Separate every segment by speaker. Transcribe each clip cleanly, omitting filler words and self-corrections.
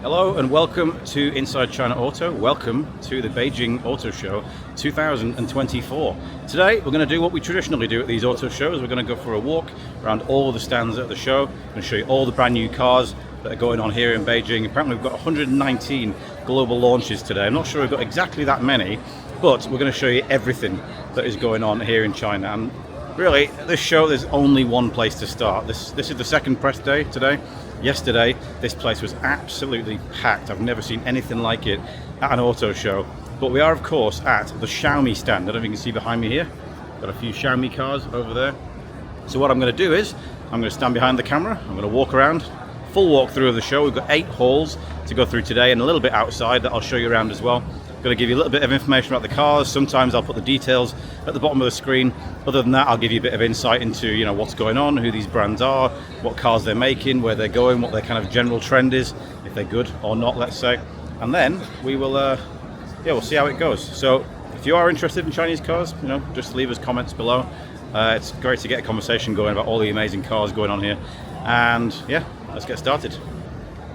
Speaker 1: Hello and welcome to Inside China Auto. Welcome to the Beijing Auto Show 2024. Today we're going to do what we traditionally do at these auto shows. We're going to go for a walk around all the stands at the show. I'm going to show you all the brand new cars that are going on here in Beijing. Apparently we've got 119 global launches today. I'm not sure we've got exactly that many, but we're going to show you everything that is going on here in China. And really, this show, there's only one place to start. This is the second press day today. Yesterday, this place was absolutely packed. I've never seen anything like it at an auto show. But we are, of course, at the Xiaomi stand. I don't know if you can see behind me here. Got a few Xiaomi cars over there. So what I'm going to do is, I'm going to stand behind the camera. I'm going to walk around, full walkthrough of the show. We've got 8 halls to go through today and a little bit outside that I'll show you around as well. I'm going to give you a little bit of information about the cars. Sometimes I'll put the details at the bottom of the screen. Other than that, I'll give you a bit of insight into, you know, what's going on, who these brands are, what cars they're making, where they're going, what their kind of general trend is, if they're good or not, let's say. And then we will, we'll see how it goes. So if you are interested in Chinese cars, you know, just leave us comments below. It's great to get a conversation going about all the amazing cars going on here. And yeah, let's get started.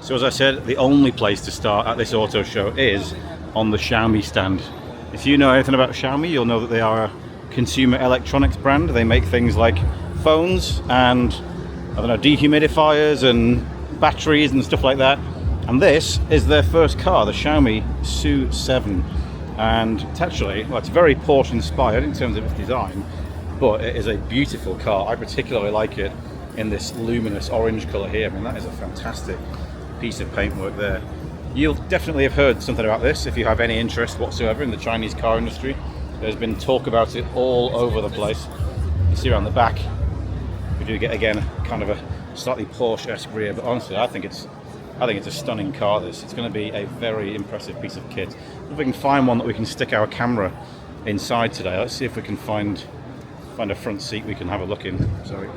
Speaker 1: So as I said, the only place to start at this auto show is on the Xiaomi stand. If you know anything about Xiaomi, you'll know that they are a consumer electronics brand. They make things like phones and, I don't know, dehumidifiers and batteries and stuff like that. And this is their first car, the Xiaomi SU7. And it's actually, well, it's very Porsche inspired in terms of its design, but it is a beautiful car. I particularly like it in this luminous orange color here. I mean, that is a fantastic piece of paintwork there. You'll definitely have heard something about this if you have any interest whatsoever in the Chinese car industry. There's been talk about it all over the place. You see around the back, we do get again kind of a slightly Porsche-esque rear, but honestly, I think it's a stunning car. This, it's going to be a very impressive piece of kit. If we can find one that we can stick our camera inside today, let's see if we can find a front seat we can have a look in. Sorry.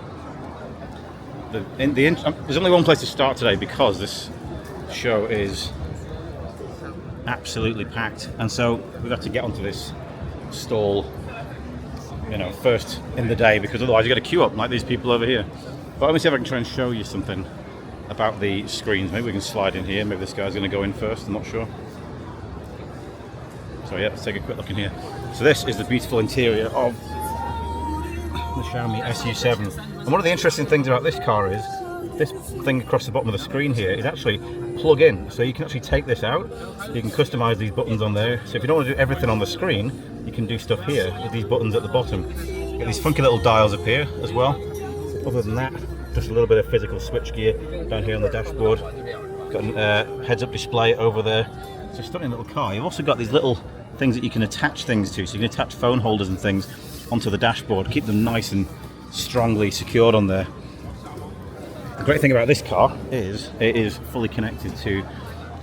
Speaker 1: There's only one place to start today because this show is absolutely packed, and so we've got to get onto this stall, you know, first in the day, because otherwise you got to queue up like these people over here. But let me see if I can try and show you something about the screens. Maybe we can slide in here. Maybe this guy's going to go in first. I'm not sure. So yeah, let's take a quick look in here. So this is the beautiful interior of the Xiaomi SU7. And one of the interesting things about this car is this thing across the bottom of the screen here is actually plug in, so you can actually take this out. You can customize these buttons on there. So if you don't want to do everything on the screen, you can do stuff here with these buttons at the bottom. You get these funky little dials up here as well. Other than that, just a little bit of physical switch gear down here on the dashboard. Got a heads-up display over there. It's a stunning little car. You've also got these little things that you can attach things to, so you can attach phone holders and things onto the dashboard, keep them nice and strongly secured on there. The great thing about this car is it is fully connected to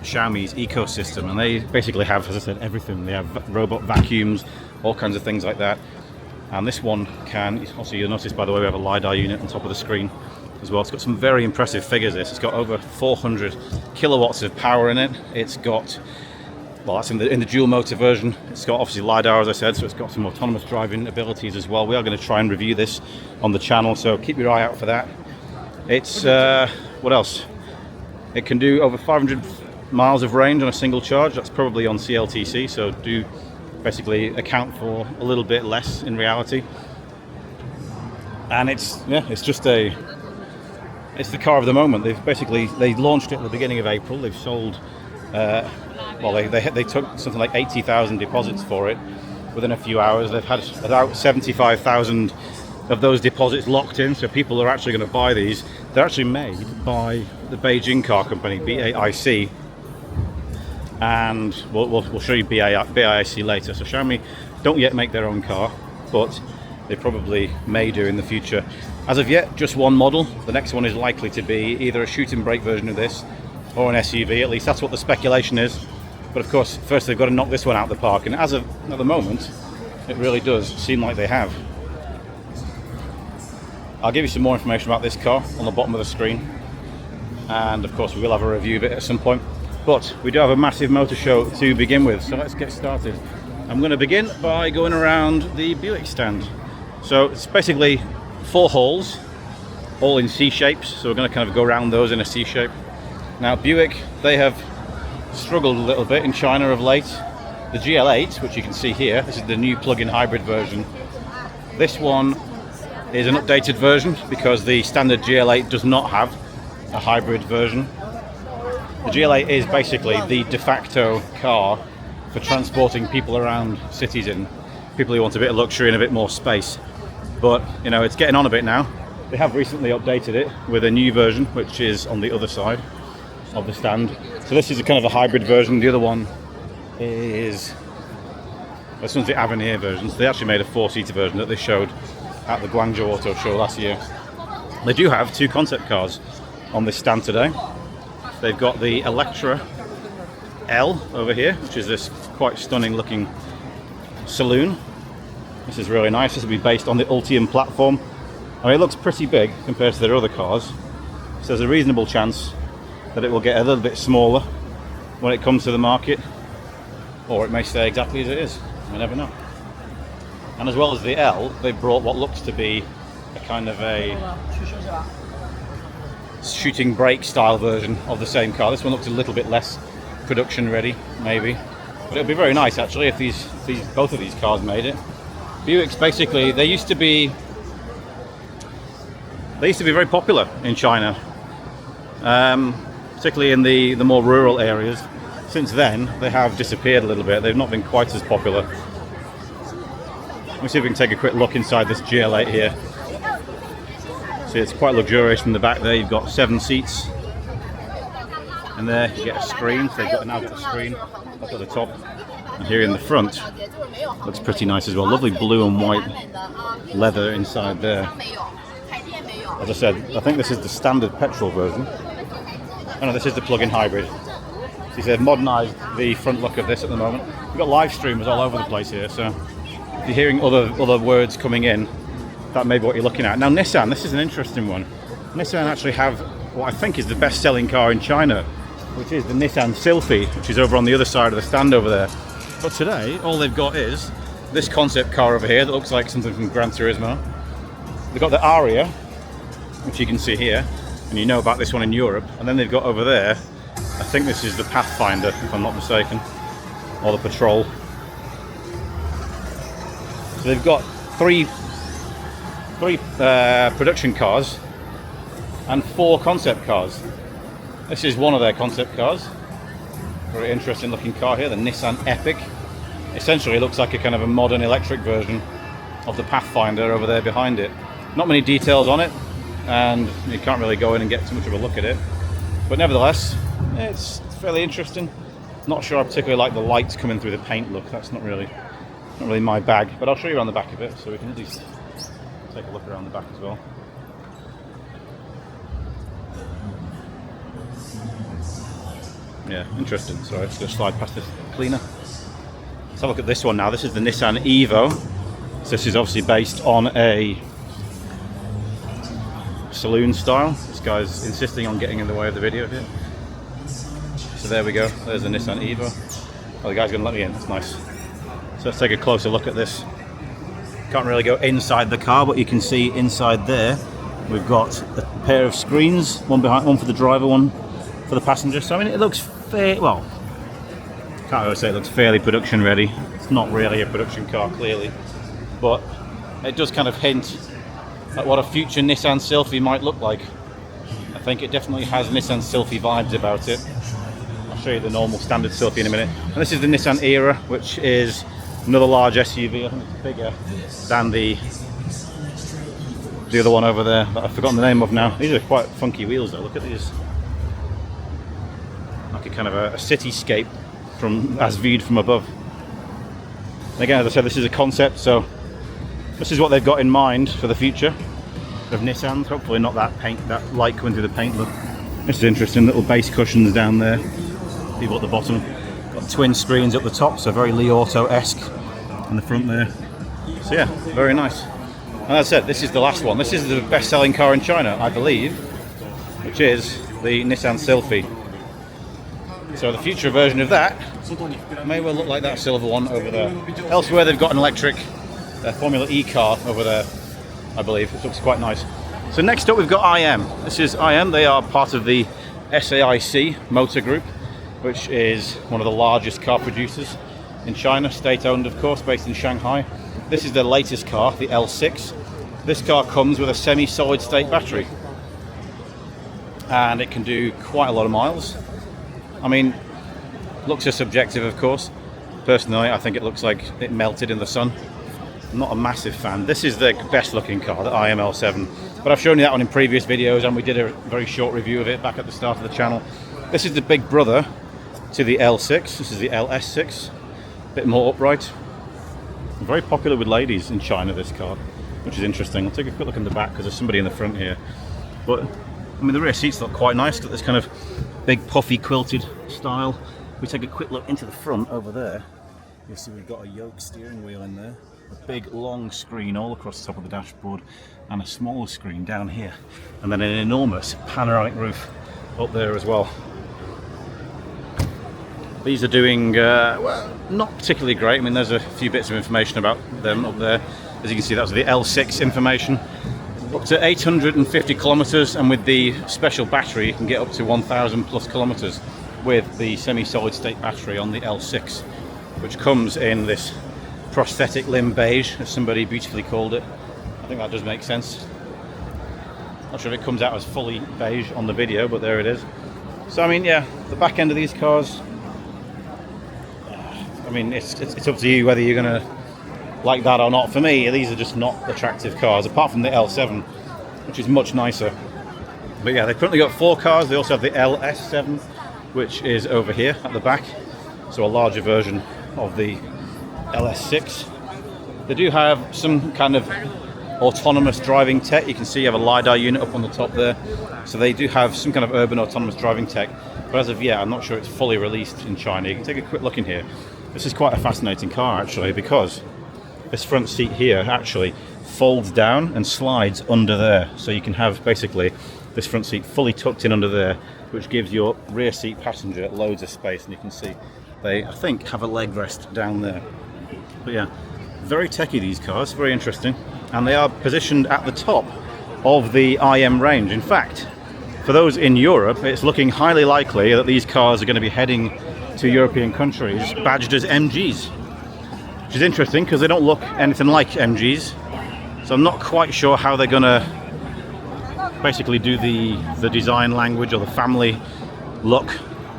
Speaker 1: Xiaomi's ecosystem, and they basically have, as I said, everything. They have robot vacuums, all kinds of things like that. And this one can, also you'll notice by the way, we have a LiDAR unit on top of the screen as well. It's got some very impressive figures. It's got over 400 kilowatts of power in it. It's got, well, that's in the dual motor version. It's got obviously LiDAR, as I said, so it's got some autonomous driving abilities as well. We are going to try and review this on the channel, so keep your eye out for that. It's, what else? It can do over 500 miles of range on a single charge. That's probably on CLTC, so do basically account for a little bit less in reality. And it's just it's the car of the moment. They launched it at the beginning of April. They've sold, they took something like 80,000 deposits for it within a few hours. They've had about 75,000 of those deposits locked in, so people are actually going to buy these. They're actually made by the Beijing car company, BAIC, and we'll show you BAIC later. So Xiaomi don't yet make their own car, but they probably may do in the future. As of yet, just one model. The next one is likely to be either a shoot and brake version of this or an SUV. At least that's what the speculation is. But of course, first they've got to knock this one out of the park, and as of at the moment, it really does seem like they have. I'll give you some more information about this car on the bottom of the screen, and of course we will have a review of it at some point. But we do have a massive motor show to begin with, so let's get started. I'm going to begin by going around the Buick stand. So it's basically 4 halls, all in C shapes, so we're going to kind of go around those in a C shape. Now Buick, they have struggled a little bit in China of late. The GL8, which you can see here, this is the new plug-in hybrid version. This one is an updated version because the standard GL8 does not have a hybrid version. The GL8 is basically the de facto car for transporting people around cities in. People who want a bit of luxury and a bit more space. But, you know, it's getting on a bit now. They have recently updated it with a new version, which is on the other side of the stand. So this is a kind of a hybrid version. The other one is, this one's the Avenir version. So they actually made a 4-seater version that they showed at the Guangzhou Auto Show last year. They do have 2 concept cars on this stand today. They've got the Electra L over here, which is this quite stunning looking saloon. This is really nice. This will be based on the Ultium platform. I mean, it looks pretty big compared to their other cars, so there's a reasonable chance that it will get a little bit smaller when it comes to the market, or it may stay exactly as it is. We never know. And as well as the L, they brought what looks to be a kind of a shooting brake style version of the same car. This one looks a little bit less production ready, maybe, but it would be very nice actually if both of these cars made it. Buicks, basically, they used to be very popular in China, particularly in the more rural areas. Since then, they have disappeared a little bit. They've not been quite as popular. Let me see if we can take a quick look inside this GL8 here. See, it's quite luxurious from the back there. You've got 7 seats. And there you get a screen. So they've now got a screen up at the top. And here in the front, looks pretty nice as well. Lovely blue and white leather inside there. As I said, I think this is the standard petrol version. Oh no, this is the plug-in hybrid. So they've modernised the front look of this at the moment. We've got live streamers all over the place here, so if you're hearing other words coming in, that may be what you're looking at. Now Nissan, this is an interesting one. Nissan actually have what I think is the best-selling car in China, which is the Nissan Sylphy, which is over on the other side of the stand over there. But today, all they've got is this concept car over here that looks like something from Gran Turismo. They've got the Aria, which you can see here, and you know about this one in Europe. And then they've got over there, I think this is the Pathfinder, if I'm not mistaken, or the Patrol. So they've got three production cars and 4 concept cars. This is one of their concept cars. Very interesting looking car here, the Nissan Epic. Essentially it looks like a kind of a modern electric version of the Pathfinder over there behind it. Not many details on it, and you can't really go in and get too much of a look at it. But nevertheless, it's fairly interesting. Not sure I particularly like the lights coming through the paint look. That's not really my bag. But I'll show you around the back of it, so we can at least take a look around the back as well. Yeah, interesting. Sorry, let's just slide past this cleaner. Let's have a look at this one now. This is the Nissan Evo. So this is obviously based on a saloon style. This guy's insisting on getting in the way of the video here. So there we go. There's the Nissan Evo. Oh, the guy's going to let me in. That's nice. So let's take a closer look at this. Can't really go inside the car, but you can see inside there we've got a pair of screens, one for the driver, one for the passenger. So I mean, it looks well, can't really say it looks fairly production ready. It's not really a production car, clearly, but it does kind of hint at what a future Nissan Sylphy might look like. I think it definitely has Nissan Sylphy vibes about it. I'll show you the normal standard Sylphy in a minute. And this is the Nissan Era, which is another large SUV. I think it's bigger than the other one over there that I've forgotten the name of now. These are quite funky wheels though. Look at these. Like a kind of a cityscape as viewed from above. And again, as I said, this is a concept, so this is what they've got in mind for the future of Nissan. Hopefully not that light coming through the paint look. This is interesting, little base cushions down there. People at the bottom. Got twin screens up the top, so very Li Auto-esque in the front there. So yeah, very nice. And as I said, this is the last one. This is the best-selling car in China, I believe, which is the Nissan Sylphy. So the future version of that may well look like that silver one over there. Elsewhere they've got an electric Formula E car over there, I believe. It looks quite nice. So next up we've got IM. This is IM. They are part of the SAIC motor group. which is one of the largest car producers in China, state-owned of course, based in Shanghai. This is their latest car, the L6. This car comes with a semi-solid state battery, and it can do quite a lot of miles. I mean, looks are subjective of course. Personally, I think it looks like it melted in the sun. I'm not a massive fan. This is the best looking car, the IML7, but I've shown you that one in previous videos, and we did a very short review of it back at the start of the channel. This is the big brother to the L6. This is the LS6, a bit more upright. Very popular with ladies in China, this car, which is interesting. I'll take a quick look in the back because there's somebody in the front here. But I mean, the rear seats look quite nice, got this kind of big puffy quilted style. We take a quick look into the front over there. You'll see we've got a yoke steering wheel in there, a big long screen all across the top of the dashboard, and a small screen down here, and then an enormous panoramic roof up there as well. These are doing well, not particularly great. I mean, there's a few bits of information about them up there. As you can see, that's the L6 information. Up to 850 kilometers, and with the special battery you can get up to 1,000 plus kilometers with the semi-solid state battery on the L6, which comes in this prosthetic limb beige, as somebody beautifully called it. I think that does make sense. Not sure if it comes out as fully beige on the video, but there it is. So I mean, yeah, the back end of these cars, I mean, it's up to you whether you're gonna like that or not. For me, these are just not attractive cars, apart from the L7, which is much nicer. But yeah, they've currently got 4 cars. They also have the LS7, which is over here at the back, so a larger version of the LS6. They do have some kind of autonomous driving tech. You can see you have a LiDAR unit up on the top there, so they do have some kind of urban autonomous driving tech, but as of yet I'm not sure it's fully released in China. You can take a quick look in here. This is quite a fascinating car actually, because this front seat here actually folds down and slides under there, so you can have basically this front seat fully tucked in under there, which gives your rear seat passenger loads of space. And you can see they, I think, have a leg rest down there. But yeah, very techy these cars, very interesting, and they are positioned at the top of the IM range. In fact, for those in Europe, it's looking highly likely that these cars are going to be heading to European countries badged as MGs, which is interesting because they don't look anything like MGs. So I'm not quite sure how they're going to basically do the design language or the family look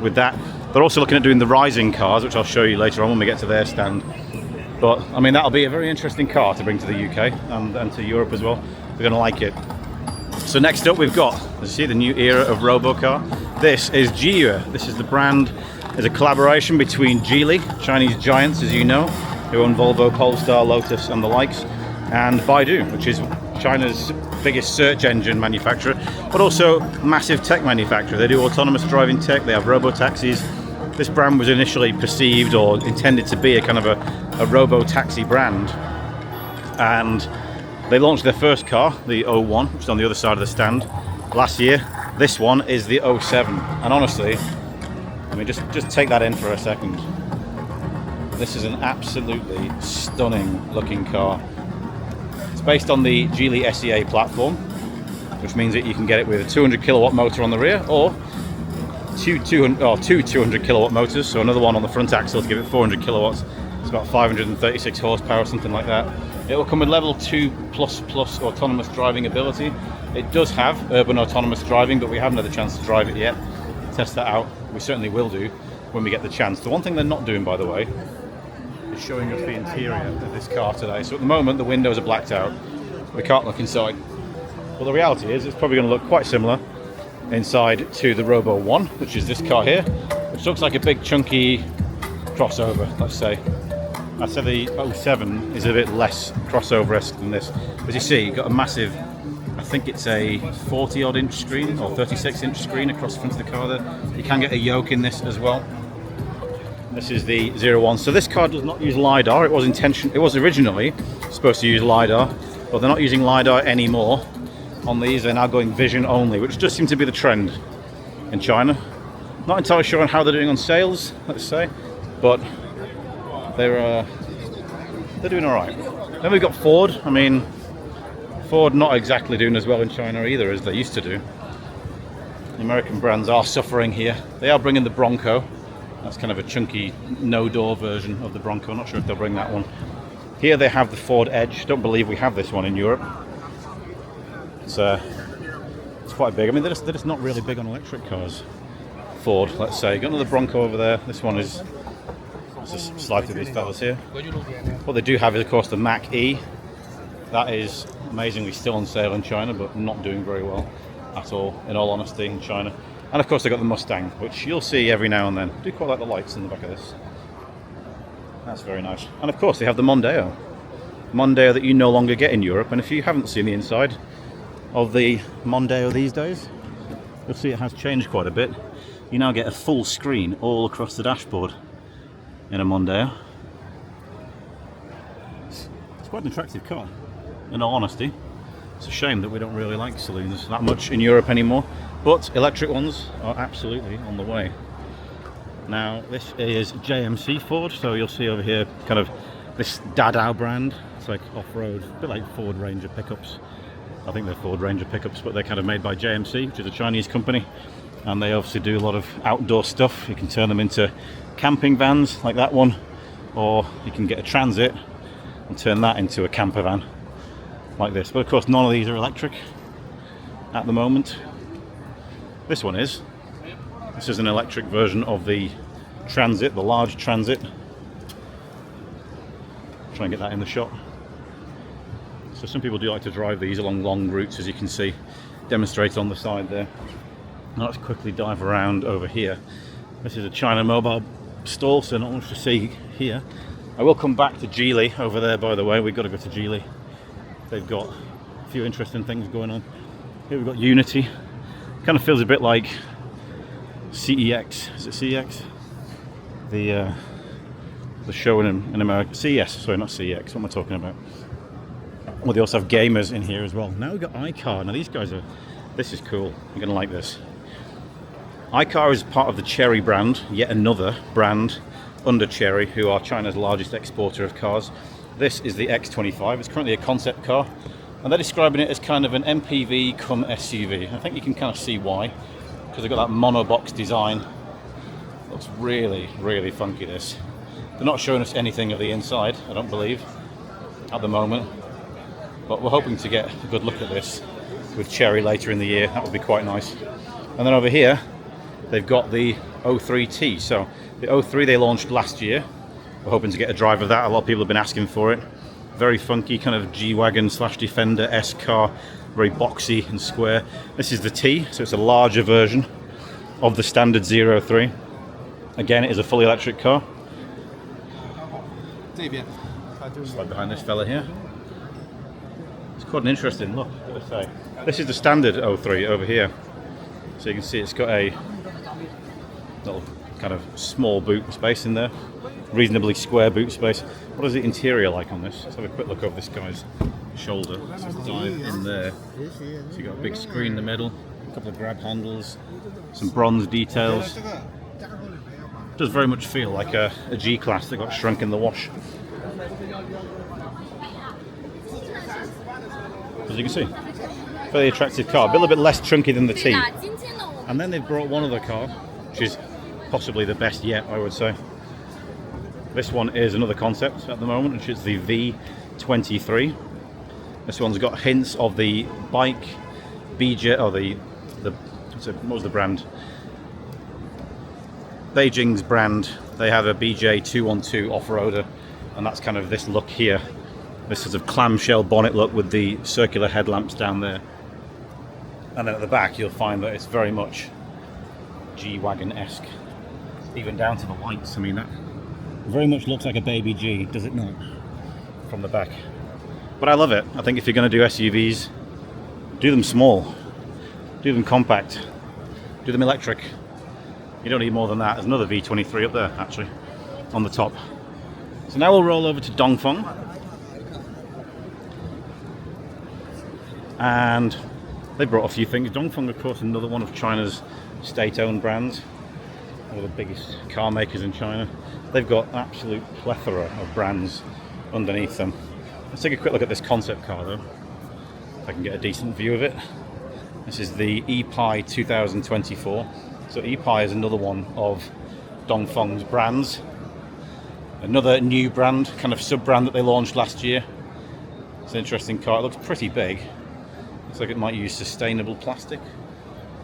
Speaker 1: with that. They're also looking at doing the rising cars, which I'll show you later on when we get to their stand. But I mean, that'll be a very interesting car to bring to the UK and to Europe as well. We're going to like it. So next up we've got, you see, the new era of robocar. This is JiYue. This is the brand. It's a collaboration between Geely, Chinese giants as you know, who own Volvo, Polestar, Lotus and the likes, and Baidu, which is China's biggest search engine manufacturer, but also massive tech manufacturer. They do autonomous driving tech, they have robo-taxis. This brand was initially perceived or intended to be a kind of a robo-taxi brand, and they launched their first car, the O1, which is on the other side of the stand, last year. This one is the O7, and honestly, I mean, just take that in for a second. This is an absolutely stunning looking car. It's based on the Geely SEA platform, which means that you can get it with a 200 kilowatt motor on the rear, or two 200 kilowatt motors, so another one on the front axle to give it 400 kilowatts. It's about 536 horsepower, something like that. It will come with level 2++ autonomous driving ability. It does have urban autonomous driving, but we haven't had the chance to drive it yet. Test that out. We certainly will do when we get the chance. The one thing they're not doing, by the way, is showing us the interior of this car today. So at the moment the windows are blacked out. We can't look inside. Well, the reality is it's probably going to look quite similar inside to the Robo 1, which is this car here, which looks like a big chunky crossover, let's say. I'd say the 07 is a bit less crossover-esque than this. As you see, you've got a massive, I think it's a 40 odd inch screen or 36 inch screen across the front of the car there. You can get a yoke in this as well. This is the 01. So this car does not use LiDAR. It was originally supposed to use LiDAR, but they're not using LiDAR anymore on these. They're now going vision only, which does seem to be the trend in China. Not entirely sure on how they're doing on sales, let's say, but they're doing all right. Then we've got Ford. I mean, Ford not exactly doing as well in China either as they used to do. The American brands are suffering here. They are bringing the Bronco, That's kind of a chunky no-door version of the Bronco. Not sure if they'll bring that one. Here they have the Ford Edge. Don't believe we have this one in Europe. It's quite big. I mean, they're just not really big on electric cars. Ford, let's say. Got another Bronco over there. This one is... Let's just slide through these fellas here. What they do have is, of course, the Mach-E. That is amazingly still on sale in China, but not doing very well at all, in all honesty, in China. And of course they've got the Mustang, which you'll see every now and then. I do quite like the lights in the back of this. That's very nice. And of course they have the Mondeo. Mondeo that you no longer get in Europe. And if you haven't seen the inside of the Mondeo these days, you'll see it has changed quite a bit. You now get a full screen all across the dashboard in a Mondeo. It's quite an attractive car, in all honesty. It's a shame that we don't really like saloons that much in Europe anymore, but electric ones are absolutely on the way. Now this is JMC Ford, so you'll see over here kind of this Dadao brand. It's like off-road, a bit like Ford Ranger pickups. I think they're Ford Ranger pickups, but they're kind of made by JMC, which is a Chinese company, and they obviously do a lot of outdoor stuff. You can turn them into camping vans like that one, or you can get a Transit and turn that into a camper van like this. But of course none of these are electric at the moment. This one is. This is an electric version of the Transit, the large Transit. Try and get that in the shot. So some people do like to drive these along long routes, as you can see demonstrated on the side there. Now let's quickly dive around over here. This is a China Mobile stall, so not much to see here. I will come back to Geely over there, by the way. We've got to go to Geely. They've got a few interesting things going on. Here we've got Unity. Kind of feels a bit like CEX. Is it CEX? The show in America. CES, sorry, not CEX. What am I talking about? Well, they also have gamers in here as well. Now we've got iCar. Now these guys are... This is cool. You're going to like this. iCar is part of the Chery brand, yet another brand under Chery, who are China's largest exporter of cars. This is the X25. It's currently a concept car, and they're describing it as kind of an MPV cum SUV. I think you can kind of see why, because they've got that monobox design. Looks really, really funky, this. They're not showing us anything of the inside, I don't believe, at the moment. But we're hoping to get a good look at this with Chery later in the year. That would be quite nice. And then over here, they've got the 03T. So the 03 they launched last year. We're hoping to get a drive of that. A lot of people have been asking for it. Very funky, kind of G-Wagon / Defender-esque car. Very boxy and square. This is the T, so it's a larger version of the standard 03. Again, it is a fully electric car. Slide behind this fella here. It's quite an interesting look, I've got to say. This is the standard 03 over here. So you can see it's got a little kind of small boot space in there. Reasonably square boot space. What is the interior like on this? Let's have a quick look over this guy's shoulder. Let's just dive in there. So you've got a big screen in the middle, a couple of grab handles, some bronze details. It does very much feel like a G-Class that got shrunk in the wash. As you can see, very attractive car, a little bit less chunky than the T. And then they've brought one other car, which is possibly the best yet, I would say. This one is another concept at the moment, which is the V23. This one's got hints of the bike BJ, or what was the brand? Beijing's brand. They have a BJ212 off-roader, and that's kind of this look here. This sort of clamshell bonnet look with the circular headlamps down there. And then at the back you'll find that it's very much G-Wagon-esque. Even down to the lights. I mean, that very much looks like a baby G, does it not? From the back. But I love it. I think if you're going to do SUVs, do them small. Do them compact. Do them electric. You don't need more than that. There's another V23 up there, actually, on the top. So now we'll roll over to Dongfeng. And they brought a few things. Dongfeng, of course, another one of China's state-owned brands. One of the biggest car makers in China. They've got an absolute plethora of brands underneath them. Let's take a quick look at this concept car, though, if I can get a decent view of it. This is the ePi 2024. So ePi is another one of Dongfeng's brands. Another new brand, kind of sub-brand that they launched last year. It's an interesting car. It looks pretty big. Looks like it might use sustainable plastic,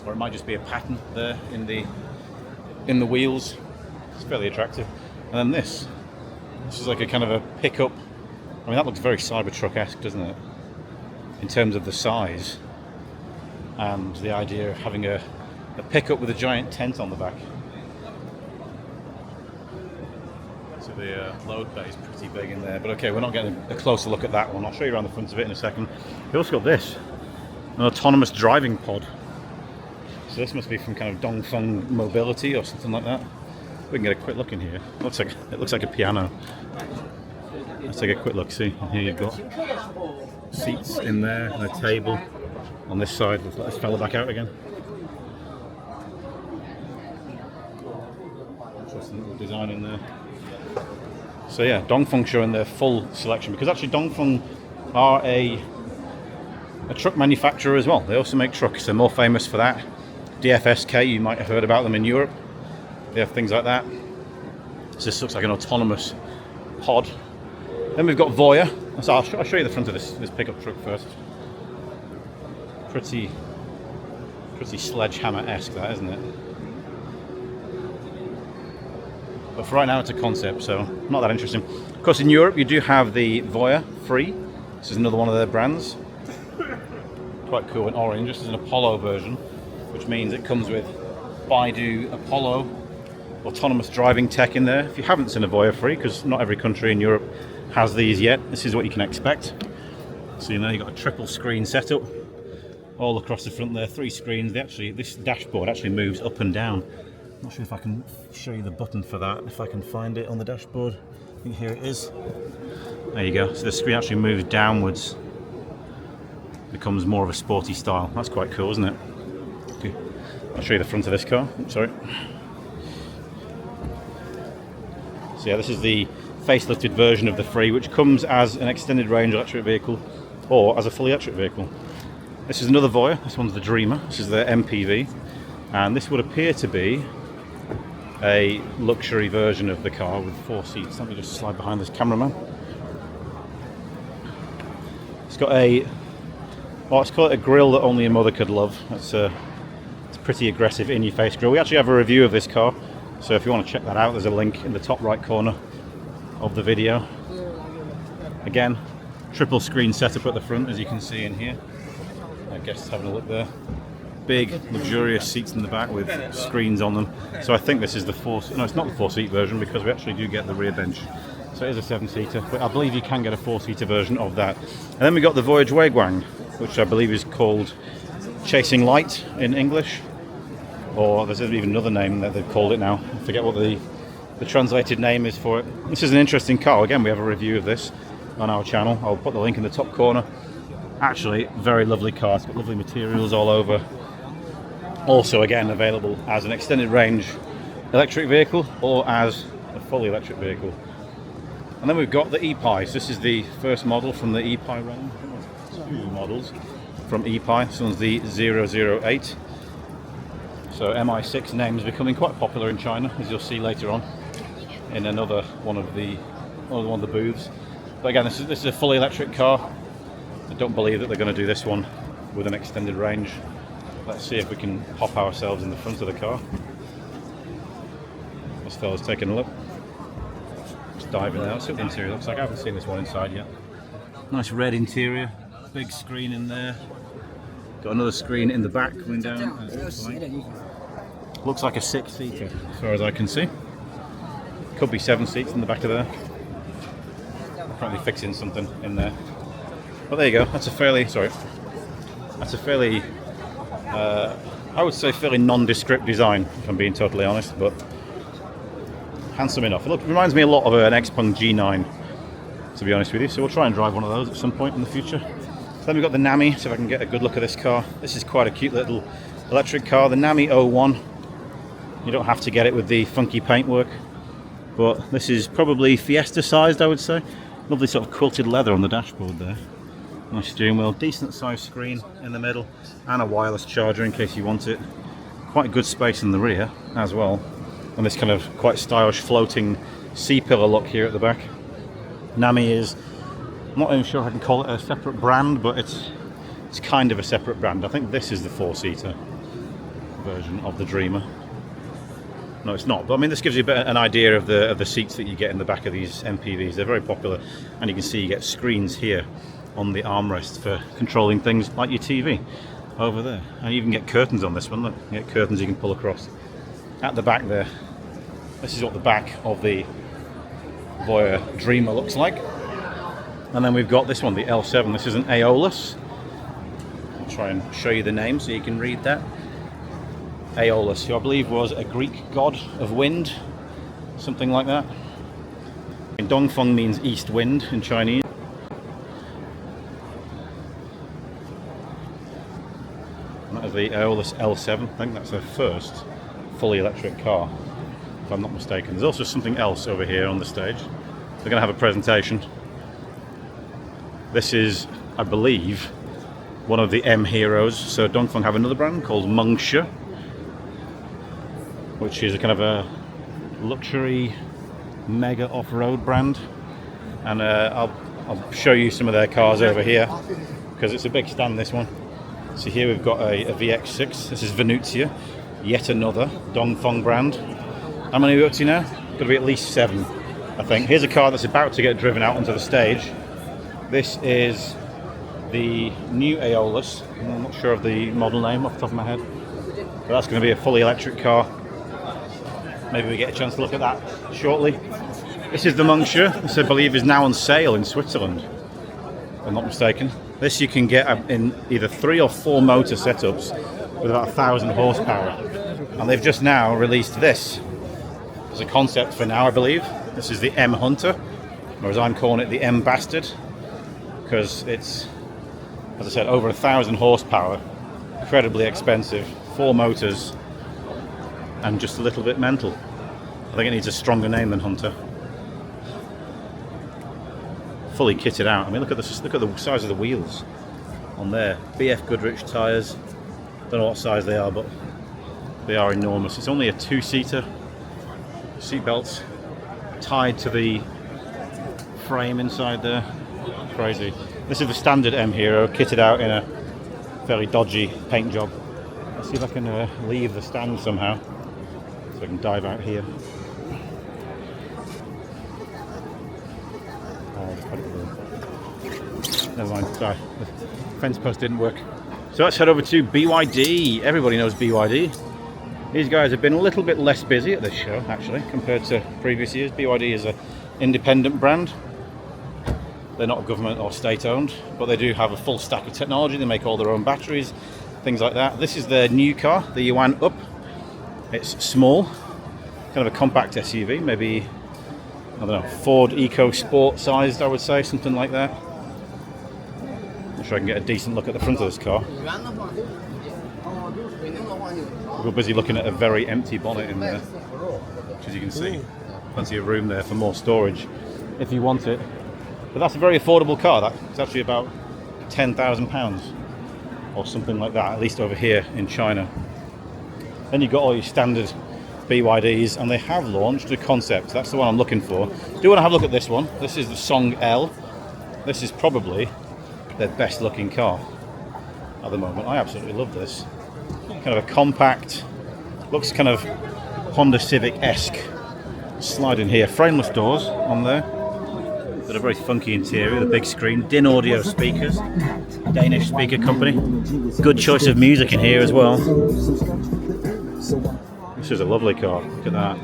Speaker 1: or it might just be a pattern there in the wheels. It's fairly attractive. And then this is like a kind of a pickup. I mean, that looks very Cybertruck-esque, doesn't it? In terms of the size and the idea of having a pickup with a giant tent on the back. So the load bay is pretty big in there. But okay, we're not getting a closer look at that one. I'll show you around the front of it in a second. We also got this, an autonomous driving pod. So this must be from kind of Dongfeng Mobility or something like that. We can get a quick look in here. It looks like a piano. Let's take a quick look. See, here you've got seats in there and a table on this side. Let's let this fella back out again. Interesting little design in there. So yeah, Dongfeng showing their full selection, because actually Dongfeng are a truck manufacturer as well. They also make trucks. They're more famous for that. DFSK, you might have heard about them in Europe. They have things like that. So this looks like an autonomous pod. Then we've got Voyah. So I'll show you the front of this pickup truck first. Pretty sledgehammer-esque, that, isn't it? But for right now, it's a concept, so not that interesting. Of course, in Europe, you do have the Voyah Free. This is another one of their brands. Quite cool in orange. This is an Apollo version, which means it comes with BYD Apollo autonomous driving tech in there. If you haven't seen a Voyah Free, because not every country in Europe has these yet, this is what you can expect. So you know, you've got a triple screen setup all across the front there, 3 screens. This dashboard actually moves up and down. I'm not sure if I can show you the button for that, if I can find it on the dashboard. I think here it is. There you go. So the screen actually moves downwards, becomes more of a sporty style. That's quite cool, isn't it? Okay. I'll show you the front of this car. Oops, sorry. So yeah, this is the facelifted version of the Free, which comes as an extended range electric vehicle or as a fully electric vehicle. This is another Voyah. This one's the Dreamer. This is the MPV, and this would appear to be a luxury version of the car with 4 seats. Let me just slide behind this cameraman. It's got let's call it a grille that only a mother could love. It's a pretty aggressive in-your-face grille. We actually have a review of this car, so if you want to check that out, there's a link in the top right corner of the video. Again, triple screen setup at the front, as you can see in here. I guess having a look there. Big, luxurious seats in the back with screens on them. So I think this is the no, it's not the 4-seat version, because we actually do get the rear bench. So it is a 7-seater, but I believe you can get a 4-seater version of that. And then we got the Voyage YangWang, which I believe is called Chasing Light in English, or there's even another name that they've called it now. I forget what the translated name is for it. This is an interesting car. Again, we have a review of this on our channel. I'll put the link in the top corner. Actually, very lovely car. It's got lovely materials all over. Also, again, available as an extended range electric vehicle or as a fully electric vehicle. And then we've got the e-Pi. This is the first model from the e-Pi range. 2 models from e-Pi. This one's the 008. So MI6 name is becoming quite popular in China, as you'll see later on in another one of the booths. But again, this is a fully electric car. I don't believe that they're going to do this one with an extended range. Let's see if we can hop ourselves in the front of the car. This fella's taking a look. Just diving out. See what the interior looks like. I haven't seen this one inside yet. Nice red interior. Big screen in there. Got another screen in the back coming down. Looks like a 6-seater as far as I can see. Could be 7 seats in the back of there. Apparently fixing something in there. But there you go. That's a fairly I would say fairly nondescript design, if I'm being totally honest, but handsome enough. It reminds me a lot of an XPeng G9, to be honest with you. So we'll try and drive one of those at some point in the future. So then we've got the Nami, so if I can get a good look at this car. This is quite a cute little electric car, the Nami 01. You don't have to get it with the funky paintwork, but this is probably Fiesta sized, I would say. Lovely sort of quilted leather on the dashboard there. Nice steering wheel, decent sized screen in the middle, and a wireless charger in case you want it. Quite good space in the rear as well. and this kind of quite stylish floating C-pillar look here at the back. Nami is, I'm not even sure I can call it a separate brand, but it's kind of a separate brand. I think this is the 4-seater version of the Dreamer. No, it's not, but I mean, this gives you a bit an idea of the seats that you get in the back of these MPVs. They're very popular, and you can see you get screens here on the armrest for controlling things like your TV over there. And you even get curtains on this one. Look, you get curtains you can pull across. At the back there, this is what the back of the Voyah Dreamer looks like. And then we've got this one, the L7. This is an Aeolus. I'll try and show you the name so you can read that. Aeolus, who I believe was a Greek god of wind, something like that. And Dongfeng means east wind in Chinese. And that is the Aeolus L7. I think that's their first fully electric car, if I'm not mistaken. There's also something else over here on the stage. They're going to have a presentation. This is, I believe, one of the M heroes. So Dongfeng have another brand called Mengshi, which is a kind of a luxury mega off-road brand. And I'll show you some of their cars over here, because it's a big stand, this one. So here we've got a VX6. This is Venutia, yet another Dongfeng brand. How many are we up to now? Got to be at least 7, I think. Here's a car that's about to get driven out onto the stage. This is the new Aeolus. I'm not sure of the model name off the top of my head, but that's going to be a fully electric car. Maybe we get a chance to look at that shortly. This is the Mengshi. This, I believe, is now on sale in Switzerland, if I'm not mistaken. This you can get in either 3 or 4 motor setups with about 1,000 horsepower. And they've just now released this as a concept for now, I believe. This is the M Hunter, or as I'm calling it, the M Bastard, because it's, as I said, over 1,000 horsepower, incredibly expensive, 4 motors, and just a little bit mental. I think it needs a stronger name than Hunter. Fully kitted out. I mean, look at the size of the wheels on there. BF Goodrich tyres. Don't know what size they are, but they are enormous. It's only a 2-seater. Seat belts tied to the frame inside there. Crazy. This is the standard M Hero, kitted out in a very dodgy paint job. Let's see if I can leave the stand somehow, so I can dive out here. Never mind, sorry, the fence post didn't work. So let's head over to BYD. Everybody knows BYD. These guys have been a little bit less busy at this show, actually, compared to previous years. BYD is an independent brand. They're not government or state owned, but they do have a full stack of technology. They make all their own batteries, things like that. This is their new car, the Yuan Up. It's small, kind of a compact SUV, maybe, I don't know, Ford Eco Sport sized, I would say, something like that. I'm sure I can get a decent look at the front of this car. We're busy looking at a very empty bonnet in there, which, as you can see, plenty of room there for more storage if you want it. But that's a very affordable car. That's actually about £10,000 or something like that, at least over here in China. Then you've got all your standard BYDs, and they have launched a concept. That's the one I'm looking for. Do you want to have a look at this one? This is the Song L. This is probably their best looking car at the moment. I absolutely love this. Kind of a compact, looks kind of Honda Civic-esque. Slide in here, frameless doors on there. Got a very funky interior, the big screen, DIN audio speakers, Danish speaker company. Good choice of music in here as well. This is a lovely car, look at that.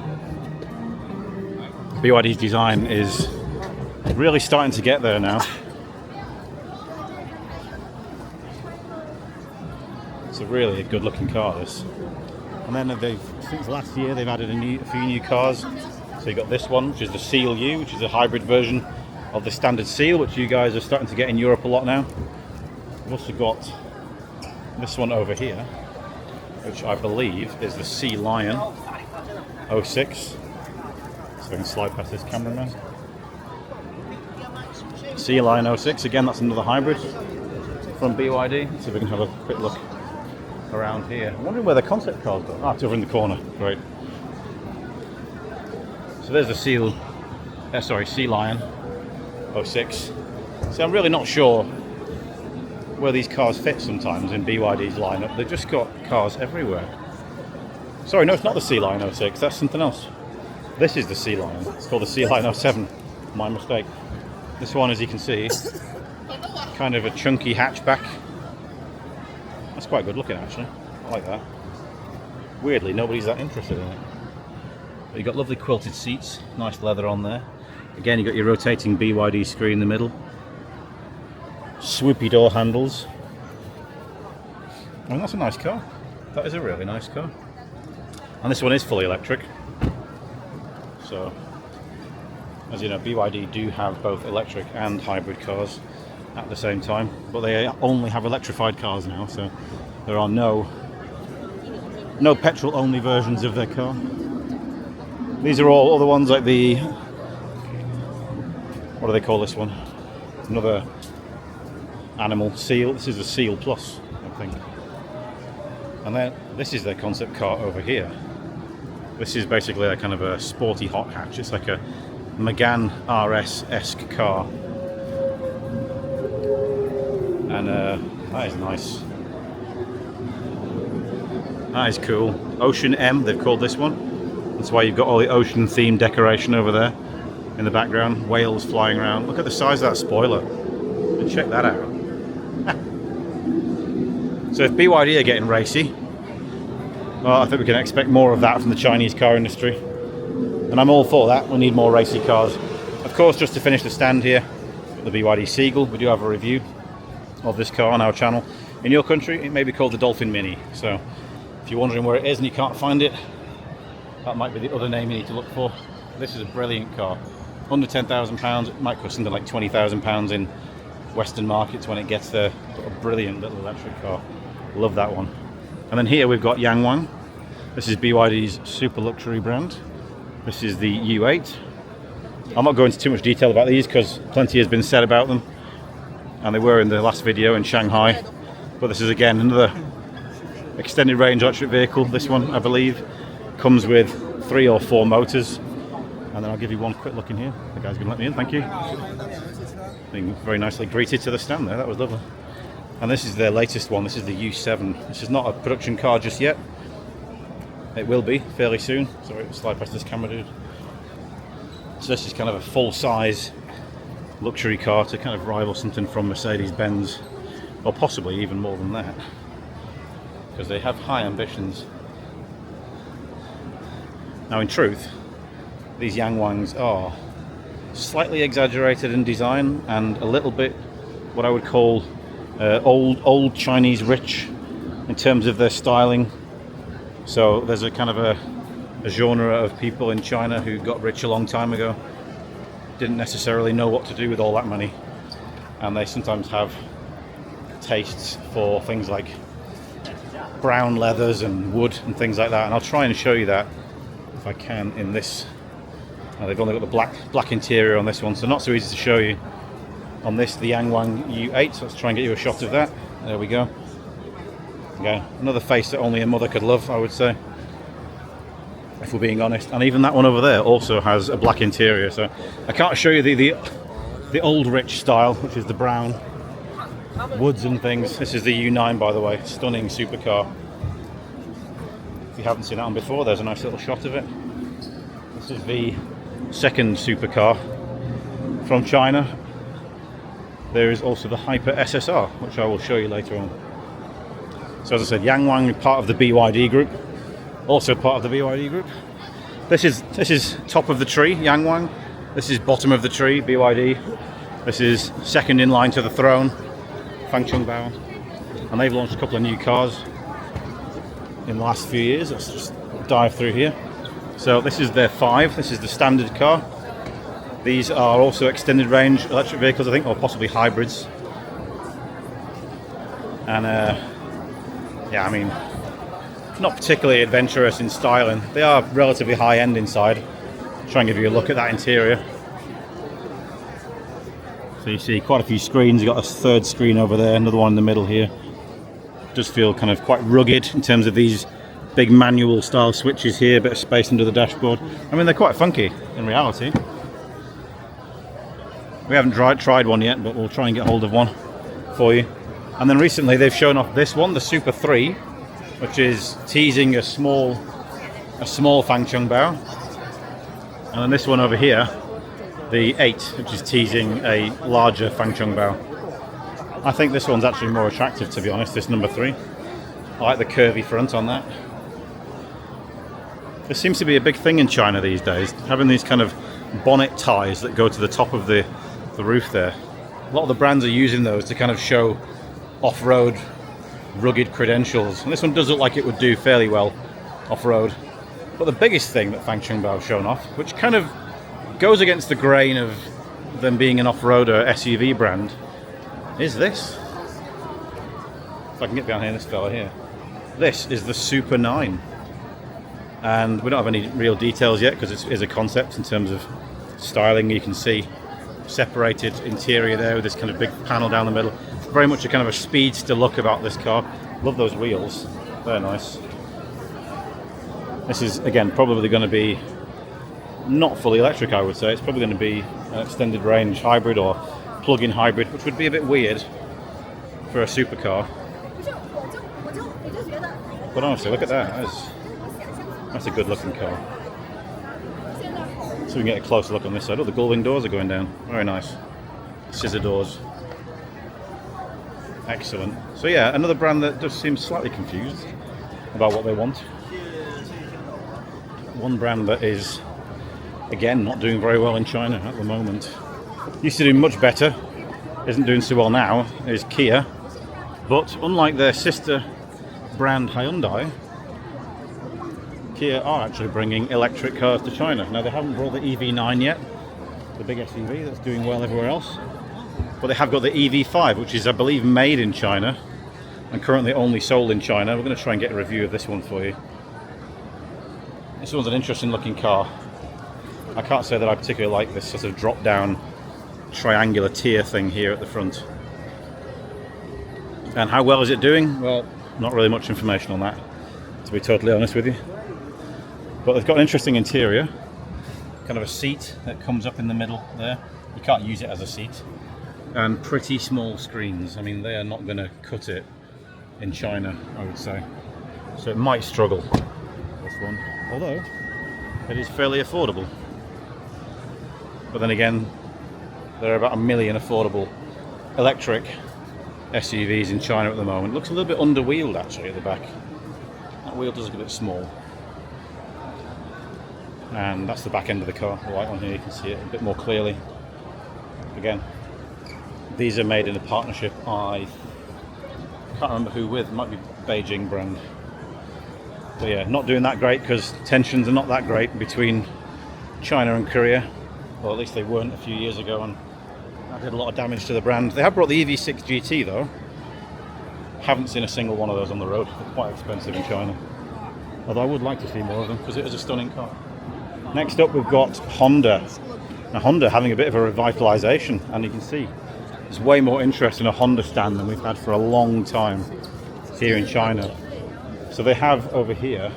Speaker 1: BYD's design is really starting to get there now. It's a really good looking car, this. And then since last year they've added a few new cars. So you've got this one, which is the Seal U, which is a hybrid version of the standard Seal, which you guys are starting to get in Europe a lot now. We've also got this one over here, which I believe is the Sea Lion 06. So I can slide past this cameraman. Sea Lion 06, again that's another hybrid from BYD. So we can have a quick look around here. I'm wondering where the concept car's gone. Ah, it's over in the corner, great. So there's the Sea Lion 06. So I'm really not sure where these cars fit sometimes in BYD's lineup. They've just got cars everywhere. Sorry, no, it's not the Sea Lion 06, that's something else. This is the Sea Lion. It's called the Sea Lion 07. My mistake. This one, as you can see, kind of a chunky hatchback. That's quite good looking, actually. I like that. Weirdly, nobody's that interested in it. But you've got lovely quilted seats, nice leather on there. Again, you've got your rotating BYD screen in the middle. Swoopy door handles. And that's a nice car. That is a really nice car. And this one is fully electric. So, as you know, BYD do have both electric and hybrid cars at the same time, but they only have electrified cars now, so there are no petrol only versions of their car. These are all other ones like the, what do they call this one? Another animal, Seal. This is a Seal Plus, I think. And then this is their concept car over here. This is basically a kind of a sporty hot hatch. It's like a Megane RS-esque car. And that is nice. That is cool. Ocean M, they've called this one. That's why you've got all the ocean themed decoration over there in the background. Whales flying around. Look at the size of that spoiler. And check that out. So if BYD are getting racy, well, I think we can expect more of that from the Chinese car industry. And I'm all for that. We need more racy cars. Of course, just to finish the stand here, the BYD Seagull, we do have a review of this car on our channel. In your country, it may be called the Dolphin Mini. So if you're wondering where it is and you can't find it, that might be the other name you need to look for. This is a brilliant car. Under £10,000, it might cost something like £20,000 in Western markets when it gets there. But a brilliant little electric car. Love that one. And then here we've got YangWang. This is BYD's super luxury brand. This is the U8. I'm not going into too much detail about these because plenty has been said about them. And they were in the last video in Shanghai. But this is again another extended range electric vehicle. This one, I believe, comes with 3 or 4 motors. And then I'll give you one quick look in here. The guy's going to let me in, thank you. Being very nicely greeted to the stand there, that was lovely. And this is their latest one, this is the U7. This is not a production car just yet. It will be fairly soon. Sorry, slide past this camera, dude. So this is kind of a full-size luxury car to kind of rival something from Mercedes-Benz, or possibly even more than that, because they have high ambitions. Now, in truth, these YangWangs are slightly exaggerated in design and a little bit what I would call old Chinese rich in terms of their styling. So there's a kind of a genre of people in China who got rich a long time ago, didn't necessarily know what to do with all that money, and they sometimes have tastes for things like brown leathers and wood and things like that. And I'll try and show you that if I can in this. They've only got the black interior on this one, so not so easy to show you. On this, the YangWang U8, so let's try and get you a shot of that. There we go. Okay, another face that only a mother could love, I would say, if we're being honest. And even that one over there also has a black interior, so I can't show you the old rich style, which is the brown woods and things. This is the U9, by the way, stunning supercar. If you haven't seen that one before, there's a nice little shot of it. This is the second supercar from China. There is also the Hyper SSR, which I will show you later on. So as I said, YangWang, part of the BYD group. Also part of the BYD group. This is top of the tree, YangWang. This is bottom of the tree, BYD. This is second in line to the throne, FangChengBao. And they've launched a couple of new cars in the last few years. Let's just dive through here. So this is their 5. This is the standard car. These are also extended range electric vehicles, I think, or possibly hybrids. And yeah, I mean, not particularly adventurous in styling. They are relatively high end inside. Try and give you a look at that interior. So you see quite a few screens. You've got a third screen over there, another one in the middle here. Does feel kind of quite rugged in terms of these Big manual style switches here, bit of space under the dashboard. I mean, they're quite funky in reality. We haven't tried one yet, but we'll try and get hold of one for you. And then recently they've shown off this one, the Super 3, which is teasing a small FangChengBao. And then this one over here, the 8, which is teasing a larger FangChengBao. I think this one's actually more attractive, to be honest, this number 3. I like the curvy front on that. There seems to be a big thing in China these days, having these kind of bonnet ties that go to the top of the roof there. A lot of the brands are using those to kind of show off-road rugged credentials. And this one does look like it would do fairly well off-road. But the biggest thing that FangChengBao have shown off, which kind of goes against the grain of them being an off-roader SUV brand, is this. If I can get behind here, this fella here. This is the Super 9. And we don't have any real details yet because it is a concept in terms of styling. You can see separated interior there with this kind of big panel down the middle. It's very much a kind of a speedster look about this car. Love those wheels, they're nice. This is again probably going to be not fully electric, I would say. It's probably going to be an extended range hybrid or plug-in hybrid, which would be a bit weird for a supercar. But honestly, look at that. That's a good looking car. So we can get a closer look on this side. Oh, the gullwing doors are going down. Very nice. Scissor doors. Excellent. So yeah, another brand that just seems slightly confused about what they want. One brand that is, again, not doing very well in China at the moment. Used to do much better. Isn't doing so well now, is Kia. But unlike their sister brand Hyundai, Kia are actually bringing electric cars to China. Now they haven't brought the EV9 yet, the big SUV that's doing well everywhere else, but they have got the EV5, which is I believe made in China and currently only sold in China. We're going to try and get a review of this one for you. This one's an interesting looking car. I can't say that I particularly like this sort of drop down triangular tier thing here at the front. And how well is it doing? Well, not really much information on that, to be totally honest with you. But they've got an interesting interior, kind of a seat that comes up in the middle there. You can't use it as a seat. And pretty small screens. I mean, they are not going to cut it in China, I would say. So it might struggle, this one. Although, it is fairly affordable. But then again, there are about 1 million affordable electric SUVs in China at the moment. Looks a little bit under-wheeled actually at the back. That wheel does look a bit small. And that's the back end of the car. The light on here, you can see it a bit more clearly. Again, these are made in a partnership. I can't remember who with. It might be Beijing brand. But yeah, not doing that great because tensions are not that great between China and Korea. Well, at least they weren't a few years ago, and that did a lot of damage to the brand. They have brought the EV6 GT though. Haven't seen a single one of those on the road. They're quite expensive in China. Although I would like to see more of them because it is a stunning car. Next up we've got Honda. Now Honda having a bit of a revitalization, and you can see there's way more interest in a Honda stand than we've had for a long time here in China. So they have over here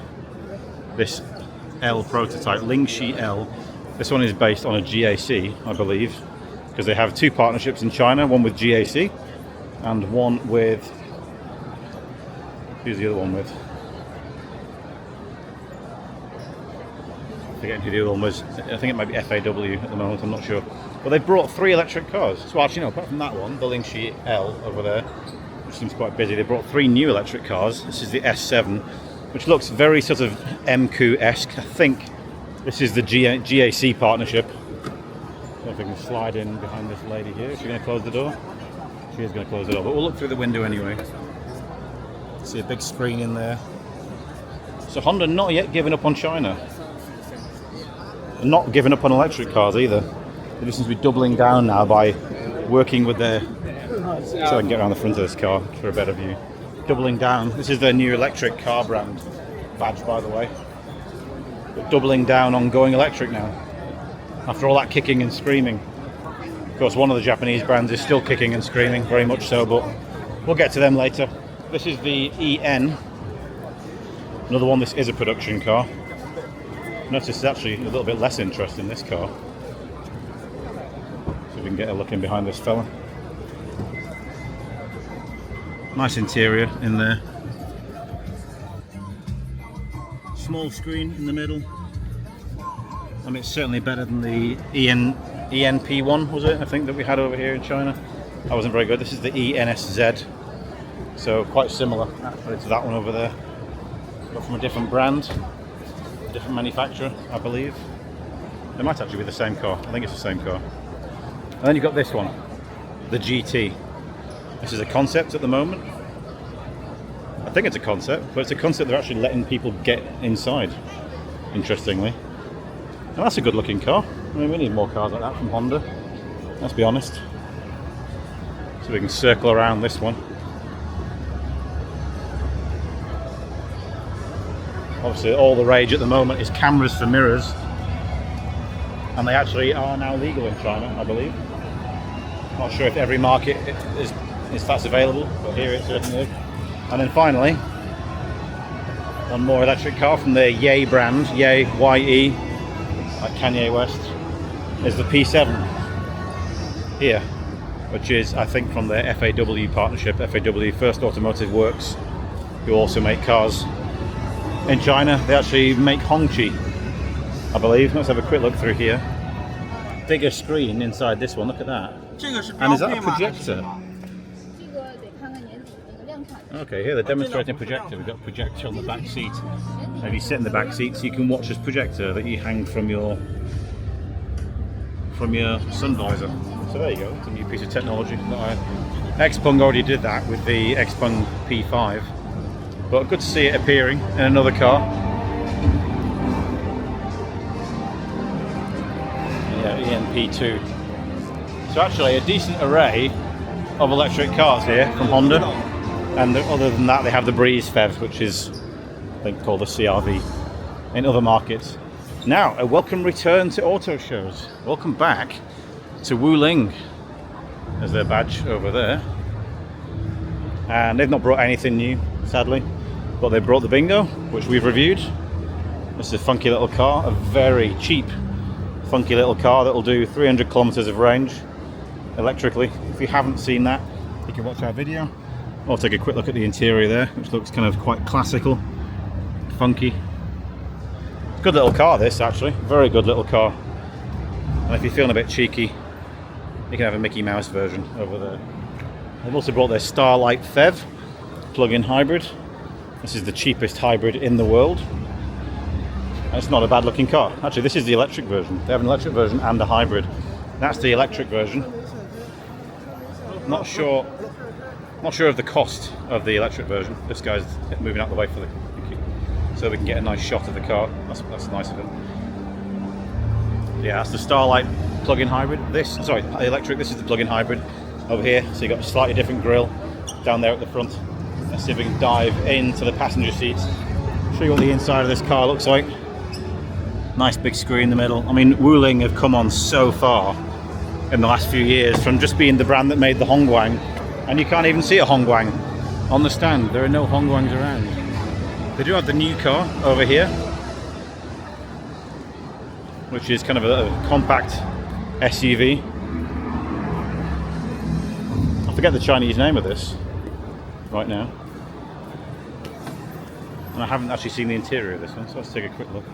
Speaker 1: this L prototype, Lynk L. This one is based on a GAC, I believe, because they have two partnerships in China, one with GAC and one with, who's the other one with? Forgetting who the other one was. I think it might be FAW at the moment, I'm not sure. But they brought 3 electric cars. So actually, no, apart from that one, the Lynk L over there, which seems quite busy, they brought 3 new electric cars. This is the S7, which looks very sort of MQ-esque. I think this is the GAC partnership. So if we can slide in behind this lady here. Is she going to close the door? She is going to close the door, but we'll look through the window anyway. See a big screen in there. So Honda not yet giving up on China. Not giving up on electric cars either. They just seem to be doubling down now by working with their... So I can get around the front of this car for a better view. Doubling down. This is their new electric car brand badge, by the way. But doubling down on going electric now. After all that kicking and screaming. Of course, one of the Japanese brands is still kicking and screaming, very much so, but we'll get to them later. This is the EN. Another one, this is a production car. Notice it's actually a little bit less interest in this car. So we can get a look in behind this fella. Nice interior in there. Small screen in the middle. I mean, it's certainly better than the ENP1, was it? I think that we had over here in China. That wasn't very good. This is the ENSZ. So quite similar actually to that one over there. But from a different brand, different manufacturer, I believe. It might actually be the same car. I think it's the same car. And then you've got this one, the GT. This is a concept at the moment. I think it's a concept, but it's a concept they're actually letting people get inside, interestingly. And that's a good looking car. I mean, we need more cars like that from Honda, let's be honest. So we can circle around this one. Obviously all the rage at the moment is cameras for mirrors. And they actually are now legal in China, I believe. Not sure if every market is that's available, but here it certainly is. And then finally, one more electric car from the YiYue brand, YiYue, like Kanye West, is the P7 here, which is, I think, from the FAW partnership, FAW First Automotive Works, who also make cars in China. They actually make Hongqi, I believe. Let's have a quick look through here. Bigger screen inside this one, look at that. And is that a projector? Okay, here they're demonstrating a projector. We've got a projector on the back seat. If you sit in the back seat, so you can watch this projector that you hang from your sun visor. So there you go, it's a new piece of technology. XPeng already did that with the XPeng P5, but good to see it appearing in another car. Yeah, ENP2. So actually a decent array of electric cars here from Honda. And other than that, they have the Breeze PHEV, which is, I think, called the CRV in other markets. Now, a welcome return to auto shows. Welcome back to Wuling, as their badge over there. And they've not brought anything new, sadly, but they brought the Bingo, which we've reviewed. This is a funky little car, a very cheap, funky little car that will do 300 kilometers of range electrically. If you haven't seen that, you can watch our video. I'll take a quick look at the interior there, which looks kind of quite classical, funky. Good little car this, actually, very good little car. And if you're feeling a bit cheeky, you can have a Mickey Mouse version over there. They've also brought their Starlight PHEV plug-in hybrid. This is the cheapest hybrid in the world. And it's not a bad looking car. Actually, this is the electric version. They have an electric version and a hybrid. That's the electric version. Not sure of the cost of the electric version. This guy's moving out the way for the so we can get a nice shot of the car. That's nice of him. Yeah, that's the Starlight plug-in hybrid. The electric. This is the plug-in hybrid over here. So you got a slightly different grille down there at the front. Let's see if we can dive into the passenger seats. Show you what the inside of this car looks like. Nice big screen in the middle. I mean, Wuling have come on so far in the last few years from just being the brand that made the YangWang. And you can't even see a YangWang on the stand. There are no YangWangs around. They do have the new car over here, which is kind of a compact SUV. I forget the Chinese name of this right now. And I haven't actually seen the interior of this one, so let's take a quick look.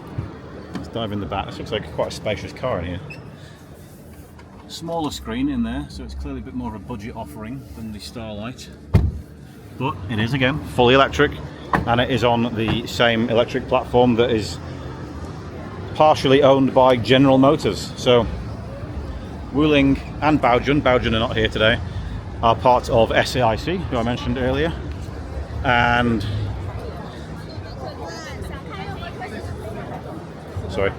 Speaker 1: Let's dive in the back. This looks like quite a spacious car in here. Smaller screen in there, so it's clearly a bit more of a budget offering than the Starlight. But it is, again, fully electric, and it is on the same electric platform that is partially owned by General Motors. So Wuling and Baojun are not here today, are part of SAIC, who I mentioned earlier. And sorry.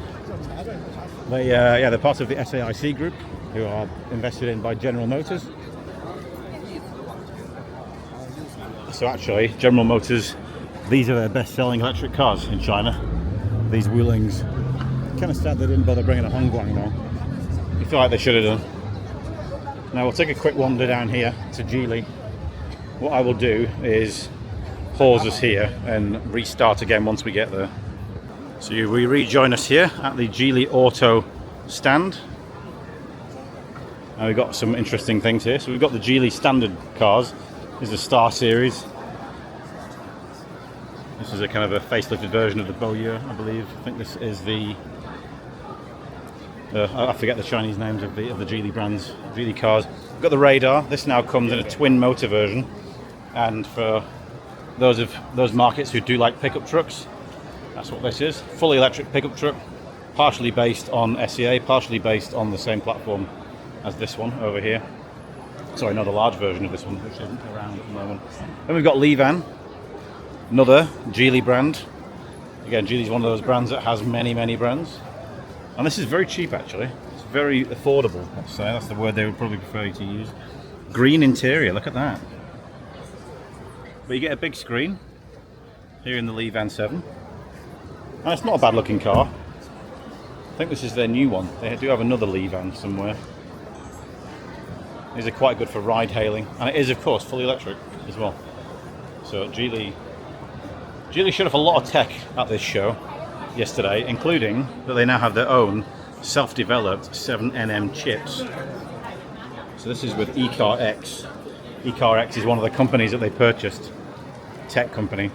Speaker 1: They're part of the SAIC group, who are invested in by General Motors. So actually, General Motors, these are their best-selling electric cars in China. These Wulings. Kind of sad they didn't bother bringing a YangWang though. You feel like they should have done. Now we'll take a quick wander down here to Geely. What I will do is pause us here and restart again once we get there. So we rejoin us here at the Geely Auto stand. And we've got some interesting things here. So we've got the Geely standard cars. This is the Star Series. This is a kind of a facelifted version of the Voyah, I believe. I think this is the I forget the Chinese names of the Geely brands, Geely cars. We've got the radar. This now comes in a twin motor version, and for those markets who do like pickup trucks, that's what this is. Fully electric pickup truck, partially based on SEA, partially based on the same platform as this one over here. Sorry, not a large version of this one, which isn't around at the moment. Then we've got Livan, another Geely brand. Again, Geely's one of those brands that has many brands. And this is very cheap actually. It's very affordable, let's say. That's the word they would probably prefer you to use. Green interior, look at that. But you get a big screen here in the Livan 7. And it's not a bad looking car. I think this is their new one. They do have another Livan somewhere. These are quite good for ride hailing. And it is of course fully electric as well. So Geely showed off a lot of tech at this show yesterday, including that they now have their own self-developed 7nm chips. So this is with iCar X. iCar X is one of the companies that they purchased, tech company,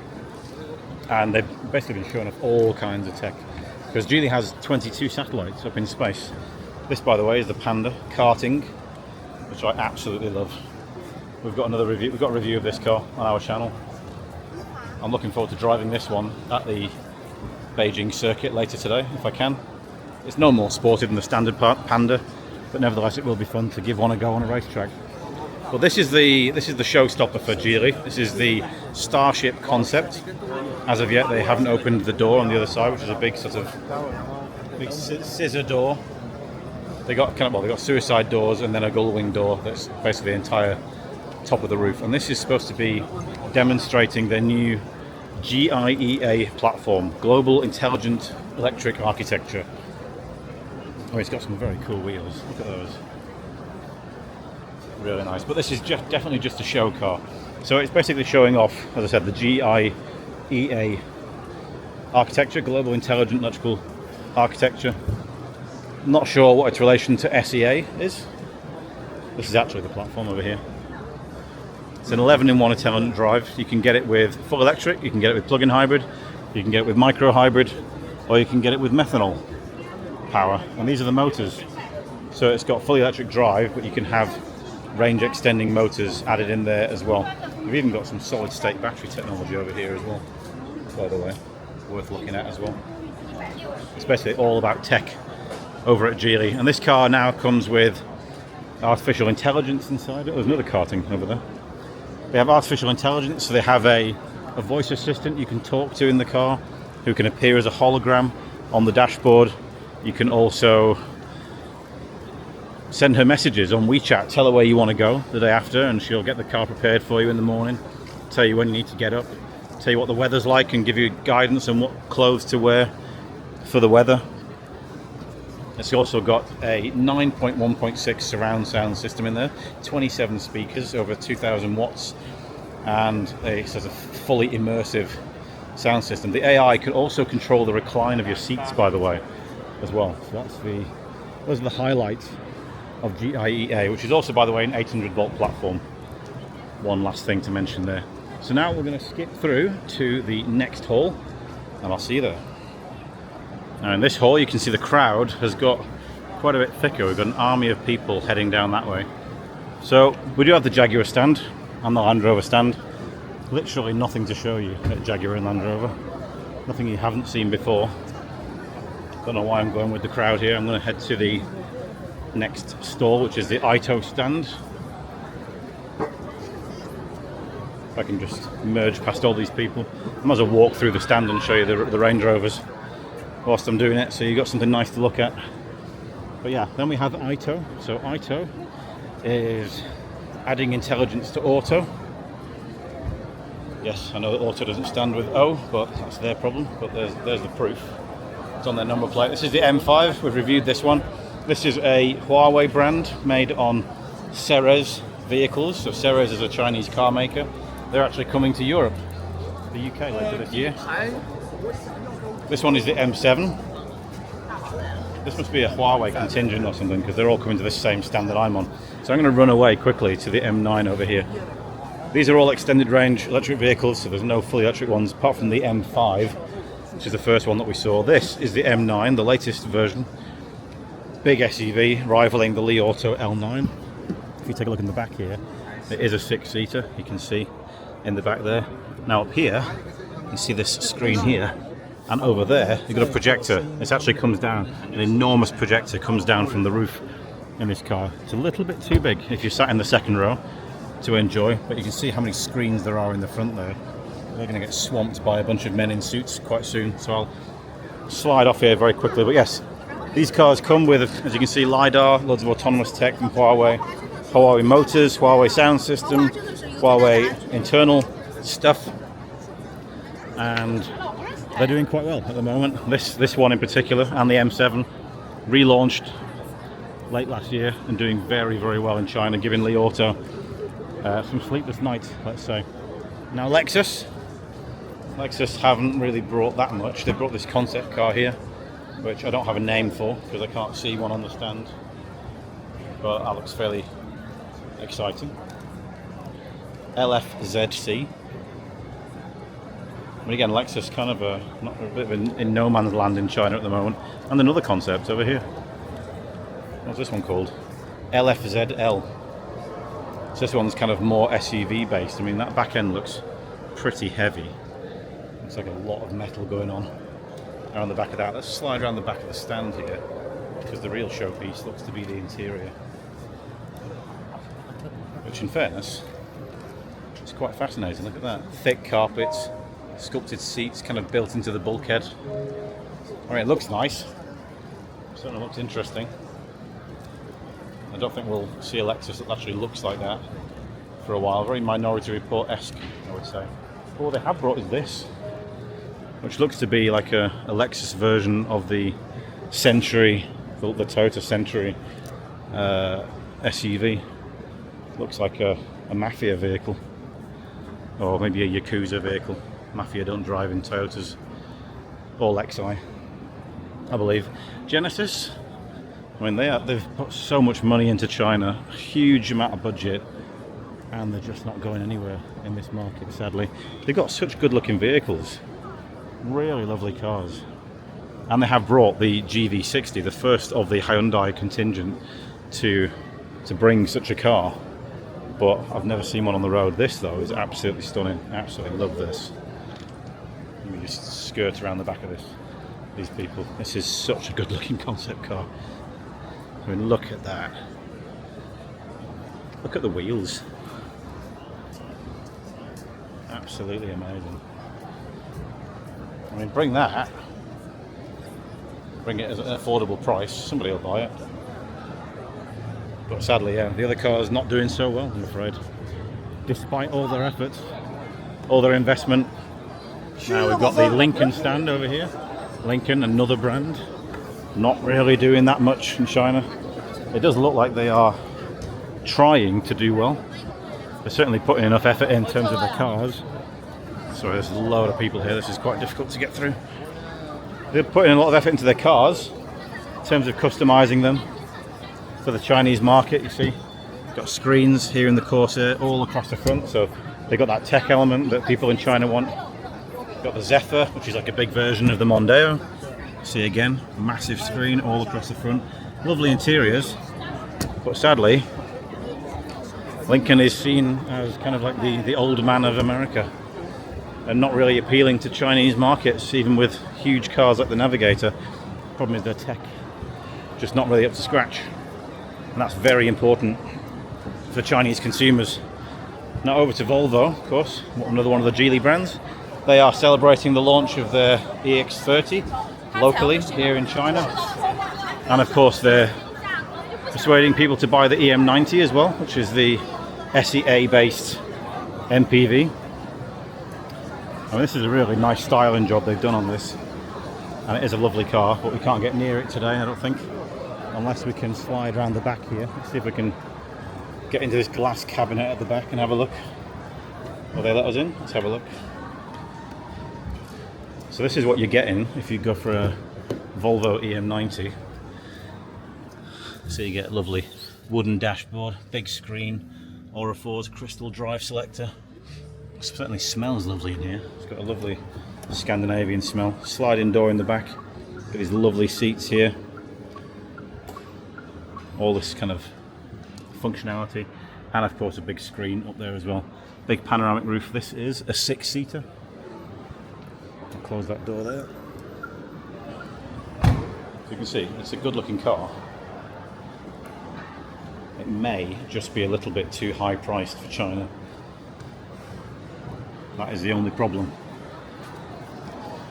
Speaker 1: and they've basically been showing off all kinds of tech because Geely has 22 satellites up in space. This, by the way, is the Panda karting, which I absolutely love. We've got another review. We've got a review of this car on our channel. I'm looking forward to driving this one at the Beijing circuit later today, if I can. It's no more sporty than the standard Panda, but nevertheless it will be fun to give one a go on a racetrack. Well, this is the showstopper for Geely. This is the Starship concept. As of yet, they haven't opened the door on the other side, which is a big sort of big scissor door. They got they got suicide doors and then a gull wing door that's basically the entire top of the roof. And this is supposed to be demonstrating their new GIEA platform, Global Intelligent Electric Architecture. Oh, it's got some very cool wheels. Look at those. Really nice. But this is definitely just a show car. So it's basically showing off, as I said, the GIEA architecture, Global Intelligent Electrical Architecture. Not sure what its relation to SEA is. This is actually the platform over here. It's an 11-in-1 intelligent drive. You can get it with full electric, you can get it with plug-in hybrid, you can get it with micro hybrid, or you can get it with methanol power. And these are the motors. So it's got fully electric drive, but you can have range extending motors added in there as well. We've even got some solid state battery technology over here as well, by the way, worth looking at as well. It's basically all about tech over at Geely. And this car now comes with artificial intelligence inside it. There's another karting over there. They have artificial intelligence, so they have a voice assistant you can talk to in the car, who can appear as a hologram on the dashboard. You can also send her messages on WeChat, tell her where you want to go the day after, and she'll get the car prepared for you in the morning, tell you when you need to get up, tell you what the weather's like, and give you guidance on what clothes to wear for the weather. It's also got a 9.1.6 surround sound system in there, 27 speakers, over 2,000 watts, and a sort of fully immersive sound system. The AI can also control the recline of your seats, by the way, as well. So those are the highlights of GIEA, which is also, by the way, an 800-volt platform. One last thing to mention there. So now we're going to skip through to the next hall, and I'll see you there. Now in this hall you can see the crowd has got quite a bit thicker. We've got an army of people heading down that way. So we do have the Jaguar stand and the Land Rover stand. Literally nothing to show you at Jaguar and Land Rover. Nothing you haven't seen before. Don't know why I'm going with the crowd here. I'm going to head to the next stall, which is the AITO stand. If I can just merge past all these people. I might as well walk through the stand and show you the Range Rovers whilst I'm doing it, so you've got something nice to look at. But yeah, then we have AITO. So AITO is adding intelligence to auto. Yes, I know that auto doesn't stand with O, but that's their problem. But there's the proof. It's on their number plate. This is the M5. We've reviewed this one. This is a Huawei brand made on Ceres vehicles. So Ceres is a Chinese car maker. They're actually coming to Europe to the UK later this year. This one is the M7. This must be a Huawei contingent or something, because they're all coming to this same stand that I'm on. So I'm going to run away quickly to the M9 over here. These are all extended range electric vehicles, so there's no fully electric ones apart from the M5, which is the first one that we saw. This is the M9, the latest version. Big SUV, rivaling the Li Auto L9. If you take a look in the back here, it is a 6-seater, you can see in the back there. Now up here, you see this screen here, and over there, you've got a projector. This actually comes down, an enormous projector comes down from the roof in this car. It's a little bit too big if you're sat in the second row to enjoy, but you can see how many screens there are in the front there. They're going to get swamped by a bunch of men in suits quite soon, so I'll slide off here very quickly. But yes, these cars come with, as you can see, LiDAR, loads of autonomous tech from Huawei, Huawei motors, Huawei sound system, Huawei internal stuff, and they're doing quite well at the moment. This one in particular, and the M7, relaunched late last year and doing very, very well in China, giving Li Auto some sleepless nights, let's say. Now Lexus haven't really brought that much. They brought this concept car here, which I don't have a name for because I can't see one on the stand, but that looks fairly exciting. LFZC. But again, Lexus kind of a bit of in no man's land in China at the moment. And another concept over here. What's this one called? LFZL. So this one's kind of more SUV based. I mean, that back end looks pretty heavy. Looks like a lot of metal going on around the back of that. Let's slide around the back of the stand here, because the real showpiece looks to be the interior, which in fairness is quite fascinating. Look at that. Thick carpets, sculpted seats kind of built into the bulkhead. I mean, it looks nice. Certainly looks interesting. I don't think we'll see a Lexus that actually looks like that for a while. Very Minority Report-esque, I would say. All they have brought is this, which looks to be like a Lexus version of the Century, the Toyota Century SUV. Looks like a Mafia vehicle, or maybe a Yakuza vehicle. Mafia don't drive in Toyotas or Lexi, I believe. Genesis, I mean, they've put so much money into China, a huge amount of budget, and they're just not going anywhere in this market, sadly. They've got such good looking vehicles, really lovely cars. And they have brought the GV60, the first of the Hyundai contingent, to bring such a car. But I've never seen one on the road. This though is absolutely stunning. Absolutely love this. Let me just skirt around the back of these people. This is such a good looking concept car. I mean, look at that. Look at the wheels. Absolutely amazing. I mean, bring it at an affordable price, somebody will buy it. But sadly, yeah, the other car's not doing so well, I'm afraid. Despite all their efforts, all their investment. Now we've got the Lincoln stand over here. Lincoln, another brand. Not really doing that much in China. It does look like they are trying to do well. They're certainly putting enough effort in terms of the cars. Sorry, there's a load of people here. This is quite difficult to get through. They're putting a lot of effort into their cars in terms of customizing them for the Chinese market. You see, got screens here in the Corsair all across the front, so they've got that tech element that people in China want. Got the Zephyr, which is like a big version of the Mondeo. See again, massive screen all across the front. Lovely interiors, but sadly, Lincoln is seen as kind of like the old man of America, and not really appealing to Chinese markets, even with huge cars like the Navigator. Problem is their tech just not really up to scratch, and that's very important for Chinese consumers. Now over to Volvo, of course, another one of the Geely brands. They are celebrating the launch of their EX30 locally here in China, and of course they're persuading people to buy the EM90 as well, which is the SEA based MPV. I mean, this is a really nice styling job they've done on this, and it is a lovely car, but we can't get near it today, I don't think, unless we can slide around the back here. Let's see if we can get into this glass cabinet at the back and have a look. Will they let us in? Let's have a look. So this is what you're getting if you go for a Volvo EM90. So you get a lovely wooden dashboard, big screen, Aura 4's crystal drive selector. It certainly smells lovely in here. It's got a lovely Scandinavian smell. Sliding door in the back. Got these lovely seats here. All this kind of functionality. And of course a big screen up there as well. Big panoramic roof. This is a 6-seater. I'll close that door there. So you can see, it's a good looking car. It may just be a little bit too high priced for China. That is the only problem.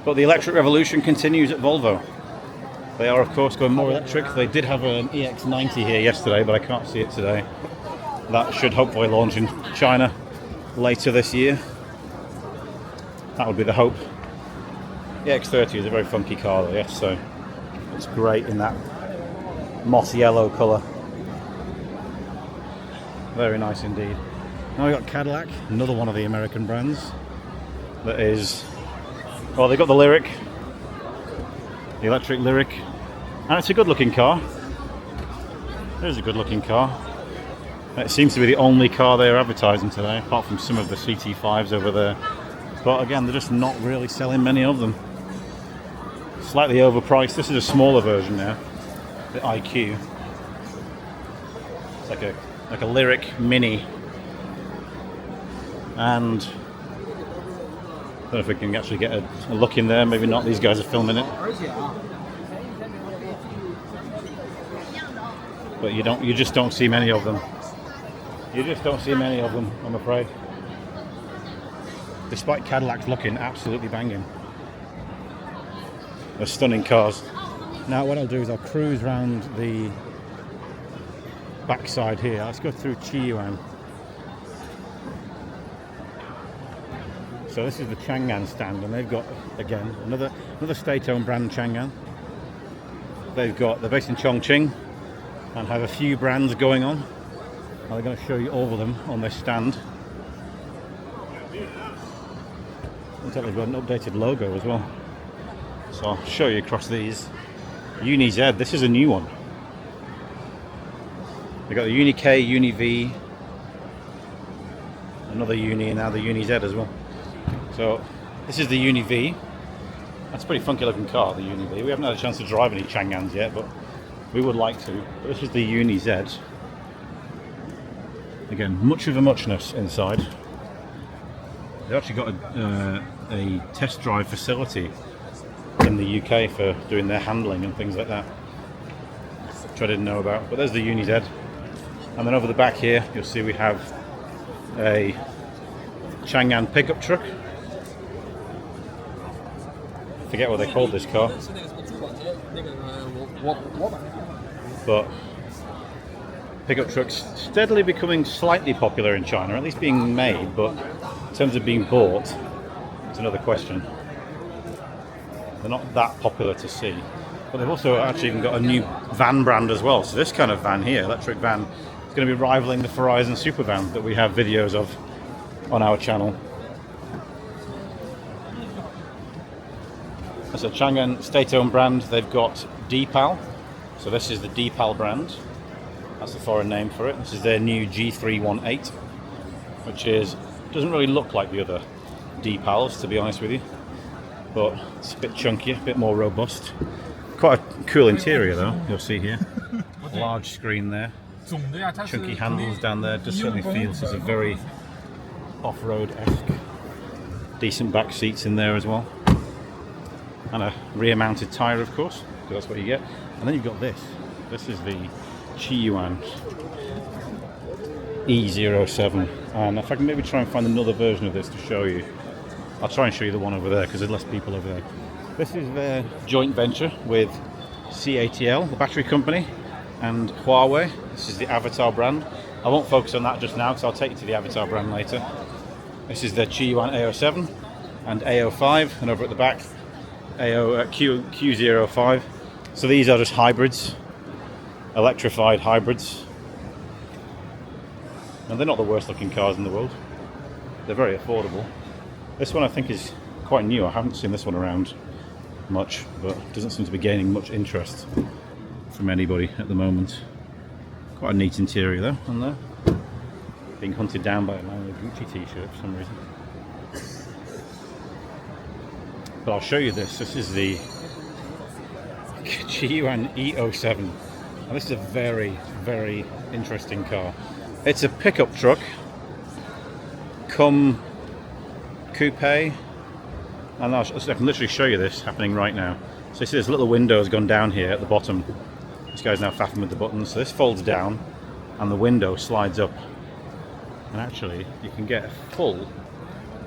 Speaker 1: But the electric revolution continues at Volvo. They are of course going more electric. They did have an EX90 here yesterday, but I can't see it today. That should hopefully launch in China later this year. That would be the hope. The EX30 is a very funky car though, yes, so it's great in that moss yellow colour. Very nice indeed. Now we've got Cadillac, another one of the American brands. That is, well, they've got the LYRIQ, the electric LYRIQ, and it's a good looking car. It is a good looking car. It seems to be the only car they're advertising today, apart from some of the CT5s over there. But again, they're just not really selling many of them. Slightly overpriced. This is a smaller version now, the IQ. It's like a LYRIQ Mini. And I don't know if we can actually get a look in there. Maybe not. These guys are filming it. But you just don't see many of them. You just don't see many of them, I'm afraid. Despite Cadillacs looking absolutely banging. They're stunning cars. Now what I'll do is I'll cruise around the backside here. Let's go through JiYue. So this is the Changan stand, and they've got, again, another state-owned brand, Changan. They're based in Chongqing and have a few brands going on. And they're going to show you all of them on this stand. Looks like they've got an updated logo as well. So I'll show you across these. Uni Z, this is a new one. They've got the Uni K, Uni V, another Uni, and now the Uni Z as well. So this is the Uni V. That's a pretty funky looking car, the Uni V. We haven't had a chance to drive any Changans yet, but we would like to. But this is the Uni Z. Again, much of a muchness inside. They've actually got a test drive facility in the UK for doing their handling and things like that, which I didn't know about. But there's the Uni Z. And then over the back here, you'll see we have a Changan pickup truck. I forget what they called this car. But pickup trucks steadily becoming slightly popular in China, at least being made, but in terms of being bought, it's another question. They're not that popular to see. But they've also actually even got a new van brand as well. So this kind of van here, electric van, is going to be rivaling the Verizon super van that we have videos of on our channel. That's a Changan state-owned brand. They've got D-PAL. So this is the D-PAL brand. That's the foreign name for it. This is their new G318, which doesn't really look like the other D-PALs, to be honest with you. But it's a bit chunkier, a bit more robust. Quite a cool interior though, you'll see here. Large screen there. Chunky handles down there. Just certainly feels it's a very off-road-esque. Decent back seats in there as well. And a rear-mounted tyre, of course, because that's what you get. And then you've got this. This is the JiYue E07. And if I can maybe try and find another version of this to show you. I'll try and show you the one over there because there's less people over there. This is their joint venture with CATL, the battery company, and Huawei. This is the Avatr brand. I won't focus on that just now because I'll take you to the Avatr brand later. This is their JiYue A07 and A05, and over at the back, Q05. So these are just hybrids, electrified hybrids. And they're not the worst looking cars in the world. They're very affordable. This one I think is quite new. I haven't seen this one around much, but it doesn't seem to be gaining much interest from anybody at the moment. Quite a neat interior though, on there. Being hunted down by a man in a Gucci t-shirt for some reason. But I'll show you this. This is the JiYue E07. And this is a very, very interesting car. It's a pickup truck, come coupe, and I can literally show you this happening right now. So you see this little window has gone down here at the bottom. This guy's now faffing with the buttons. So this folds down and the window slides up. And actually you can get a full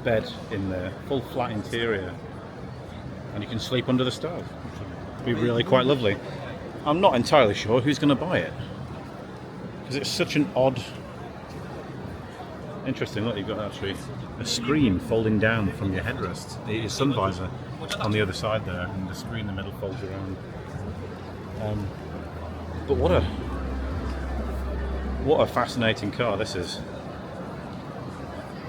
Speaker 1: bed in there, full flat interior. And you can sleep under the stove, which would be really quite lovely. I'm not entirely sure who's going to buy it, because it's such an odd... Interesting, look, you've got actually a screen folding down from your headrest, your sun visor on the other side there, and the screen in the middle folds around. But what a fascinating car this is.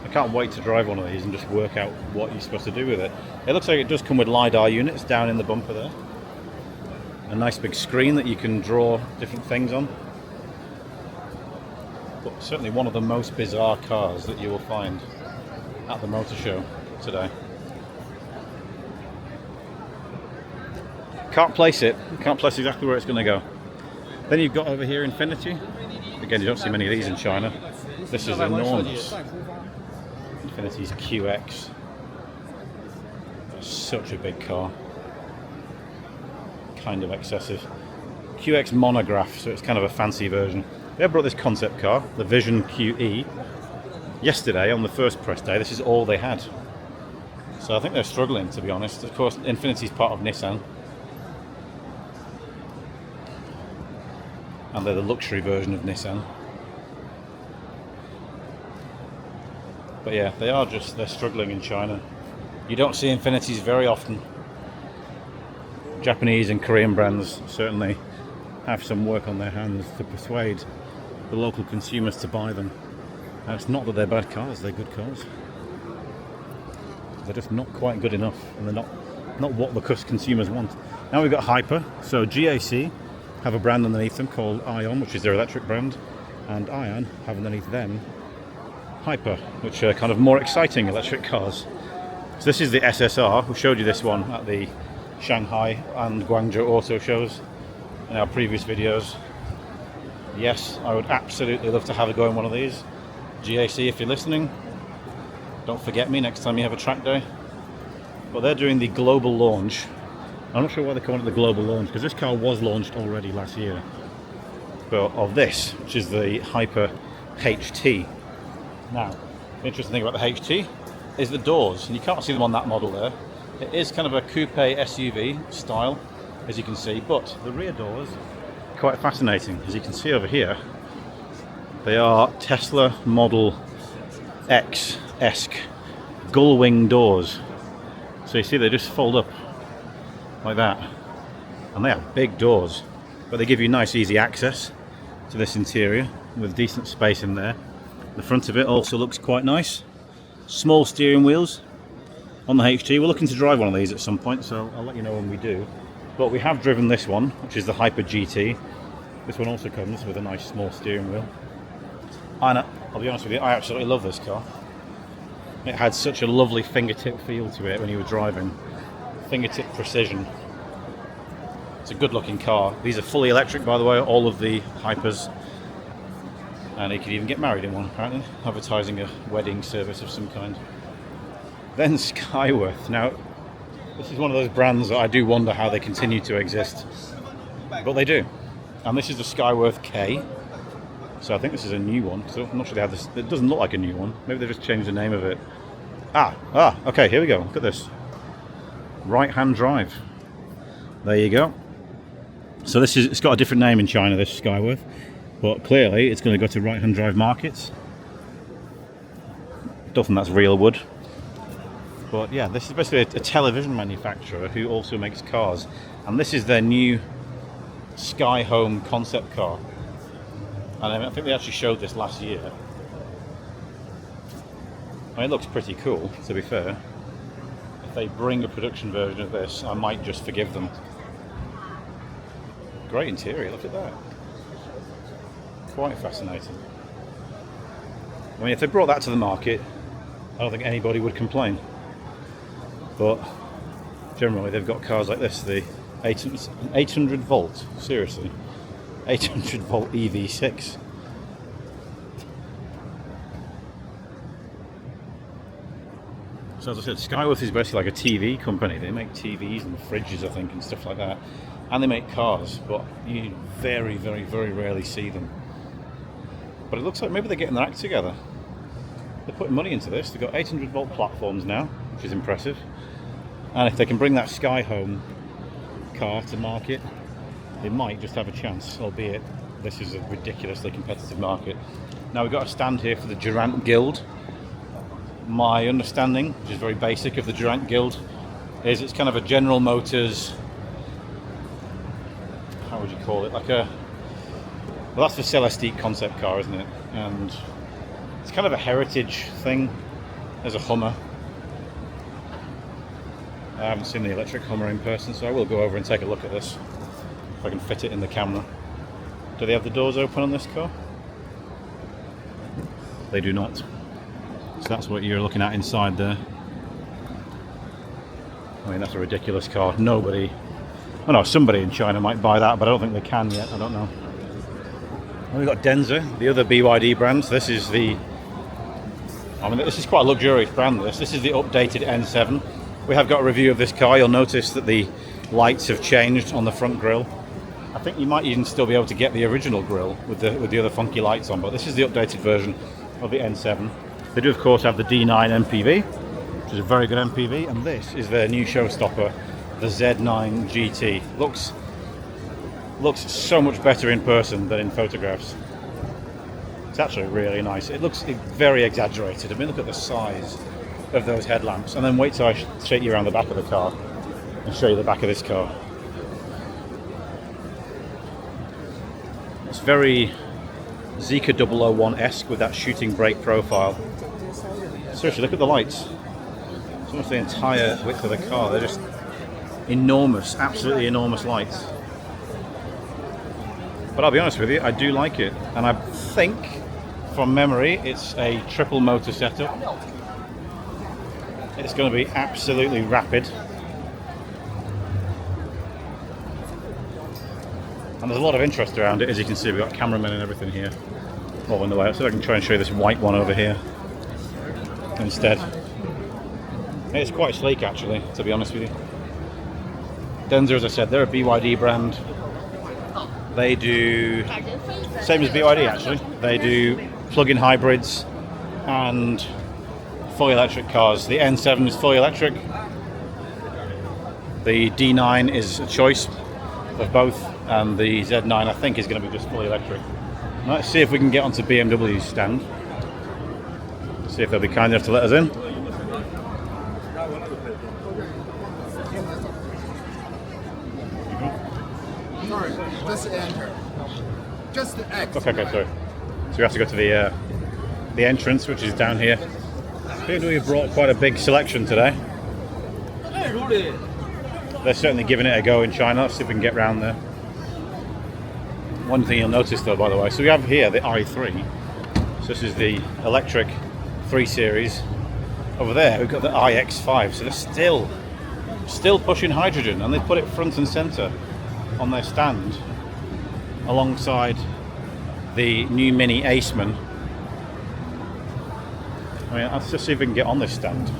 Speaker 1: I can't wait to drive one of these and just work out what you're supposed to do with it. It looks like it does come with LiDAR units down in the bumper there. A nice big screen that you can draw different things on. But certainly one of the most bizarre cars that you will find at the motor show today. Can't place it. Can't place exactly where it's going to go. Then you've got over here Infiniti. Again, you don't see many of these in China. This is enormous. Infiniti's QX. Such a big car. Kind of excessive. QX monograph, so it's kind of a fancy version. They brought this concept car, the Vision QE, yesterday on the first press day. This is all they had. So I think they're struggling, to be honest. Of course, Infiniti's part of Nissan. And they're the luxury version of Nissan. But yeah, they're struggling in China. You don't see Infinitis very often. Japanese and Korean brands certainly have some work on their hands to persuade the local consumers to buy them. And it's not that they're bad cars, they're good cars. They're just not quite good enough, and they're not what the consumers want. Now we've got Hyper, so GAC have a brand underneath them called Ion, which is their electric brand, and Ion have underneath them Hyper, which are kind of more exciting electric cars. So this is the SSR. We showed you this one at the Shanghai and Guangzhou auto shows in our previous videos. Yes, I would absolutely love to have a go in one of these. GAC, if you're listening, don't forget me next time you have a track day. But they're doing the global launch. I'm not sure why they're calling it the global launch, because this car was launched already last year. But of this, which is the Hyper HT. Now, the interesting thing about the HT is the doors, and you can't see them on that model there. It is kind of a coupe SUV style, as you can see, but the rear doors are quite fascinating. As you can see over here, they are Tesla Model X-esque gull wing doors. So you see they just fold up like that, and they are big doors, but they give you nice easy access to this interior with decent space in there. The front of it also looks quite nice. Small steering wheels on the HT. We're looking to drive one of these at some point, so I'll let you know when we do. But we have driven this one, which is the Hyper GT. This one also comes with a nice small steering wheel. And I'll be honest with you, I absolutely love this car. It had such a lovely fingertip feel to it when you were driving. Fingertip precision. It's a good looking car. These are fully electric, by the way, all of the Hypers. And you could even get married in one, apparently, advertising a wedding service of some kind. Then Skyworth. Now, this is one of those brands that I do wonder how they continue to exist. But they do. And this is the Skyworth K. So I think this is a new one. So I'm not sure they have this. It doesn't look like a new one. Maybe they just changed the name of it. Okay, here we go. Look at this. Right-hand drive. There you go. So it's got a different name in China, this Skyworth. But clearly it's going to go to right-hand drive markets. Don't think that's real wood. But yeah, this is basically a television manufacturer who also makes cars. And this is their new Sky Home concept car. And I think they actually showed this last year. I mean, it looks pretty cool, to be fair. if they bring a production version of this, I might just forgive them. Great interior, look at that. Quite fascinating. I mean, if they brought that to the market, I don't think anybody would complain. But generally they've got cars like this, the 800 volt, seriously, 800 volt EV6. So as I said, Skyworth is basically like a TV company. They make TVs and fridges, I think, and stuff like that. And they make cars, but you very, very, very rarely see them. But it looks like maybe they're getting their act together. They're putting money into this. They've got 800 volt platforms now, which is impressive. And if they can bring that Sky Home car to market, they might just have a chance, albeit this is a ridiculously competitive market. Now we've got a stand here for the Durant Guild. My understanding, which is very basic, of the Durant Guild is it's kind of a General Motors, how would you call it, like a, well, that's the Celestiq concept car, isn't it? And it's kind of a heritage thing. There's a Hummer. I haven't seen the electric Hummer in person, so I will go over and take a look at this if I can fit it in the camera. Do they have the doors open on this car? They do not. So that's what you're looking at inside there. I mean, that's a ridiculous car. Nobody, oh no, somebody in China might buy that, but I don't think they can yet. I don't know. And we've got Denza, the other BYD brand. So this is the, I mean, this is quite a luxurious brand. This is the updated N7. We have got a review of this car. You'll notice that the lights have changed on the front grille. I think you might even still be able to get the original grille with the other funky lights on, but this is the updated version of the N7. They do, of course, have the D9 MPV, which is a very good MPV, and this is their new showstopper, the Z9 GT. Looks so much better in person than in photographs. It's actually really nice. It looks very exaggerated. I mean, look at the size of those headlamps, and then wait till I shake you around the back of the car and show you the back of this car. It's very Zeekr 001-esque with that shooting brake profile. Seriously, look at the lights. It's almost the entire width of the car. They're just enormous, absolutely enormous lights. But I'll be honest with you, I do like it. And I think, from memory, it's a triple motor setup. It's going to be absolutely rapid. And there's a lot of interest around it, as you can see. We've got cameramen and everything here. All on the way. So I can try and show you this white one over here instead. It's quite sleek, actually, to be honest with you. Denza, as I said, they're a BYD brand. They do, same as BYD actually, they do plug-in hybrids and fully electric cars. The N7 is fully electric. The D9 is a choice of both, and the Z9 I think is going to be just fully electric. Let's see if we can get onto BMW's stand. See if they'll be kind enough to let us in.
Speaker 2: Sorry, just enter. Just exit.
Speaker 1: Okay, sorry. So we have to go to the entrance, which is down here. BMW brought quite a big selection today. They're certainly giving it a go in China. Let's see if we can get round there. One thing you'll notice though, by the way, so we have here the i3. So this is the electric 3 Series. Over there we've got the iX5. So they're still pushing hydrogen, and they put it front and center on their stand alongside the new Mini Aceman. I mean, let's just see if we can get on this stand.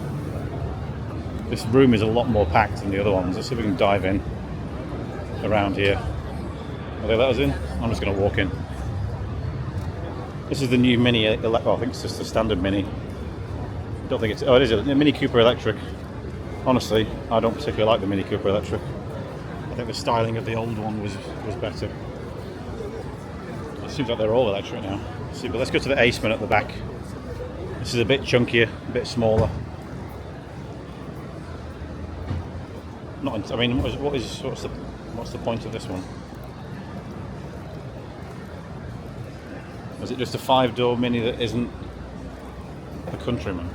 Speaker 1: This room is a lot more packed than the other ones. Let's see if we can dive in around here. Will they let us in? I'm just going to walk in. This is the new Mini, I think it's just a standard Mini. I don't think it's, oh it is a Mini Cooper electric. Honestly, I don't particularly like the Mini Cooper electric. I think the styling of the old one was better. It seems like they're all electric now. See, but let's go to the Aceman at the back. This is a bit chunkier, a bit smaller. I mean, what's the point of this one? Was it just a 5-door Mini that isn't a Countryman?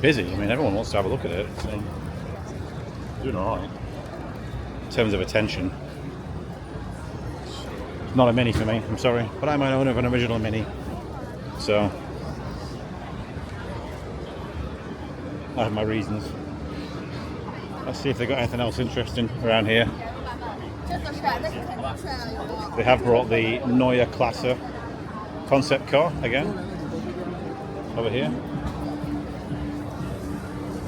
Speaker 1: busy. I mean, everyone wants to have a look at it. It's doing all right in terms of attention. It's not a Mini for me, I'm sorry, but I'm an owner of an original Mini, so I have my reasons. Let's see if they've got anything else interesting around here. They have brought the Neue Klasse concept car again over here.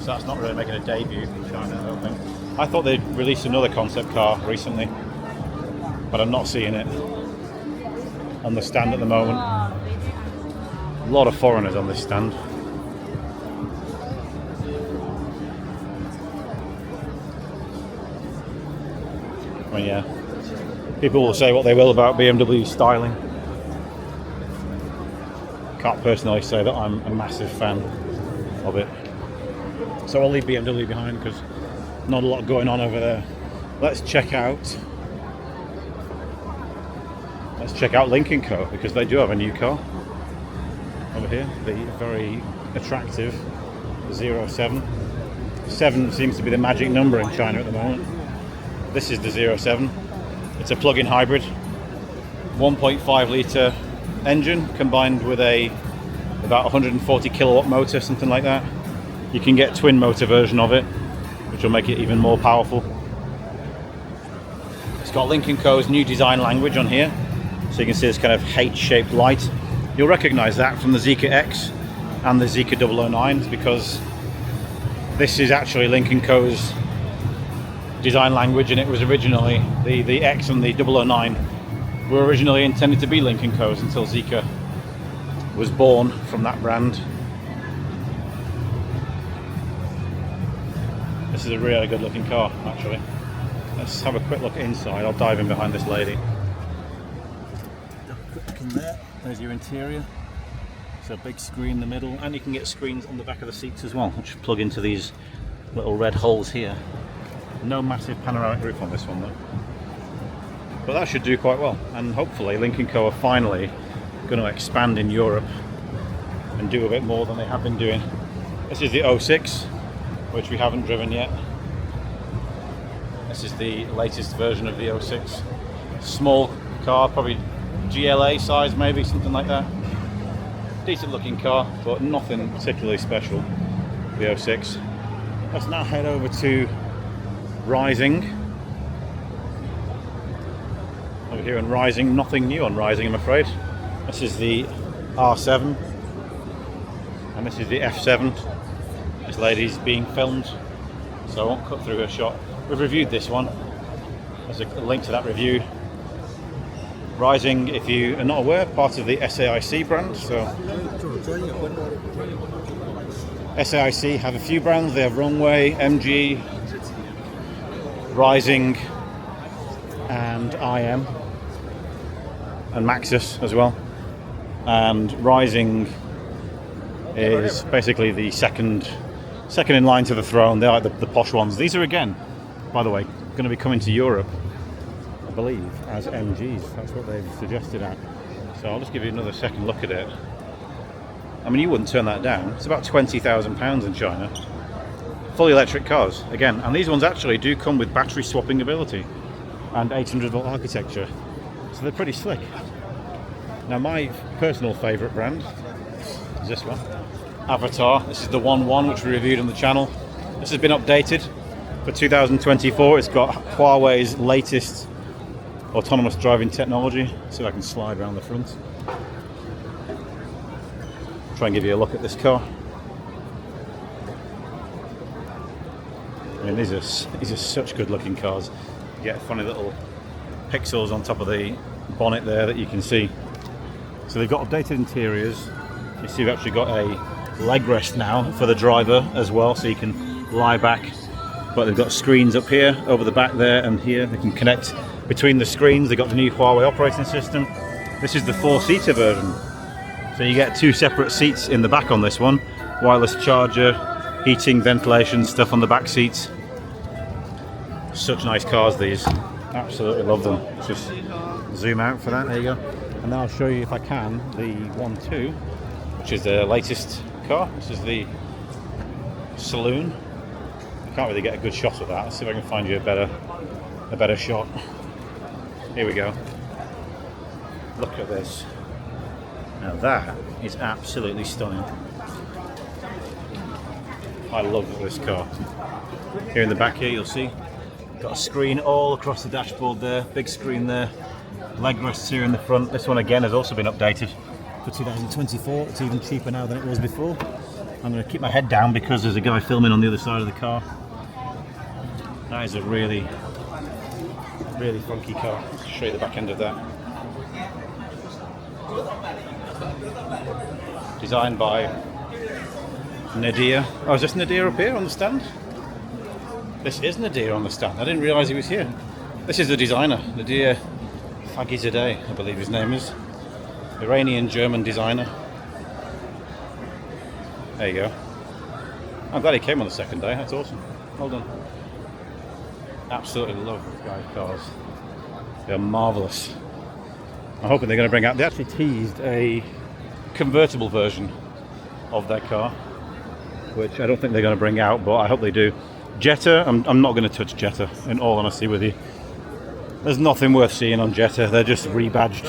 Speaker 1: So that's not really making a debut in China, I don't think. I thought they'd released another concept car recently, but I'm not seeing it on the stand at the moment. A lot of foreigners on this stand. I mean, yeah, people will say what they will about BMW styling. Can't personally say that I'm a massive fan of it. So I'll leave BMW behind because not a lot going on over there. Let's check out Lynk Co, because they do have a new car over here, the very attractive 07. 7 seems to be the magic number in China at the moment. This is the 07. It's a plug-in hybrid, 1.5 litre engine combined with about 140 kilowatt motor, something like that. You can get twin motor version of it, which will make it even more powerful. It's got Lynk Co's new design language on here, so you can see this kind of H-shaped light. You'll recognise that from the Zeekr X and the Zeekr 009, because this is actually Lynk Co's design language, and it was originally the X and the 009 were originally intended to be Lynk Co's until Zeekr was born from that brand. This is a really good looking car, actually. Let's have a quick look inside. I'll dive in behind this lady. Quick look in there. There's your interior. It's a big screen in the middle, and you can get screens on the back of the seats as well, which plug into these little red holes here. No massive panoramic roof on this one though, but that should do quite well, and hopefully Lynk Co are finally going to expand in Europe and do a bit more than they have been doing. This is the 06, which we haven't driven yet. This is the latest version of the 06. Small car, probably GLA size maybe, something like that. Decent looking car, but nothing particularly special, the 06. Let's now head over to Rising. Over here in Rising, nothing new on Rising, I'm afraid. This is the R7, and this is the F7. This lady's being filmed, so I won't cut through her shot. We've reviewed this one. There's a link to that review. Rising, if you are not aware, part of the SAIC brand. So SAIC have a few brands. They have Runway, MG, Rising, and IM, and Maxus as well. And Rising is basically the second in line to the throne. They're like the posh ones. These are, again, by the way, going to be coming to Europe, I believe, as MGs. That's what they've suggested at. So I'll just give you another second look at it. I mean, you wouldn't turn that down. It's about £20,000 in China. Fully electric cars, again, and these ones actually do come with battery swapping ability and 800 volt architecture, so they're pretty slick. Now, my personal favourite brand is this one, Avatr. This is the 1.1, which we reviewed on the channel. This has been updated for 2024. It's got Huawei's latest autonomous driving technology. See if I can slide around the front. Try and give you a look at this car. I mean, these are such good looking cars. You get funny little pixels on top of the bonnet there that you can see. So they've got updated interiors. You see we've actually got a leg rest now for the driver as well, so you can lie back. But they've got screens up here, over the back there, and here. They can connect between the screens. They've got the new Huawei operating system. This is the 4-seater version. So you get 2 separate seats in the back on this one. Wireless charger, heating, ventilation, stuff on the back seats. Such nice cars, these. Absolutely love them. Let's just zoom out for that. There you go. And then I'll show you, if I can, the 1.2, which is the latest car. This is the saloon. I can't really get a good shot of that. Let's see if I can find you a better shot. Here we go. Look at this. Now that is absolutely stunning. I love this car. Here in the back here you'll see got a screen all across the dashboard there, big screen there, leg rests here in the front. This one again has also been updated for 2024. It's even cheaper now than it was before. I'm going to keep my head down because there's a guy filming on the other side of the car. That is a really funky car. I'll show you the back end of that. Designed by Nadir. Oh, is this Nadir up here on the stand? This is Nadir on the stand. I didn't realise he was here. This is the designer, Nadir Fagizadeh, I believe his name is. Iranian-German designer. There you go. I'm glad he came on the second day. That's awesome. Well done. Absolutely love this guy's cars. They're marvellous. I'm hoping they're going to bring out. They actually teased a convertible version of their car, which I don't think they're going to bring out, but I hope they do. Jetta, I'm not going to touch Jetta, in all honesty with you. There's nothing worth seeing on Jetta. They're just rebadged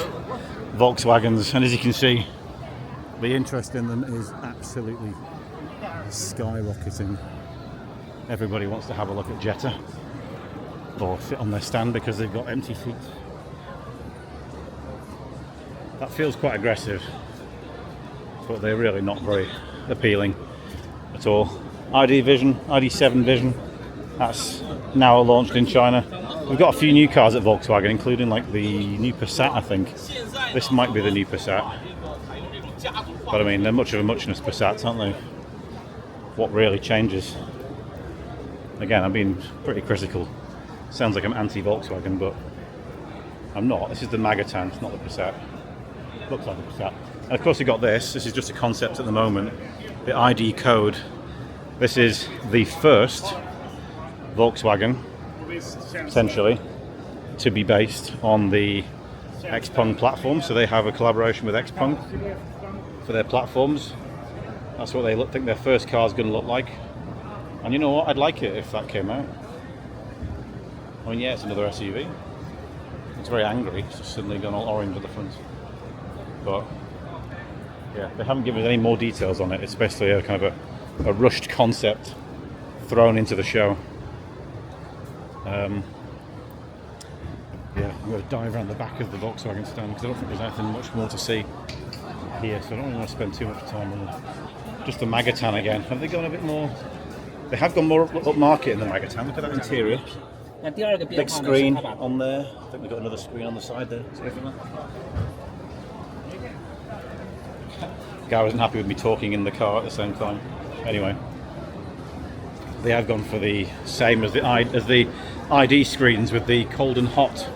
Speaker 1: Volkswagens, and as you can see, the interest in them is absolutely skyrocketing. Everybody wants to have a look at Jetta or sit on their stand because they've got empty seats. That feels quite aggressive, but they're really not very appealing at all. ID7 Vision, that's now launched in China. We've got a few new cars at Volkswagen, including like the new Passat, I think. This might be the new Passat. But I mean, they're much of a muchness Passats, aren't they? What really changes? Again, I'm being pretty critical. Sounds like I'm anti-Volkswagen, but I'm not. This is the Magotan, it's not the Passat. Looks like the Passat. And of course, we got this. This is just a concept at the moment. The ID code. This is the first Volkswagen, essentially, to be based on the XPeng platform. So they have a collaboration with XPeng for their platforms. That's what they think their first car is going to look like. And you know what? I'd like it if that came out. I mean, yeah, it's another SUV. It's very angry. It's just suddenly gone all orange at the front. But yeah, they haven't given us any more details on it. It's basically a kind of a rushed concept thrown into the show. Yeah, I'm going to dive around the back of the Volkswagen stand because I don't think there's anything much more to see here, so I don't really want to spend too much time on it. Just the Magotan again. Have they gone a bit more? They have gone more upmarket in the Magotan. Look at that interior. Big screen on there. I think they've got another screen on the side there. The guy wasn't happy with me talking in the car at the same time. Anyway, they have gone for the same as the ID screens with the cold and hot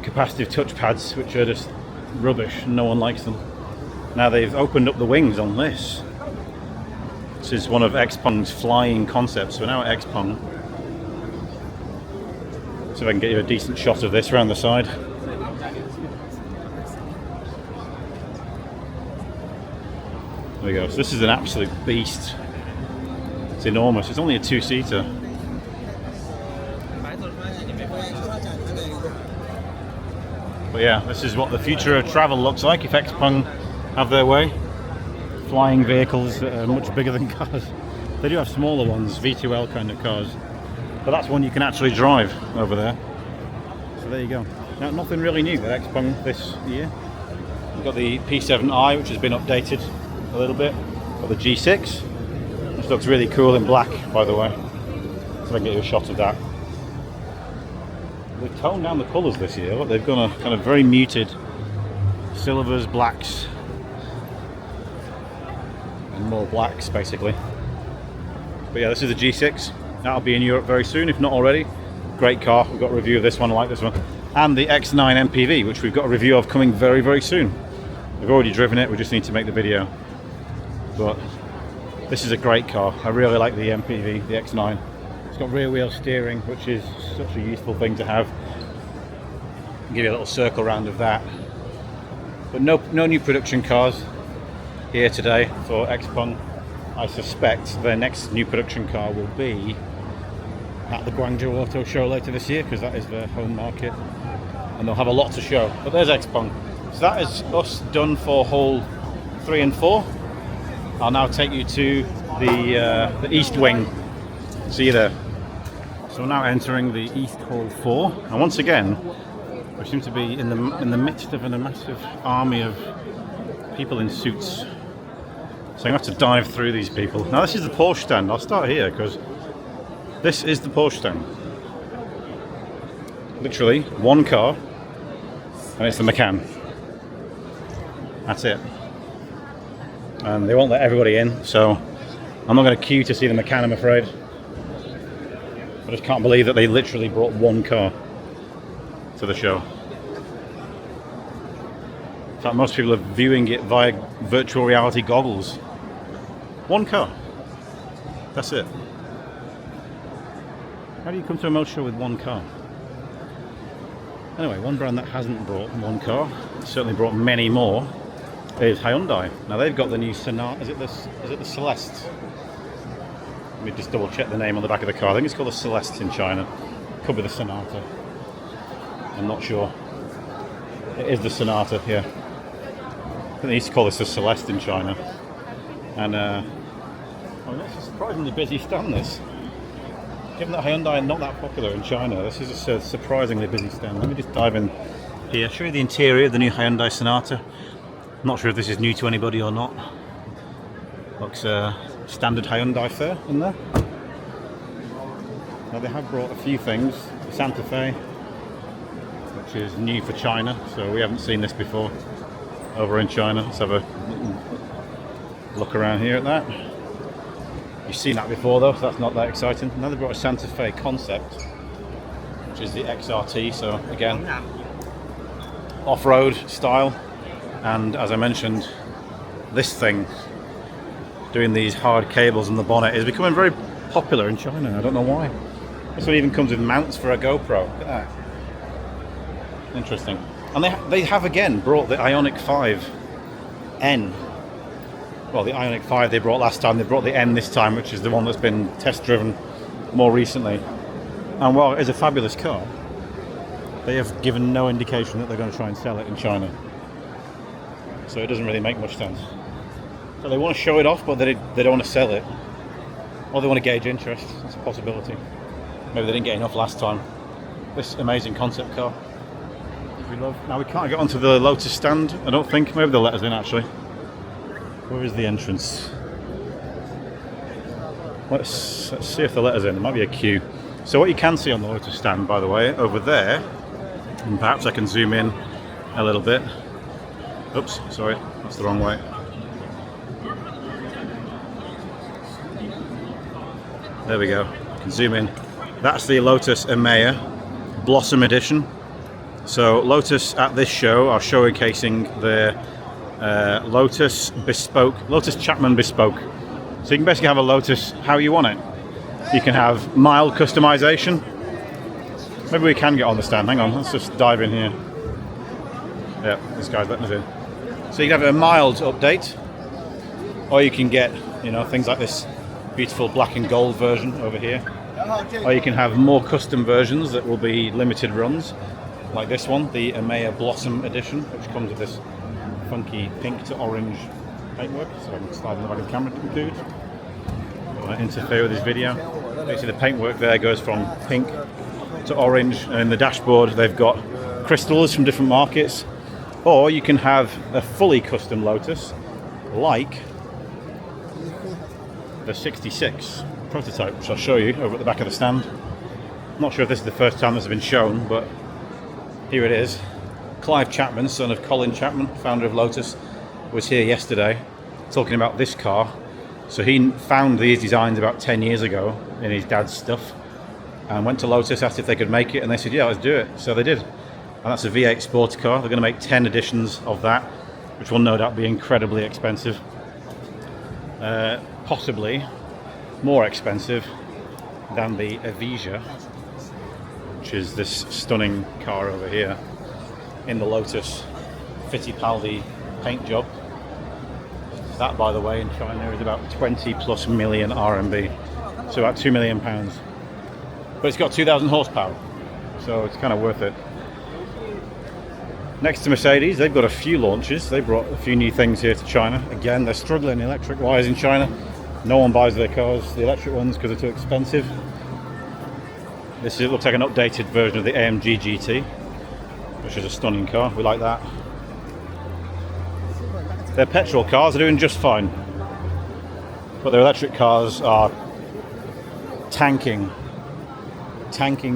Speaker 1: capacitive touchpads, which are just rubbish. No one likes them. Now they've opened up the wings on this. This is one of XPeng's flying concepts. We're now at XPeng. See if I can get you a decent shot of this around the side. There we go. So this is an absolute beast. It's enormous. It's only a two-seater. But yeah, this is what the future of travel looks like if XPeng have their way. Flying vehicles that are much bigger than cars. They do have smaller ones, V2L kind of cars. But that's one you can actually drive over there. So there you go. Now, nothing really new at XPeng this year. We've got the P7i, which has been updated a little bit. Got the G6, which looks really cool in black, by the way. So I can get you a shot of that. They've toned down the colours this year. Look, they've gone a kind of very muted silvers, blacks, and more blacks basically. But yeah, this is the G6. That'll be in Europe very soon, if not already. Great car. We've got a review of this one. I like this one. And the X9 MPV, which we've got a review of coming very, very soon. We've already driven it. We just need to make the video. But this is a great car. I really like the MPV, the X9. It's got rear wheel steering, which is such a useful thing to have. I'll give you a little circle round of that. But no new production cars here today for XPeng. I suspect their next new production car will be at the Guangzhou Auto Show later this year, because that is their home market, and they'll have a lot to show. But there's XPeng. So that is us done for hall 3 and 4. I'll now take you to the east wing. See you there. So we're now entering the east hall 4, and once again we seem to be in the midst of a massive army of people in suits. So I'm going to have to dive through these people. Now this is the Porsche stand. I'll start here because this is the Porsche stand. Literally one car, and it's the Macan. That's it. And they won't let everybody in, so I'm not going to queue to see the Macan, I'm afraid. I just can't believe that they literally brought one car to the show. In fact, most people are viewing it via virtual reality goggles. One car. That's it. How do you come to a motor show with one car? Anyway, one brand that hasn't brought one car, certainly brought many more, is Hyundai. Now they've got the new Sonata. Is it the Celeste? Let me just double check the name on the back of the car. I think it's called the Celeste in China. Could be the Sonata. I'm not sure. It is the Sonata here. I think they used to call this the Celeste in China. And it's a surprisingly busy stand, this. Given that Hyundai are not that popular in China, this is a surprisingly busy stand. Let me just dive in here. Show you the interior of the new Hyundai Sonata. I'm not sure if this is new to anybody or not. Looks standard Hyundai fare in there. Now they have brought a few things. The Santa Fe, which is new for China, so we haven't seen this before over in China. Let's have a look around here at that. You've seen that before though, so that's not that exciting. Now they brought a Santa Fe concept, which is the XRT, so again, off-road style. And as I mentioned, this thing, doing these hard cables in the bonnet, is becoming very popular in China. I don't know why. This one even comes with mounts for a GoPro. Look at that. Interesting. And they have again brought the Ioniq 5 N. Well, the Ioniq 5 they brought last time. They brought the N this time, which is the one that's been test driven more recently. And while it is a fabulous car, they have given no indication that they're going to try and sell it in China. So it doesn't really make much sense. So they want to show it off, but they don't want to sell it. Or they want to gauge interest. That's a possibility. Maybe they didn't get enough last time. This amazing concept car we love. Now we can't get onto the Lotus stand, I don't think. Maybe they'll let us in actually. Where is the entrance? Let's see if they'll let us in. There might be a queue. So what you can see on the Lotus stand, by the way, over there, and perhaps I can zoom in a little bit. Oops, sorry, that's the wrong way. There we go. I can zoom in. That's the Lotus Emea Blossom Edition. So Lotus at this show are showcasing their Lotus Chapman Bespoke. So you can basically have a Lotus how you want it. You can have mild customization. Maybe we can get on the stand. Hang on, let's just dive in here. Yeah, this guy's letting us in. So you can have a mild update, or you can get, things like this beautiful black and gold version over here. Or you can have more custom versions that will be limited runs, like this one, the Emea Blossom Edition, which comes with this funky pink to orange paintwork. So I can slide in the back of the camera to conclude. Don't want to interfere with this video. Basically the paintwork there goes from pink to orange, and in the dashboard they've got crystals from different markets. Or you can have a fully custom Lotus, like the 66 prototype, which I'll show you over at the back of the stand. I'm not sure if this is the first time this has been shown, but here it is. Clive Chapman, son of Colin Chapman, founder of Lotus, was here yesterday talking about this car. So he found these designs about 10 years ago in his dad's stuff and went to Lotus, asked if they could make it, and they said, yeah, let's do it. So they did. And that's a V8 sports car. They're going to make 10 editions of that, which will no doubt be incredibly expensive. Possibly more expensive than the Evija, which is this stunning car over here in the Lotus Fittipaldi paint job. That, by the way, in China is about 20 plus million RMB, so about £2 million. But it's got 2,000 horsepower, so it's kind of worth it. Next to Mercedes, they've got a few launches. They brought a few new things here to China. Again, they're struggling electric-wise in China. No one buys their cars, the electric ones, because they're too expensive. It looks like an updated version of the AMG GT, which is a stunning car. We like that. Their petrol cars are doing just fine, but their electric cars are tanking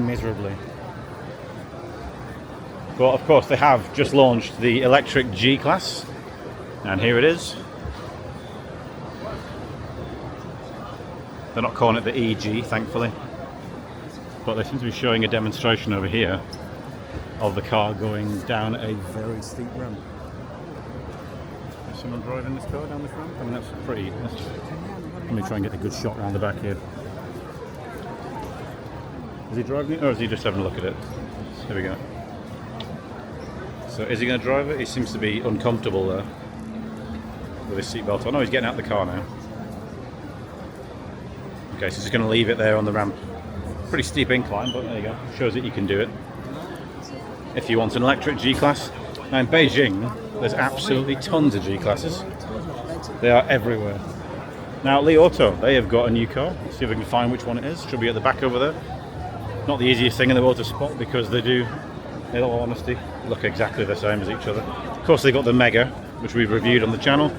Speaker 1: miserably. But of course, they have just launched the electric G-Class, and here it is. They're not calling it the EG, thankfully, but they seem to be showing a demonstration over here of the car going down a very steep ramp. Is someone driving this car down this ramp? I mean, that's pretty. Let me try and get a good shot around the back here. Is he driving it, or is he just having a look at it? There we go. So is he going to drive it? He seems to be uncomfortable there with his seatbelt on. Oh, he's getting out of the car now. Okay, so he's going to leave it there on the ramp. Pretty steep incline, but there you go. Shows that you can do it if you want an electric G-Class. Now in Beijing, there's absolutely tons of G-Classes. They are everywhere. Now Li Auto, they have got a new car. Let's see if I can find which one it is. Should be at the back over there. Not the easiest thing in the world to spot because they do, in all honesty, look exactly the same as each other. Of course, they got the Mega, which we've reviewed on the channel,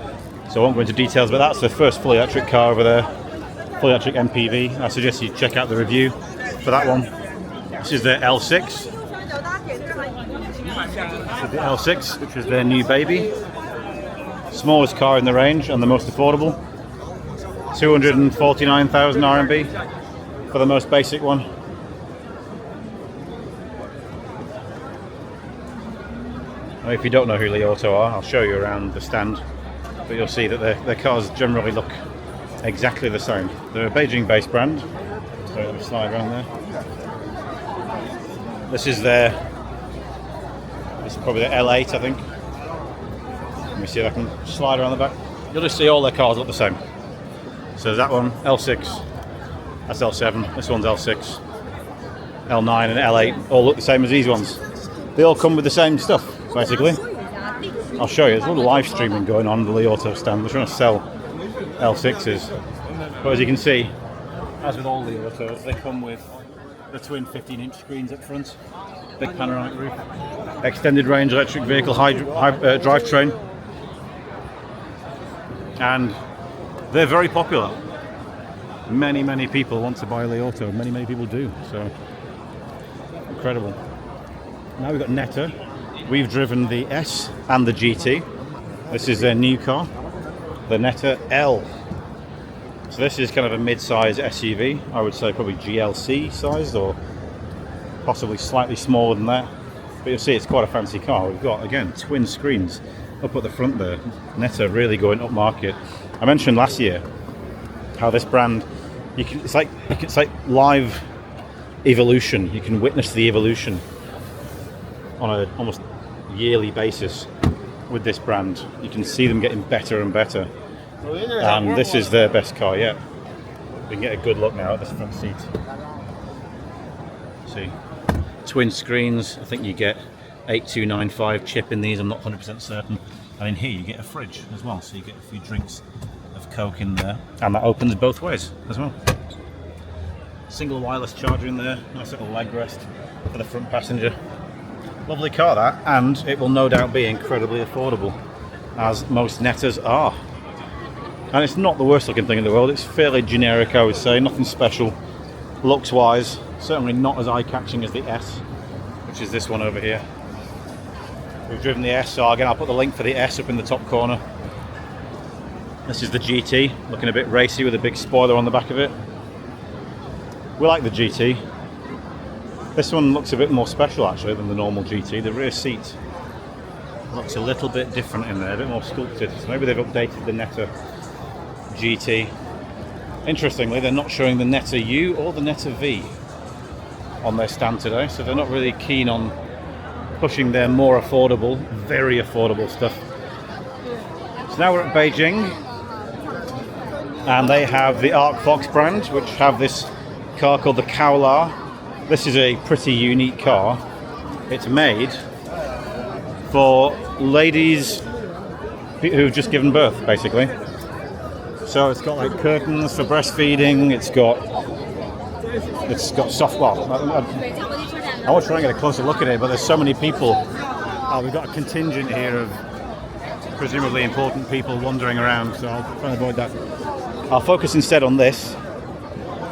Speaker 1: so I won't go into details about that. It's the first fully electric car over there, fully electric MPV. I suggest you check out the review for that one. This is their L6. This is the L6, which is their new baby. Smallest car in the range and the most affordable. 249,000 RMB for the most basic one. If you don't know who Li Auto are, I'll show you around the stand, but you'll see that their cars generally look exactly the same. They're a Beijing-based brand. So let me slide around there. This is probably the L8, I think. Let me see if I can slide around the back. You'll just see all their cars look the same. So there's that one, L6, that's L7, this one's L6, L9 and L8 all look the same as these ones. They all come with the same stuff, basically. I'll show you, there's a lot of live streaming going on the Li Auto stand. They're trying to sell L6s. But as you can see, as with all Li Autos, they come with the twin 15-inch screens up front, big panoramic roof, extended range electric vehicle drivetrain, and they're very popular. Many people want to buy a Li Auto. Many people do. So incredible. Now we've got Netta. We've driven the S and the GT. This is their new car, the Netta L. So this is kind of a mid-size SUV. I would say probably GLC sized, or possibly slightly smaller than that. But you'll see it's quite a fancy car. We've got, again, twin screens up at the front there. Netta really going up market. I mentioned last year how this brand, it's like live evolution. You can witness the evolution on an almost yearly basis with this brand. You can see them getting better and better, and this is their best car yet. We can get a good look now at this front seat. See, twin screens. I think you get 8295 chip in these. I'm not 100% certain. And in here you get a fridge as well, so you get a few drinks of Coke in there, and that opens both ways as well. Single wireless charger in there, nice little leg rest for the front passenger. Lovely car that, and it will no doubt be incredibly affordable, as most Nettas are. And it's not the worst looking thing in the world. It's fairly generic, I would say, nothing special looks wise. Certainly not as eye-catching as the S, which is this one over here. We've driven the S, so again I'll put the link for the S up in the top corner. This is the GT, looking a bit racy with a big spoiler on the back of it. We like the GT. This one looks a bit more special actually than the normal GT. The rear seat looks a little bit different in there, a bit more sculpted. So maybe they've updated the Netta GT. Interestingly, they're not showing the Netta U or the Netta V on their stand today, so they're not really keen on pushing their more affordable, very affordable stuff. So now we're at Beijing. and they have the ArcFox brand, which have this car called the Kowlar. This is a pretty unique car. It's made for ladies who've just given birth, basically. So it's got like curtains for breastfeeding. It's got soft. Well, I want to try and get a closer look at it, but there's so many people. We've got a contingent here of presumably important people wandering around, so I'll try and avoid that. I'll focus instead on this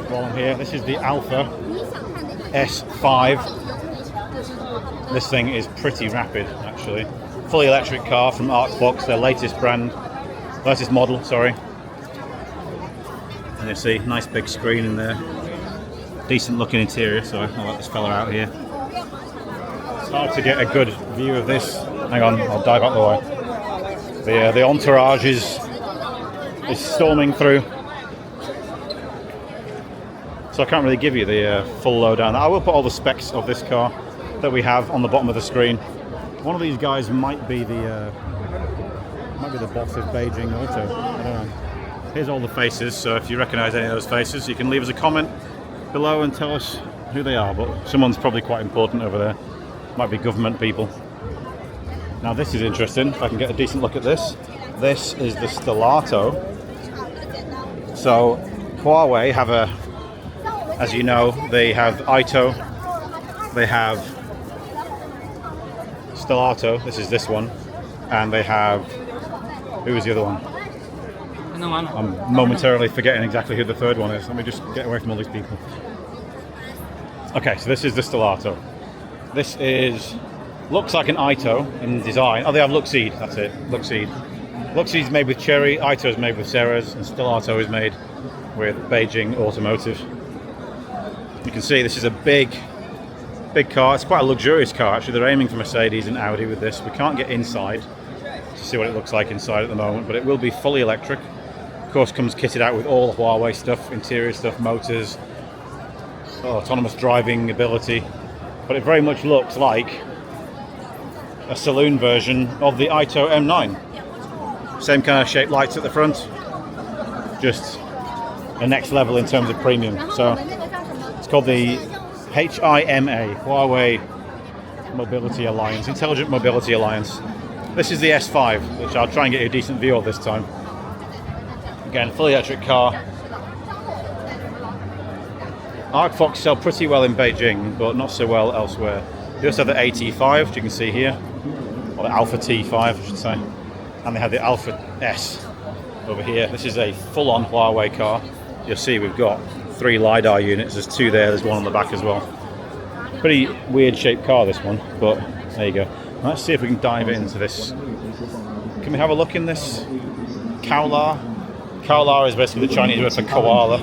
Speaker 1: while I'm here. This is the Alpha S5. This thing is pretty rapid, actually. Fully electric car from ArcFox, their latest model, sorry. And you see, nice big screen in there. Decent looking interior, so I'll let this fella out here. It's hard to get a good view of this. Hang on, I'll dive out the way. The entourage is storming through. So I can't really give you the full lowdown. I will put all the specs of this car that we have on the bottom of the screen. One of these guys might be the boss of Beijing Auto. I don't know. Here's all the faces, so if you recognise any of those faces, you can leave us a comment below and tell us who they are, but someone's probably quite important over there. Might be government people. Now this is interesting, if I can get a decent look at this. This is the Stellato. So Huawei have as you know, they have AITO, they have Stellato, this is this one, and they have, who is the other one? I'm momentarily forgetting exactly who the third one is. Let me just get away from all these people. Okay, so this is the Stellato. This looks like an AITO in design. Oh, they have Luxeed, that's it, Luxeed. Luxeed is made with Chery, AITO is made with Ceres, and Stellato is made with Beijing Automotive. You can see this is a big car. It's quite a luxurious car, actually. They're aiming for Mercedes and Audi with this. We can't get inside to see what it looks like inside at the moment, but it will be fully electric. Of course, comes kitted out with all the Huawei stuff, interior stuff, motors, autonomous driving ability. But it very much looks like a saloon version of the AITO M9. Same kind of shaped lights at the front, just the next level in terms of premium. So it's called the HIMA, Huawei Mobility Alliance, Intelligent Mobility Alliance. This is the S5, which I'll try and get you a decent view of this time. Again, fully electric car. ArcFox sell pretty well in Beijing, but not so well elsewhere. They also have the AT5, which you can see here, or the Alpha T5, I should say. And they have the Alpha S over here. This is a full-on Huawei car. You'll see we've got 3 LiDAR units. There's 2 there, there's 1 on the back as well. Pretty weird shaped car, this one, but there you go. Let's see if we can dive into this. Can we have a look in this? Kowlar. Kowlar is basically the Chinese word for koala.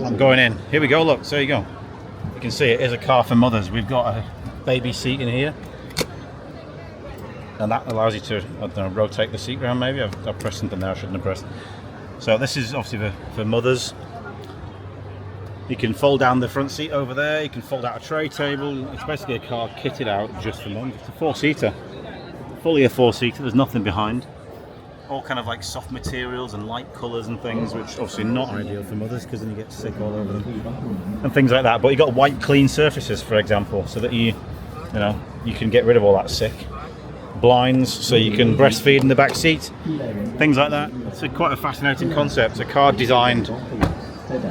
Speaker 1: I'm going in. Here we go, look, so there you go. You can see it is a car for mothers. We've got a baby seat in here. And that allows you to, I don't know, rotate the seat around maybe. I've pressed something there I shouldn't have pressed. So this is obviously for mothers. You can fold down the front seat over there. You can fold out a tray table. It's basically a car kitted out just for moms. It's a 4-seater. Fully a 4-seater. There's nothing behind. All kind of like soft materials and light colours and things, which obviously not ideal for mothers because then you get sick all over them and things like that. But you got white clean surfaces, for example, so that you can get rid of all that sick. Blinds, so you can breastfeed in the back seat, things like that. It's quite a fascinating concept. A car designed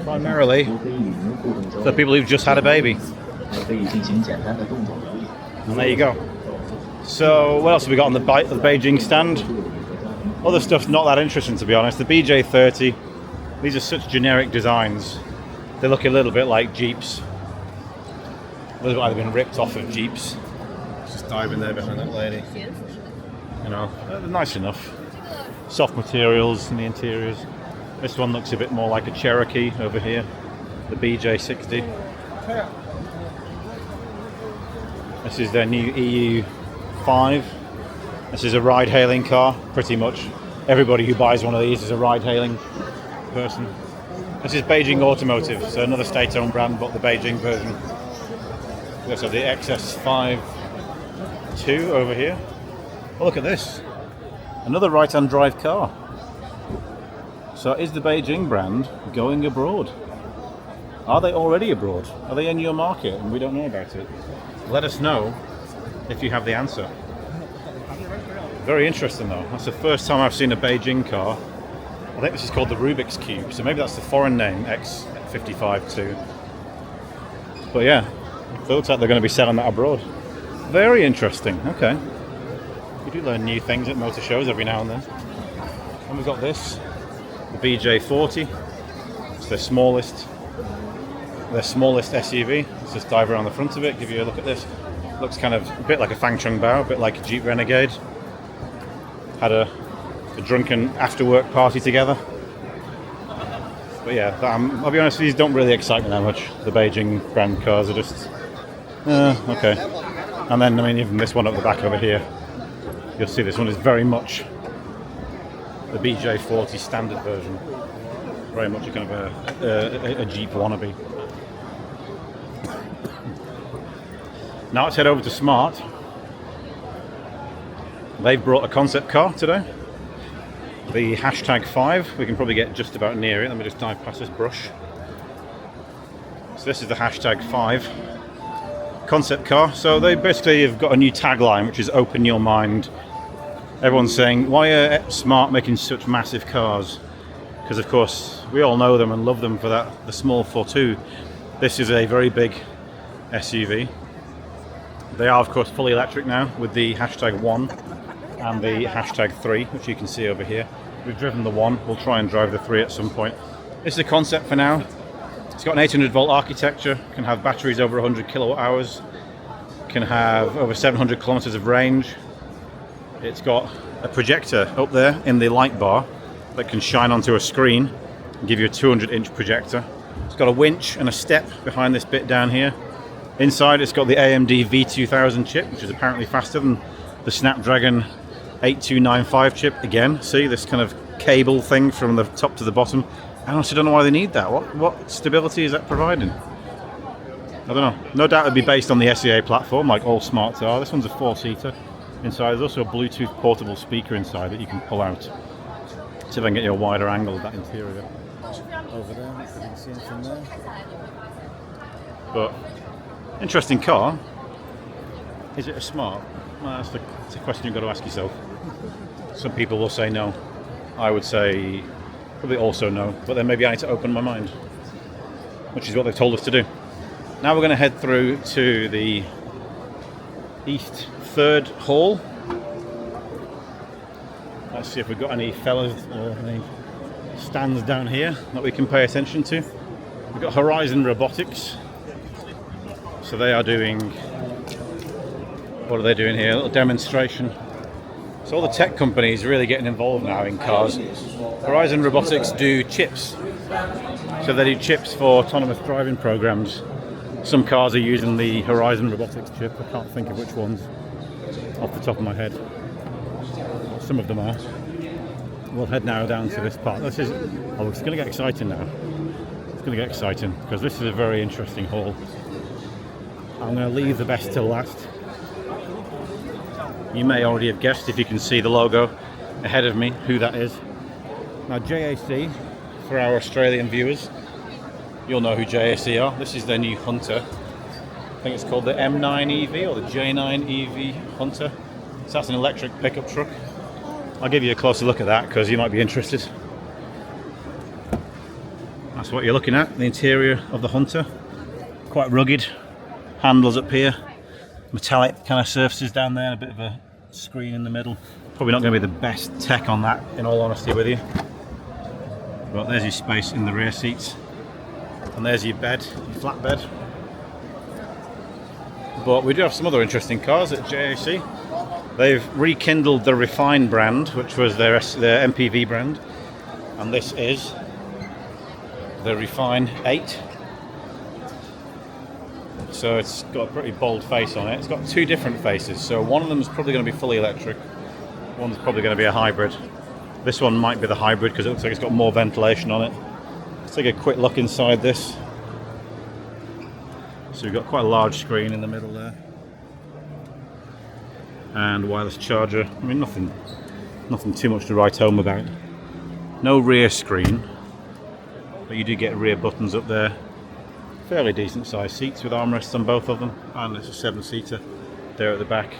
Speaker 1: primarily for people who've just had a baby. And there you go. So what else have we got on the Beijing stand? Other stuff's not that interesting, to be honest. The BJ30, these are such generic designs. They look a little bit like Jeeps. Those might have been ripped off of Jeeps. Just dive in there behind that lady. You know, they're nice enough. Soft materials in the interiors. This one looks a bit more like a Cherokee over here. The BJ60. This is their new EU5. This is a ride-hailing car, pretty much. Everybody who buys one of these is a ride-hailing person. This is Beijing Automotive, so another state-owned brand, but the Beijing version. We also have the XS5-2 over here. Oh, look at this. Another right-hand drive car. So is the Beijing brand going abroad? Are they already abroad? Are they in your market and we don't know about it? Let us know if you have the answer. Very interesting though. That's the first time I've seen a Beijing car. I think this is called the Rubik's Cube, so maybe that's the foreign name, X55 too. But yeah, it looks like they're going to be selling that abroad. Very interesting, okay. You do learn new things at motor shows every now and then. And we've got this, the BJ40. It's their smallest SUV. Let's just dive around the front of it, give you a look at this. Looks kind of a bit like a FangChengBao, a bit like a Jeep Renegade. Had a drunken after-work party together. But yeah, I'll be honest, these don't really excite me that much. The Beijing brand cars are just, okay. And then, I mean, even this one up the back over here, you'll see this one is very much the BJ40 standard version. Very much a kind of a Jeep wannabe. Now let's head over to Smart. They've brought a concept car today. The hashtag 5. We can probably get just about near it. Let me just dive past this brush. So this is the hashtag 5 concept car. So they basically have got a new tagline, which is open your mind. Everyone's saying, why are Smart making such massive cars? Because of course we all know them and love them for that, the small 4.2. This is a very big SUV. They are of course fully electric now with the hashtag 1 and the hashtag 3, which you can see over here. We've driven the 1, we'll try and drive the 3 at some point. This is a concept for now. It's got an 800 volt architecture, can have batteries over 100 kilowatt hours, can have over 700 kilometers of range. It's got a projector up there in the light bar that can shine onto a screen and give you a 200-inch projector. It's got a winch and a step behind this bit down here. Inside it's got the AMD V2000 chip, which is apparently faster than the Snapdragon 8295 chip. Again, see this kind of cable thing from the top to the bottom. I honestly don't know why they need that. What stability is that providing? I don't know. No doubt it'd be based on the SEA platform, like all Smarts are. This one's a 4-seater. Inside there's also a Bluetooth portable speaker inside that you can pull out. See if I can get you a wider angle of that interior. Over there, if you can see anything there. But interesting car. Is it a Smart? Well, that's a question you've got to ask yourself. Some people will say no. I would say probably also no. But then maybe I need to open my mind, which is what they've told us to do. Now we're going to head through to the East 3rd Hall. Let's see if we've got any fellas or any stands down here that we can pay attention to. We've got Horizon Robotics. So they are doing, what are they doing here? A little demonstration. So all the tech companies are really getting involved now in cars. Horizon Robotics do chips. So they do chips for autonomous driving programs. Some cars are using the Horizon Robotics chip. I can't think of which ones off the top of my head. Some of them are. We'll head now down to this part. It's going to get exciting now. It's going to get exciting because this is a very interesting hall. I'm going to leave the best till last. You may already have guessed if you can see the logo ahead of me who that is. Now JAC, for our Australian viewers, you'll know who JAC are. This is their new Hunter. I think it's called the M9 EV or the J9 EV Hunter. So that's an electric pickup truck. I'll give you a closer look at that because you might be interested. That's what you're looking at, the interior of the Hunter. Quite rugged. Handles up here. Metallic kind of surfaces down there, a bit of a screen in the middle. Probably not going to be the best tech on that, in all honesty with you. But there's your space in the rear seats. And there's your bed, your flat bed. But we do have some other interesting cars at JAC. They've rekindled the Refine brand, which was their MPV brand. And this is the Refine 8. So it's got a pretty bold face on it. It's got two different faces. So one of them is probably going to be fully electric. One's probably going to be a hybrid. This one might be the hybrid because it looks like it's got more ventilation on it. Let's take a quick look inside this. So we've got quite a large screen in the middle there. And wireless charger. I mean, nothing too much to write home about. No rear screen, but you do get rear buttons up there. Fairly decent sized seats with armrests on both of them, and it's a 7-seater there at the back.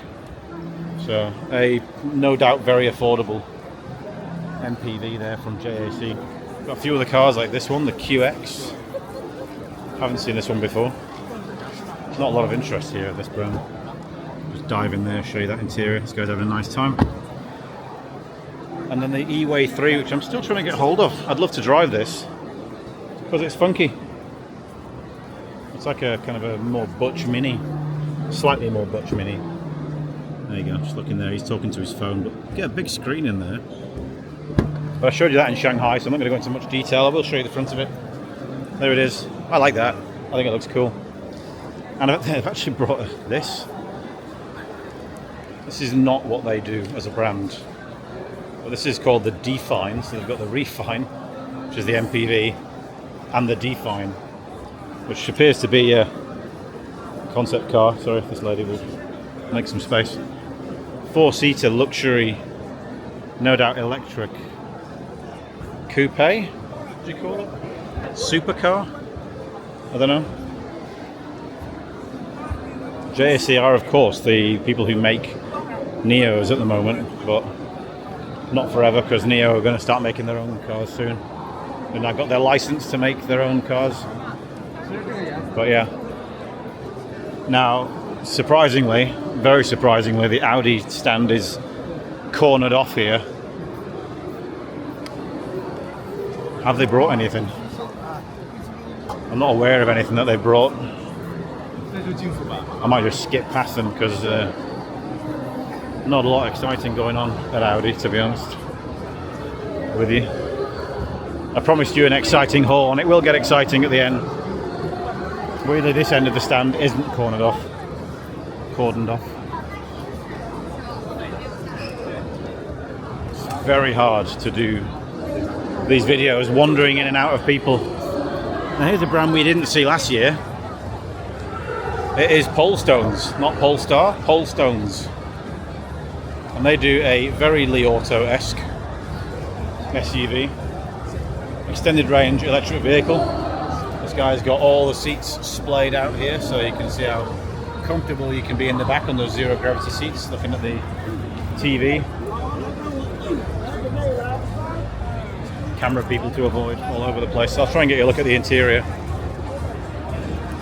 Speaker 1: So a no doubt very affordable MPV there from JAC. Got a few other cars like this one, the QX. Haven't seen this one before. Not a lot of interest here at this brand. Just dive in there, show you that interior. This guy's having a nice time. And then the E-Way 3, which I'm still trying to get hold of. I'd love to drive this because it's funky. It's like a kind of a more butch mini, slightly more butch mini. There you go, just looking there, he's talking to his phone, but get a big screen in there. But I showed you that in Shanghai, so I'm not going to go into much detail. I will show you the front of it. There it is. I like that. I think it looks cool. And they've actually brought this. This is not what they do as a brand. But this is called the Define, so they've got the Refine, which is the MPV, and the Define, which appears to be a concept car. Sorry if this lady will make some space. 4-seater luxury, no doubt electric coupe, what do you call it? Supercar? I don't know. JAC are of course the people who make Neos at the moment, but not forever, because Neo are going to start making their own cars soon. And they've got their license to make their own cars. But yeah. Now, surprisingly, very surprisingly, the Audi stand is cornered off here. Have they brought anything? I'm not aware of anything that they brought. I might just skip past them because not a lot exciting going on at Audi, to be honest with you. I promised you an exciting haul, and it will get exciting at the end. Weirdly, this end of the stand isn't cordoned off. It's very hard to do these videos wandering in and out of people. Now here's a brand we didn't see last year. It is Polestones, not Polestar, Polestones. And they do a very Li Auto-esque SUV. Extended range electric vehicle. This guy's got all the seats splayed out here, so you can see how comfortable you can be in the back on those zero gravity seats, looking at the TV. Camera people to avoid all over the place. So I'll try and get you a look at the interior.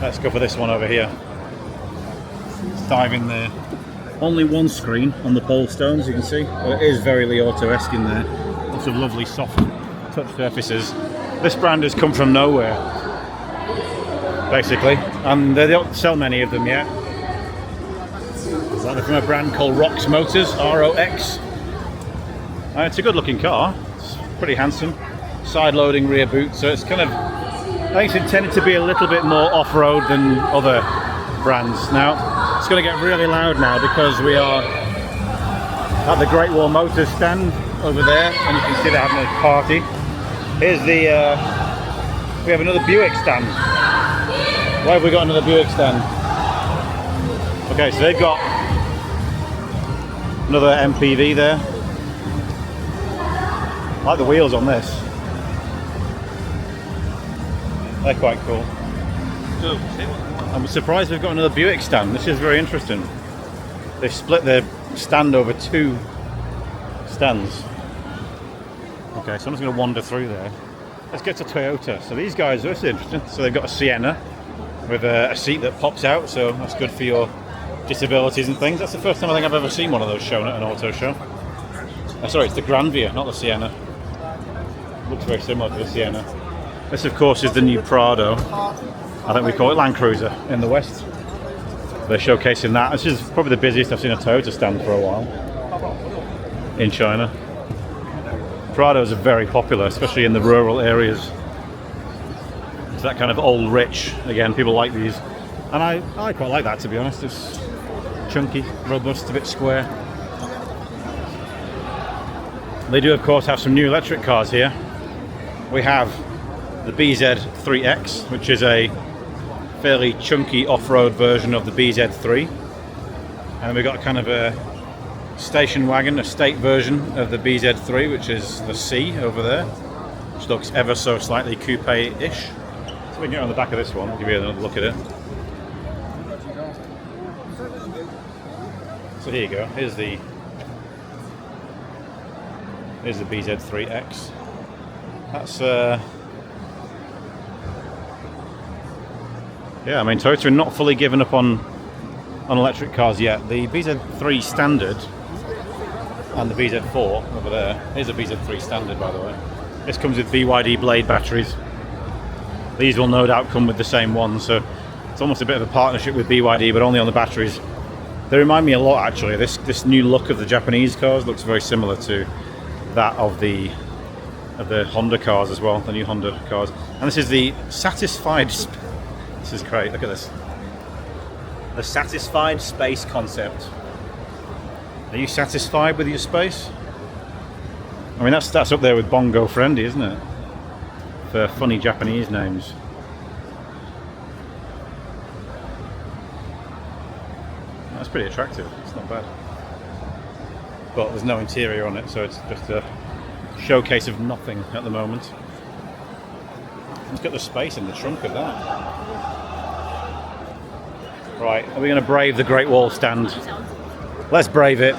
Speaker 1: Let's go for this one over here. Let's dive in there. Only one screen on the Polestones, you can see, but it is very Li Auto-esque in there. Lots of lovely soft touch surfaces. This brand has come from nowhere, basically, and they don't sell many of them yet. They're from a brand called Rox Motors, R-O-X. It's a good looking car. It's pretty handsome. Side loading rear boot, so it's kind of, I think it's intended to be a little bit more off-road than other brands. Now, it's going to get really loud now because we are at the Great Wall Motors stand over there, and you can see they're having a party. Here's the, we have another Buick stand. Why have we got another Buick stand? Okay, so they've got another MPV there. I like the wheels on this. They're quite cool. I'm surprised we've got another Buick stand. This is very interesting. They've split their stand over 2 stands. Okay, so I'm just going to wander through there. Let's get to Toyota. So these guys, this is interesting. So they've got a Sienna with a seat that pops out, so that's good for your disabilities and things. That's the first time I think I've ever seen one of those shown at an auto show. Sorry, it's the Granvia, not the Sienna. Looks very similar to the Sienna. This, of course, is the new Prado. I think we call it Land Cruiser in the West. They're showcasing that. This is probably the busiest I've seen a Toyota stand for a while in China. Prados are very popular, especially in the rural areas. It's that kind of old rich. Again, people like these. And I quite like that, to be honest. It's chunky, robust, a bit square. They do, of course, have some new electric cars here. We have the BZ3X, which is a fairly chunky off-road version of the BZ3. And we've got kind of a station wagon, a state version of the BZ3, which is the C over there. which looks ever so slightly coupe-ish. So we can get on the back of this one, give you another look at it. So here you go, here's the BZ3X. That's yeah, I mean, Toyota are not fully given up on electric cars yet. The BZ3 Standard and the BZ4 over there. Here's a BZ3 Standard, by the way. This comes with BYD Blade batteries. These will no doubt come with the same one, so it's almost a bit of a partnership with BYD, but only on the batteries. They remind me a lot, actually. This new look of the Japanese cars looks very similar to that of the Honda cars as well, the new Honda cars. And this is the Satisfied. This is great. Look at this. The Satisfied Space concept. Are you satisfied with your space? I mean, that's up there with Bongo Friendly, isn't it? For funny Japanese names. That's pretty attractive. It's not bad. But there's no interior on it, so it's just a showcase of nothing at the moment. Let's get the space in the trunk of that. Right, are we going to brave the Great Wall stand? Let's brave it.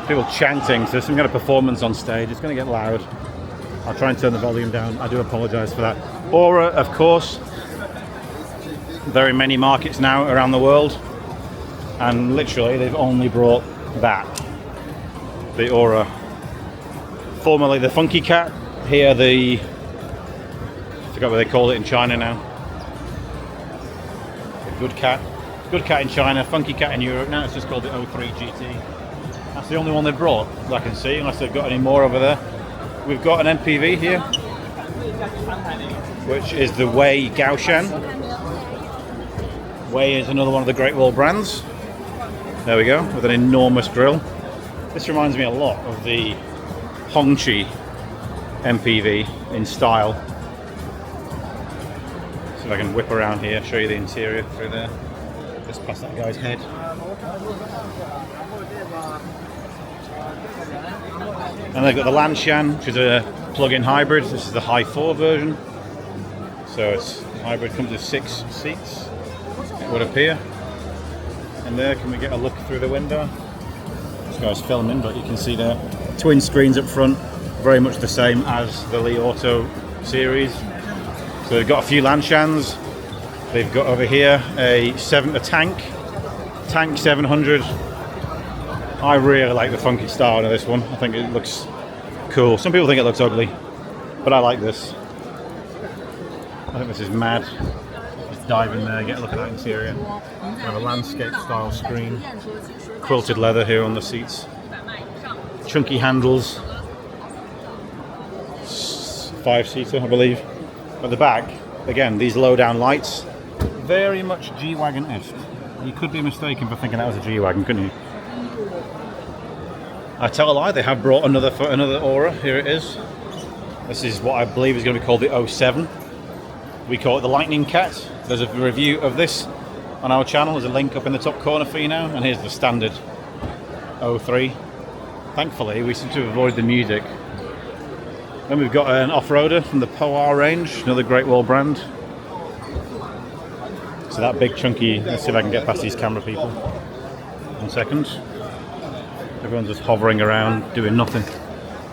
Speaker 1: People chanting, so there's some kind of performance on stage. It's going to get loud. I'll try and turn the volume down. I do apologise for that. Aura, of course. Very many markets now around the world. And literally, they've only brought that. The Aura. Formerly the Funky Cat. Here the... I forgot what they call it in China now. Good Cat. Good Cat in China, Funky Cat in Europe. Now it's just called the 03 GT. That's the only one they've brought that I can see, unless they've got any more over there. We've got an MPV here, which is the Wei Gaoshan. Wei is another one of the Great Wall brands. There we go, with an enormous grille. This reminds me a lot of the Hongqi MPV in style. If I can whip around here, show you the interior through there. Just past that guy's head. And they've got the Lanshan, which is a plug-in hybrid. This is the High 4 version. So it's hybrid, comes with 6 seats, it would appear. And there, can we get a look through the window? This guy's filming, but you can see there. Twin screens up front, very much the same as the Li Auto series. So they've got a few Lanshans. They've got over here a Tank 700. I really like the funky style of this one. I think it looks cool. Some people think it looks ugly, but I like this. I think this is mad. Just dive in there, get a look at that interior. We have a landscape style screen. Quilted leather here on the seats. Chunky handles. 5-seater, I believe. At the back, again, these low-down lights, very much G-Wagon-esque. You could be mistaken for thinking that was a G-Wagon, couldn't you? I tell a lie, they have brought another Aura. Here it is. This is what I believe is going to be called the 07. We call it the Lightning Cat. There's a review of this on our channel. There's a link up in the top corner for you now. And here's the standard 03. Thankfully, we seem to have avoided the music. Then we've got an off-roader from the Poa range, another Great Wall brand. So that big chunky, let's see if I can get past these camera people. 1 second. Everyone's just hovering around, doing nothing.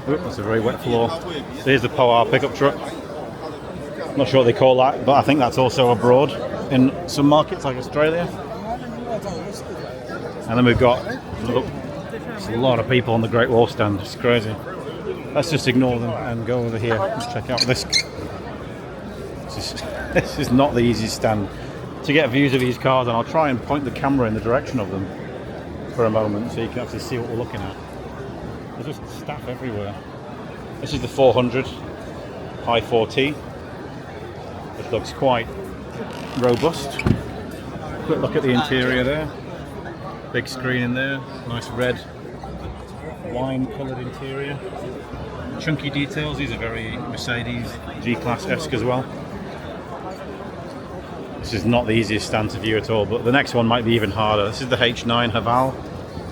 Speaker 1: Oop, that's a very wet floor. So here's the Poa pickup truck. Not sure what they call that, but I think that's also abroad in some markets like Australia. And then we've got, look, there's a lot of people on the Great Wall stand, it's crazy. Let's just ignore them and go over here. Let's check out this. This is not the easiest stand to get views of these cars, and I'll try and point the camera in the direction of them for a moment so you can actually see what we're looking at. There's just staff everywhere. This is the 400 High 4T, which looks quite robust. Quick look at the interior there. Big screen in there, nice red wine coloured interior. Chunky details, these are very Mercedes G-Class-esque as well. This is not the easiest stand to view at all, but the next one might be even harder. This is the H9 Haval,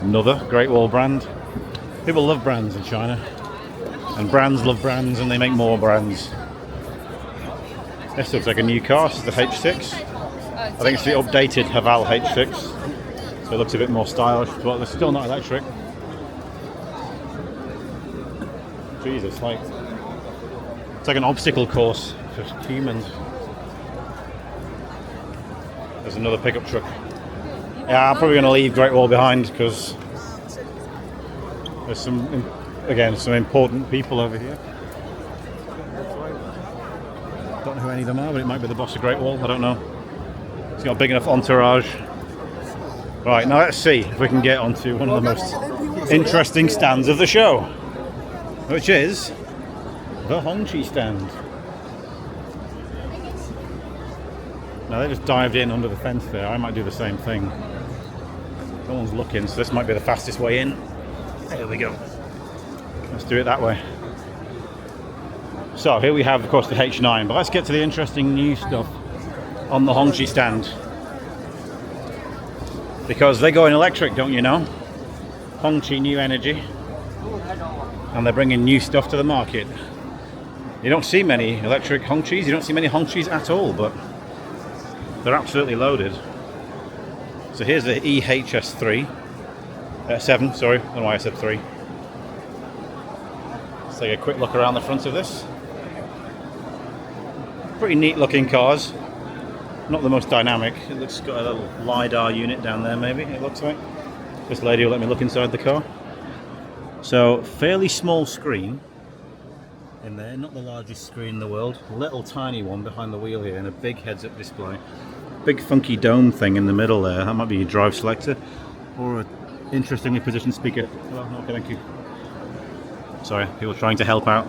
Speaker 1: another Great Wall brand. People love brands in China. And brands love brands, and they make more brands. This looks like a new car. This is the H6. I think it's the updated Haval H6. So it looks a bit more stylish, but they're still not electric. Jesus, like it's like an obstacle course for humans. There's another pickup truck. Yeah, I'm probably going to leave Great Wall behind because there's some important people over here. Don't know who any of them are, but it might be the boss of Great Wall. I don't know. He's got a big enough entourage. Right, now let's see if we can get onto one of the most interesting stands of the show, which is the Hongqi stand. Now they just dived in under the fence there. I might do the same thing. No one's looking, so this might be the fastest way in. There we go. Let's do it that way. So here we have, of course, the H9, but let's get to the interesting new stuff on the Hongqi stand. Because they go in electric, don't you know? Hongqi New Energy. And they're bringing new stuff to the market. You don't see many electric Hongqis, you don't see many Hongqis at all, but they're absolutely loaded. So here's the EHS3. 7, sorry, I don't know why I said 3. Let's take a quick look around the front of this. Pretty neat looking cars. Not the most dynamic. It looks got a little LiDAR unit down there, maybe, it looks like. This lady will let me look inside the car. So, fairly small screen in there, not the largest screen in the world. A little tiny one behind the wheel here and a big heads-up display. Big funky dome thing in the middle there. That might be your drive selector or an interestingly positioned speaker. Hello, okay, thank you. Sorry, people trying to help out.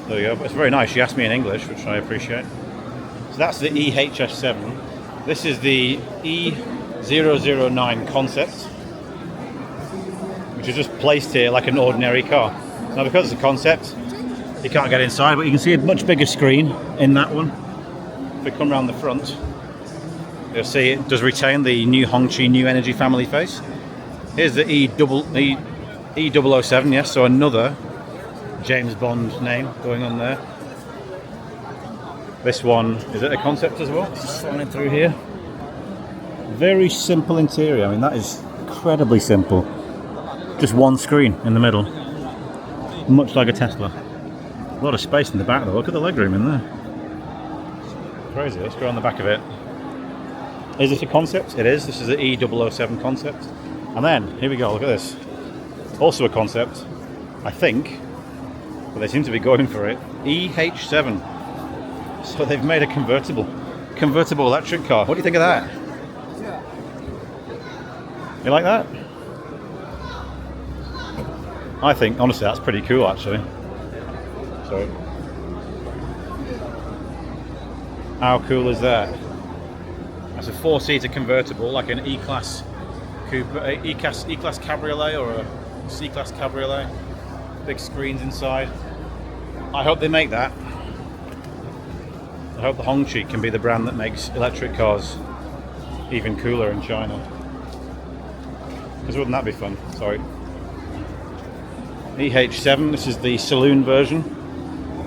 Speaker 1: There we go. But it's very nice. She asked me in English, which I appreciate. So that's the EHS7. This is the E009 concept, which is just placed here like an ordinary car. Now, because it's a concept, you can't get inside, but you can see a much bigger screen in that one. If we come around the front, you'll see it does retain the new Hongqi New Energy family face. Here's the E007, yes, so another James Bond name going on there. This one, is it a concept as well? Just running through here. Very simple interior. I mean, that is incredibly simple. Just one screen in the middle, much like a Tesla. A lot of space in the back though. Look at the legroom in there. Crazy. Let's go on the back of it. Is this a concept? It is. This is the E007 concept. And then, here we go, look at this. Also a concept, I think, but they seem to be going for it. EH7. So they've made a convertible electric car. What do you think of that? You like that? I think, honestly, that's pretty cool, actually. So, how cool is that? That's a 4-seater convertible, like an E-Class coupe, E-Class Cabriolet or a C-Class Cabriolet. Big screens inside. I hope they make that. I hope the Hongqi can be the brand that makes electric cars even cooler in China. Because wouldn't that be fun? Sorry. EH7, this is the saloon version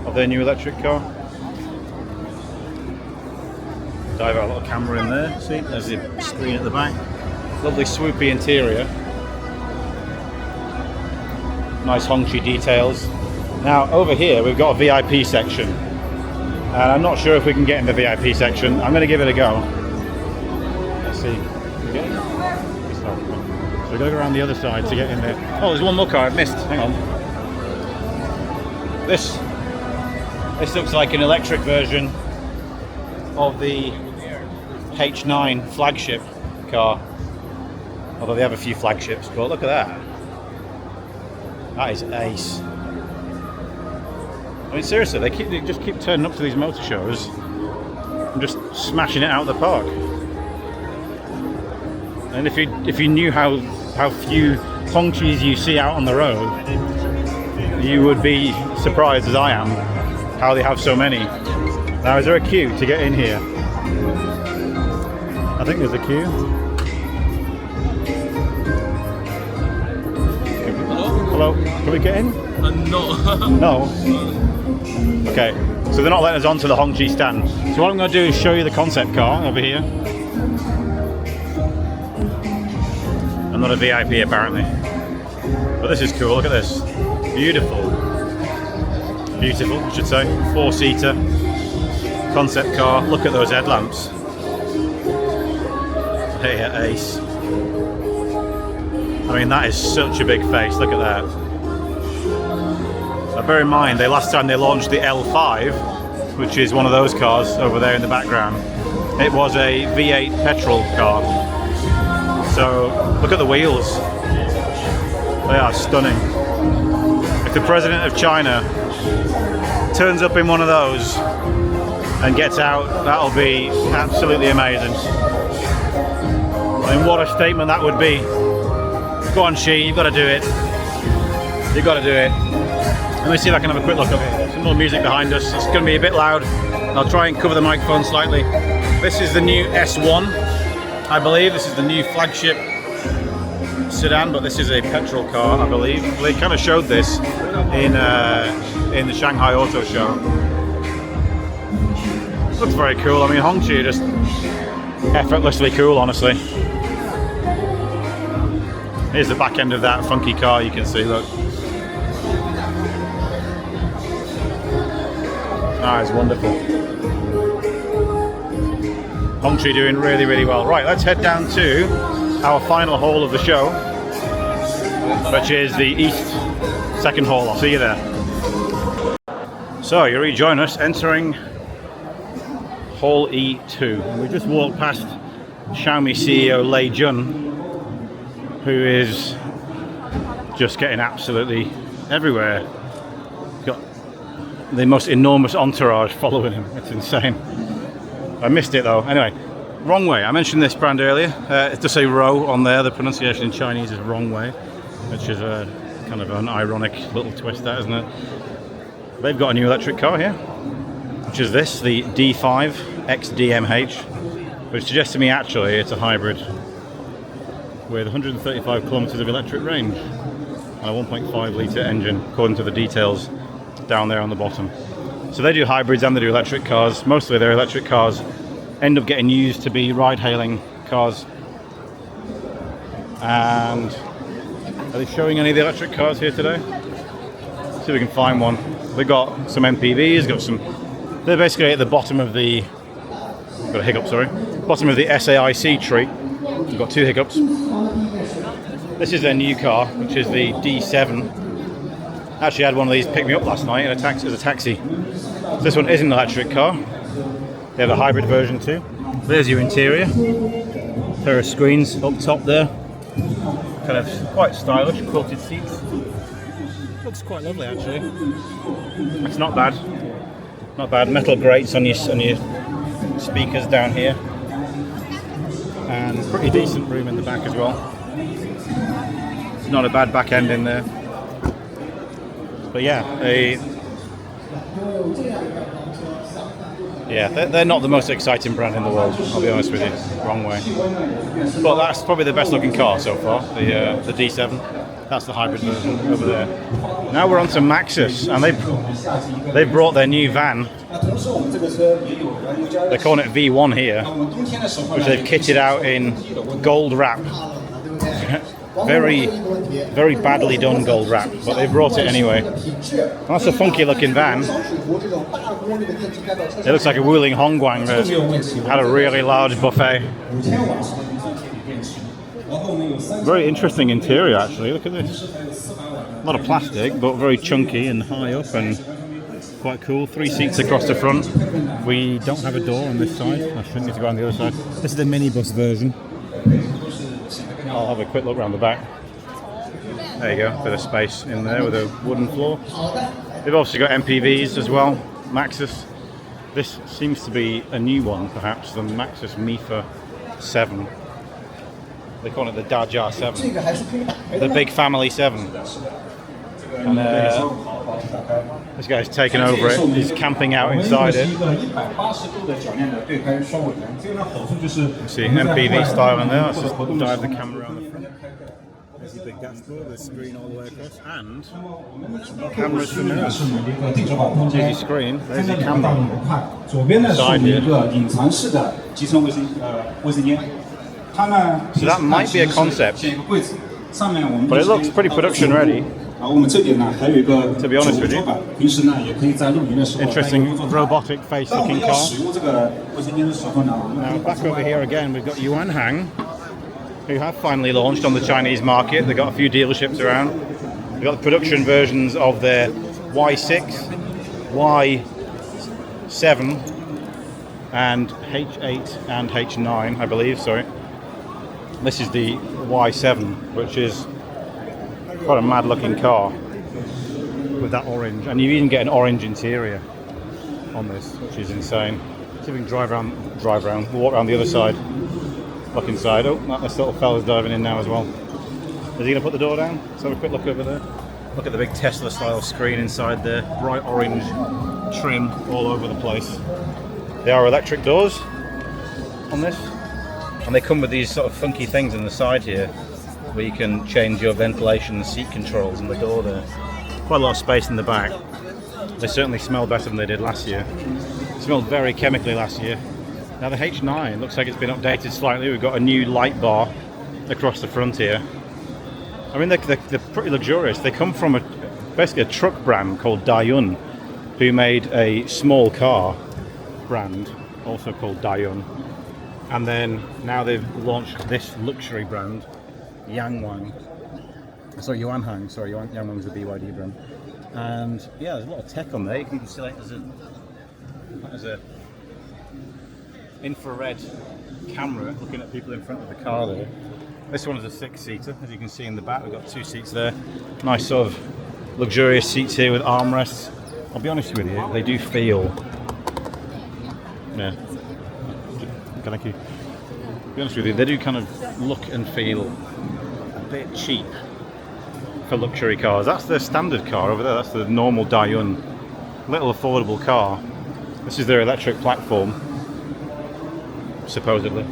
Speaker 1: of their new electric car. Dive out a little camera in there, see? There's the screen at the back. Lovely swoopy interior. Nice Hongqi details. Now over here we've got a VIP section. And I'm not sure if we can get in the VIP section. I'm going to give it a go. Let's see. So we've got to go around the other side to get in there. Oh, there's one more car I've missed. Hang on. This looks like an electric version of the H9 flagship car. Although they have a few flagships, but look at that. That is ace. I mean, seriously, they just keep turning up to these motor shows and just smashing it out of the park. And if you knew how few Hongqis you see out on the road, you would be surprised, as I am, how they have so many. Now, is there a queue to get in here? I think there's a queue. Hello, can we get in?
Speaker 3: No.
Speaker 1: No? Okay, so they're not letting us onto the Hongqi stand. So what I'm going to do is show you the concept car over here. I'm not a VIP apparently. But this is cool, look at this. Beautiful. Beautiful, I should say. 4-seater. Concept car, look at those headlamps. Hey, ace. I mean, that is such a big face, look at that. Now, bear in mind, last time they launched the L5, which is one of those cars over there in the background, it was a V8 petrol car. So, look at the wheels. They are stunning. If the president of China turns up in one of those and gets out, that'll be absolutely amazing. I mean, what a statement that would be. Go on, Xi, you've got to do it. You've got to do it. Let me see if I can have a quick look up here. Some more music behind us. It's going to be a bit loud. I'll try and cover the microphone slightly. This is the new S1, I believe. This is the new flagship sedan, but this is a petrol car, I believe. They kind of showed this in the Shanghai Auto Show. Looks very cool. I mean, Hongqi are just effortlessly cool, honestly. Here's the back end of that funky car, you can see, look. Ah, it's wonderful. Hongqi doing really, really well. Right, let's head down to our final hall of the show, which is the East second hall. I'll see you there. So, you rejoin us entering Hall E2. And we just walked past Xiaomi CEO Lei Jun, who is just getting absolutely everywhere. He's got the most enormous entourage following him. It's insane. I missed it though. Anyway, Wrong Way. I mentioned this brand earlier. It does say Roe on there. The pronunciation in Chinese is Wrong Way, which is a kind of an ironic little twist, that, isn't it? They've got a new electric car here, which is this, the D5 XDMH, which suggests to me actually it's a hybrid with 135 kilometers of electric range and a 1.5 litre engine, according to the details down there on the bottom. So they do hybrids and they do electric cars. Mostly their electric cars end up getting used to be ride-hailing cars. And are they showing any of the electric cars here today? See if we can find one. They've got some MPVs, got some. They're basically at the bottom of the. Got a hiccup, sorry. Bottom of the SAIC tree. We've got 2 hiccups. This is their new car, which is the D7. I actually had one of these pick me up last night in a taxi, as a taxi. So this one is an electric car. They have a hybrid version too. There's your interior. Pair of screens up top there. Kind of quite stylish, quilted seats. Looks quite lovely actually. It's not bad. Not bad. Metal grates on your speakers down here. And pretty decent room in the back as well. It's not a bad back end in there. But yeah, they're not the most exciting brand in the world, I'll be honest with you. Wrong Way. But that's probably the best looking car so far, the D7. That's the hybrid version over there. Now we're on to Maxus, and they've brought their new van. They're calling it V1 here, which they've kitted out in gold wrap. Very, very badly done gold wrap, but they brought it anyway. That's a funky looking van. It looks like a Wuling YangWang that had a really large buffet. Very interesting interior actually, look at this. A lot of plastic, but very chunky and high up and quite cool. 3 seats across the front. We don't have a door on this side. I think need to go on the other side. This is the minibus version. I'll have a quick look around the back. There you go, bit of space in there with a wooden floor. They've also got MPVs as well, Maxus. This seems to be a new one perhaps, the Maxus Mifa 7. They call it the Daja 7. The big family 7. And this guy's taken over it, he's camping out inside it. You see MPV style in there, let's just dive the camera around the front. There's your big dashboard with a screen all the way across, and cameras for mirrors. There's your screen, there's your camera. Side here. So that might be a concept, but it looks pretty production ready. To be honest with you, interesting robotic face looking car. Now back over here again, we've got YangWang, who have finally launched on the Chinese market. They've got a few dealerships around. They've got the production versions of their Y6, Y7 and H8 and H9, I believe, sorry. This is the Y7, which is quite a mad looking car with that orange, and you even get an orange interior on this, which is insane. See if we can drive around, we'll walk around the other side, look inside. Oh, this little fella's diving in now as well. Is he going to put the door down? Let's have a quick look over there. Look at the big Tesla style screen inside there, bright orange trim all over the place. They are electric doors on this, and they come with these sort of funky things on the side here where you can change your ventilation and seat controls in the door there. Quite a lot of space in the back. They certainly smell better than they did last year. It smelled very chemically last year. Now the H9 looks like it's been updated slightly. We've got a new light bar across the front here. I mean, they're pretty luxurious. They come from basically a truck brand called Dayun, who made a small car brand, also called Dayun. And then now they've launched this luxury brand, YangWang. Sorry, YangWang. Sorry, YangWang's the BYD brand. And yeah, there's a lot of tech on there. You can see like there's a infrared camera looking at people in front of the car there. This one is a 6-seater, as you can see in the back. We've got 2 seats there. Nice sort of luxurious seats here with armrests. I'll be honest with you, they do feel. Yeah. Thank you. To be honest with you, they do kind of look and feel a bit cheap for luxury cars. That's their standard car over there. That's the normal Dayun, little affordable car. This is their electric platform, supposedly.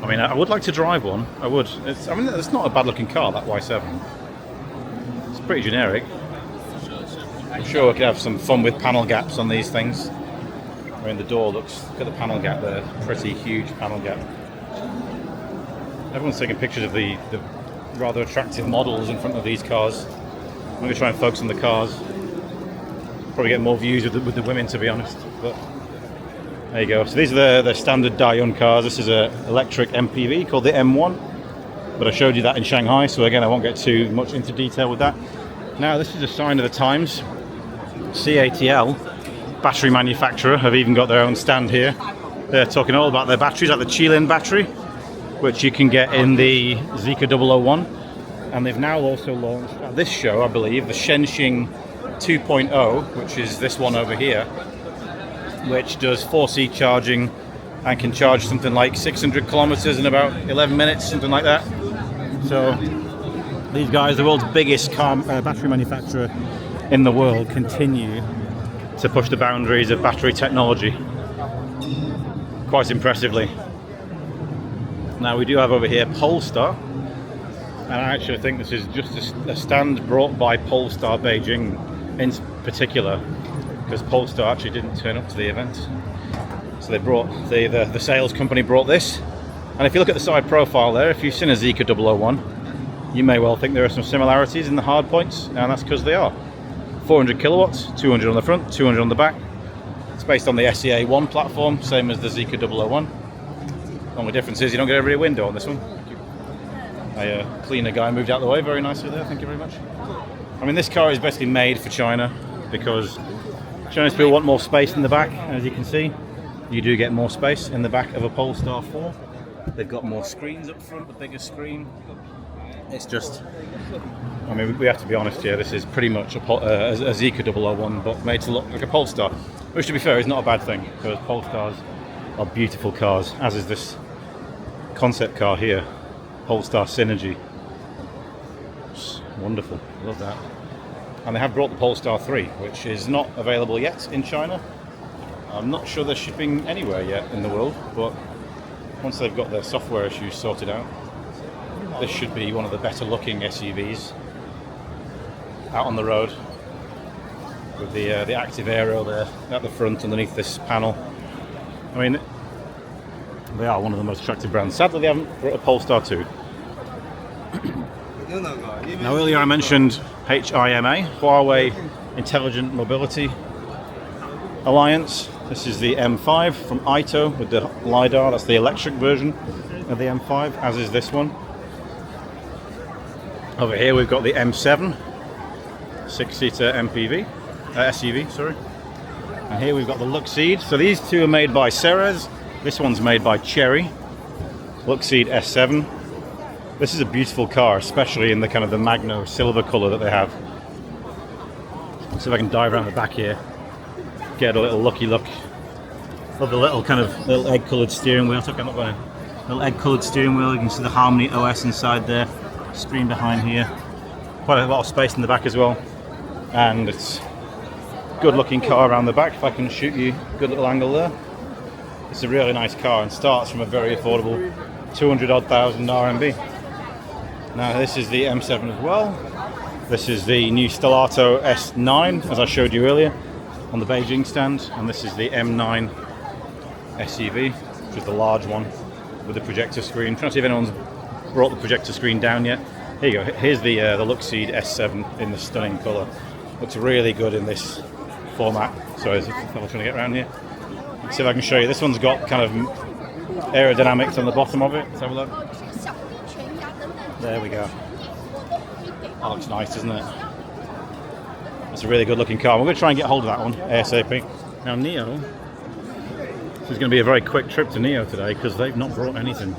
Speaker 1: I mean, I would like to drive one. I would. I mean, it's not a bad-looking car, that Y7. It's pretty generic. I'm sure I could have some fun with panel gaps on these things. I mean, the door looks, look at the panel gap there, pretty huge panel gap. Everyone's taking pictures of the rather attractive models in front of these cars. I'm going to try and focus on the cars. Probably get more views with the women, to be honest. But there you go. So these are the standard Dayun cars. This is an electric MPV called the M1. But I showed you that in Shanghai, so again, I won't get too much into detail with that. Now, this is a sign of the times. CATL, battery manufacturer, have even got their own stand here. They're talking all about their batteries, like the Qilin battery, which you can get in the Zeekr 001. And they've now also launched, at this show, I believe, the Shenxing 2.0, which is this one over here, which does 4C charging and can charge something like 600 kilometers in about 11 minutes, something like that. So these guys, the world's biggest battery manufacturer in the world, continue to push the boundaries of battery technology quite impressively. Now we do have over here Polestar, and I actually think this is just a stand brought by Polestar Beijing in particular, because Polestar actually didn't turn up to the event. So they brought, the sales company brought this, and if you look at the side profile there, if you've seen a Zeekr 001, you may well think there are some similarities in the hard points, and that's because they are. 400 kilowatts, 200 on the front, 200 on the back. It's based on the SEA1 platform, same as the Zeekr 001. Only difference is you don't get a rear window on this one. A cleaner guy moved out of the way very nicely there, thank you very much. I mean, this car is basically made for China because Chinese people want more space in the back. As you can see, you do get more space in the back of a Polestar 4. They've got more screens up front, the bigger screen. It's just, I mean, we have to be honest here, this is pretty much a Zeekr 001, but made to look like a Polestar. Which, to be fair, is not a bad thing, because Polestars are beautiful cars, as is this concept car here, Polestar Synergy. It's wonderful, love that. And they have brought the Polestar 3, which is not available yet in China. I'm not sure they're shipping anywhere yet in the world, but once they've got their software issues sorted out, this should be one of the better looking SUVs out on the road, with the active aero there at the front underneath this panel. I mean, they are one of the most attractive brands. Sadly, they haven't brought a Polestar 2. Now, earlier I mentioned HIMA, Huawei Intelligent Mobility Alliance. This is the M5 from AITO with the LiDAR. That's the electric version of the M5, as is this one. Over here we've got the M7, 6-seater MPV, SUV, sorry. And here we've got the Luxeed. So these two are made by Ceres. This one's made by Chery. Luxeed S7. This is a beautiful car, especially in the kind of the Magno silver color that they have. Let's see if I can dive around the back here, get a little looky look. Love the little kind of little egg-coloured steering wheel. I'm not going to. Little egg-coloured steering wheel. You can see the Harmony OS inside there. Screen behind here. Quite a lot of space in the back as well. And it's a good-looking car around the back. If I can shoot you a good little angle there. It's a really nice car and starts from a very affordable 200,000 RMB. Now this is the M7 as well. This is the new Stellato S9, as I showed you earlier on the Beijing stand, and this is the M9 SUV, which is the large one with the projector screen. I'm trying to see if anyone's brought the projector screen down yet. Here you go. Here's the Luxeed S7 in the stunning colour. Looks really good in this format. Sorry, there's a fellow trying to get around here. Let's see if I can show you. This one's got kind of aerodynamics on the bottom of it. Let's have a look. There we go. That looks nice, doesn't it? It's a really good looking car. We're going to try and get hold of that one ASAP. Now NIO, this is going to be a very quick trip to NIO today because they've not brought anything.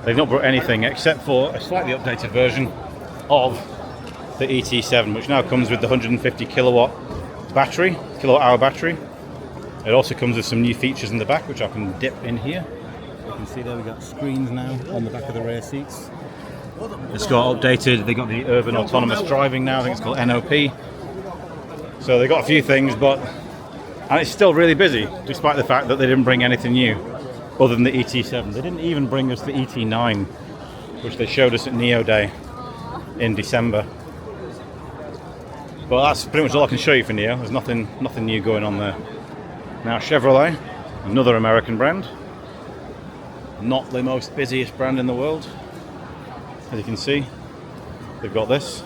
Speaker 1: They've not brought anything except for a slightly updated version of the ET7, which now comes with the 150 kilowatt hour battery. It also comes with some new features in the back, which I can dip in here. You can see there we've got screens now on the back of the rear seats. It's got updated, they got the urban autonomous driving now, I think it's called NOP. So they got a few things, and it's still really busy, despite the fact that they didn't bring anything new other than the ET7. They didn't even bring us the ET9, which they showed us at NIO Day in December. But that's pretty much all I can show you for NIO. There's nothing new going on there. Now Chevrolet, another American brand, not the most busiest brand in the world. As you can see, they've got this.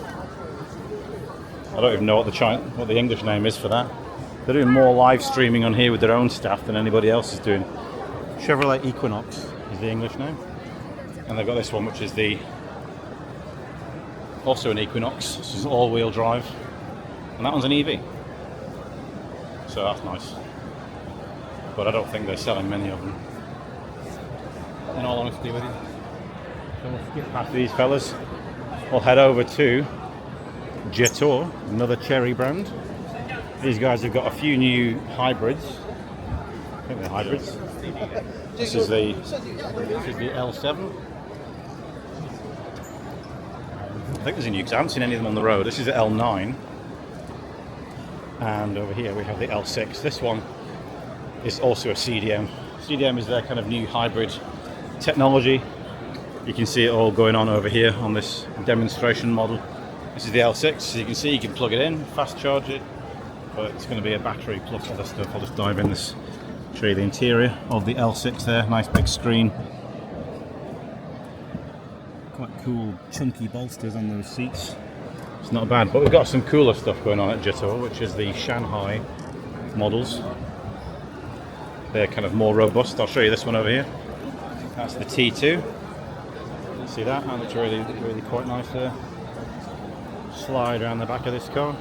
Speaker 1: I don't even know what the English name is for that. They're doing more live streaming on here with their own staff than anybody else is doing. Chevrolet Equinox is the English name. And they've got this one, which is also an Equinox. This is all-wheel drive. And that one's an EV. So that's nice. But I don't think they're selling many of them, in all honesty with you. So we'll skip past these fellas. We'll head over to JiYue, another Chery brand. These guys have got a few new hybrids. I think they're hybrids. This is the L7. I think there's a new, because I haven't seen any of them on the road. This is the L9. And over here we have the L6. This one is also a CDM. CDM is their kind of new hybrid technology. You can see it all going on over here on this demonstration model. This is the L6, so you can see you can plug it in, fast charge it, but it's going to be a battery plus other stuff. I'll just dive in this, show you the interior of the L6 there, nice big screen. Quite cool chunky bolsters on those seats. It's not bad, but we've got some cooler stuff going on at JiYue, which is the Shanghai models. They're kind of more robust. I'll show you this one over here. That's the T2. See that? That looks really quite nice there. Slide around the back of this car.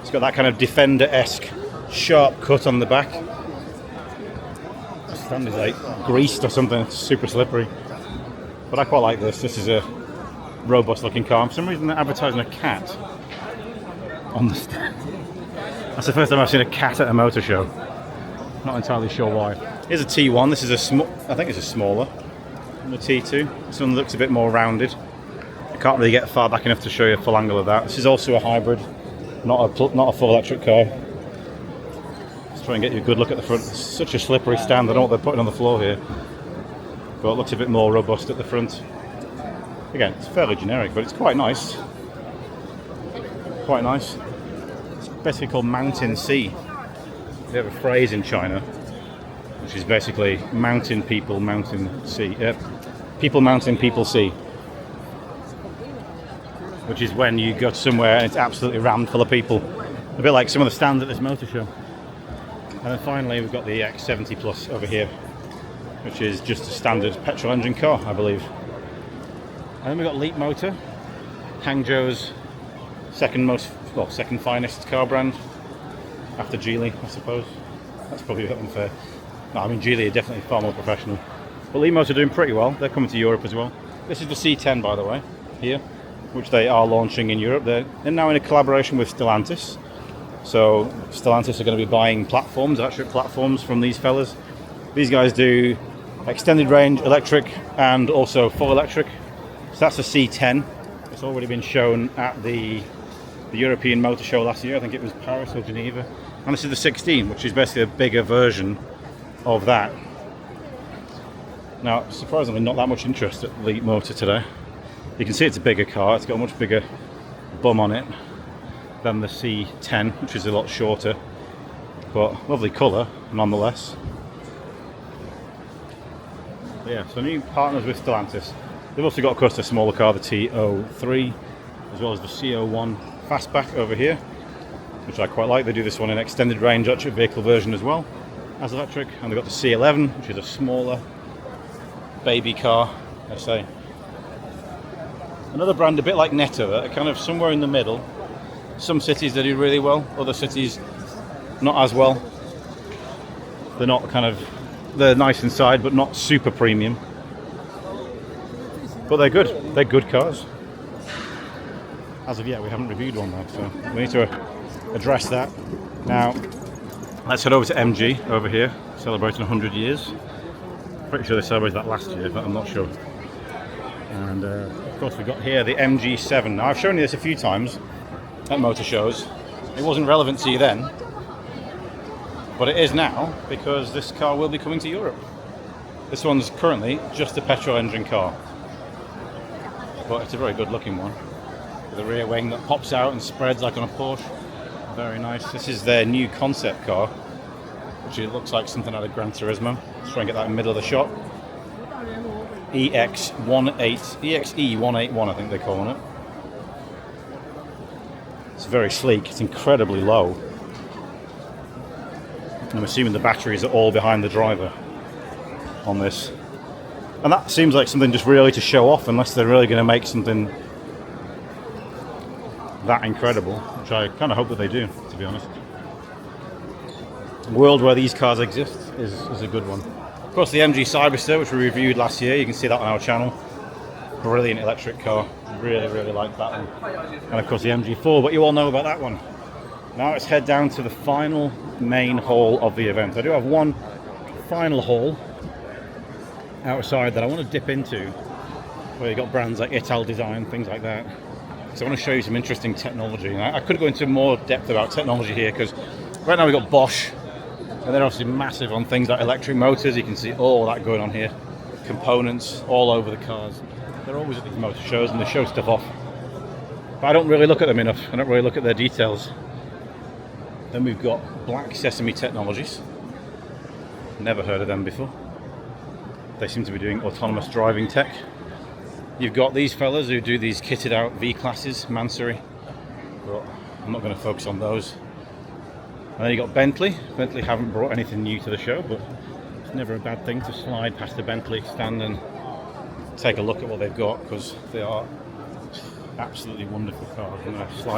Speaker 1: It's got that kind of Defender-esque sharp cut on the back. The stand is like greased or something. It's super slippery. But I quite like this. This is a robust looking car. For some reason they're advertising a cat on the stand. That's the first time I've seen a cat at a motor show. Not entirely sure why. Here's a T1. This is I think it's a smaller than the T2. This one looks a bit more rounded. I can't really get far back enough to show you a full angle of that. This is also a hybrid, not a full electric car. Let's try and get you a good look at the front. It's such a slippery stand. I don't know what they're putting on the floor here, but it looks a bit more robust at the front. Again, it's fairly generic, but it's quite nice. Quite nice. It's basically called Mountain Sea. They have a phrase in China, which is basically mountain people, mountain sea. People mountain, people sea. Which is when you go somewhere and it's absolutely rammed full of people. A bit like some of the stands at this motor show. And then finally we've got the X70 Plus over here, which is just a standard petrol engine car, I believe. And then we've got Leapmotor, Hangzhou's second finest car brand, after Geely, I suppose. That's probably a bit unfair. No, I mean Geely are definitely far more professional. But Leapmotor are doing pretty well. They're coming to Europe as well. This is the C10, by the way, here, which they are launching in Europe. They're now in a collaboration with Stellantis. So Stellantis are going to be buying platforms, electric platforms from these fellas. These guys do extended range electric and also full electric. So that's a C10. It's already been shown at the European Motor Show last year. I think it was Paris or Geneva. And this is the 16, which is basically a bigger version of that. Now, surprisingly, not that much interest at Leapmotor today. You can see it's a bigger car. It's got a much bigger bum on it than the C10, which is a lot shorter. But lovely colour, nonetheless. Yeah, so new partners with Stellantis. They've also got, of course, a smaller car, the T03, as well as the C01 Fastback over here, which I quite like. They do this one in extended range electric vehicle version as well as electric. And they've got the C11, which is a smaller baby car, I say. Another brand a bit like Netto, they're kind of somewhere in the middle. Some cities they do really well, other cities not as well. They're not kind of, they're nice inside but not super premium. But they're good. They're good cars. As of yet, we haven't reviewed one though, so we need to address that. Now, let's head over to MG over here, celebrating 100 years. Pretty sure they celebrated that last year, but I'm not sure. And of course, we've got here the MG7. Now, I've shown you this a few times at motor shows. It wasn't relevant to you then, but it is now because this car will be coming to Europe. This one's currently just a petrol engine car, but it's a very good looking one with a rear wing that pops out and spreads like on a Porsche. Very nice. This is their new concept car, which it looks like something out of Gran Turismo. Let's try and get that in the middle of the shot. EXE181, I think they're calling it. It's very sleek. It's incredibly low. I'm assuming the batteries are all behind the driver on this. And that seems like something just really to show off, unless they're really going to make something that incredible, which I kind of hope that they do, to be honest. A world where these cars exist is a good one. Of course, the MG Cyberster, which we reviewed last year, you can see that on our channel. Brilliant electric car. Really, really like that one. And of course the MG4, but you all know about that one. Now let's head down to the final main hall of the event. I do have one final hall outside that I want to dip into, where you've got brands like Ital Design, things like that. So I want to show you some interesting technology. And I could go into more depth about technology here, because right now we've got Bosch, and they're obviously massive on things like electric motors. You can see all that going on here. Components all over the cars. They're always at these motor shows and they show stuff off. But I don't really look at them enough. I don't really look at their details. Then we've got Black Sesame Technologies. Never heard of them before. They seem to be doing autonomous driving tech. You've got these fellas who do these kitted out V-classes, Mansory. But I'm not going to focus on those. And then you've got Bentley. Bentley haven't brought anything new to the show, but it's never a bad thing to slide past the Bentley stand and take a look at what they've got, because they are absolutely wonderful cars. And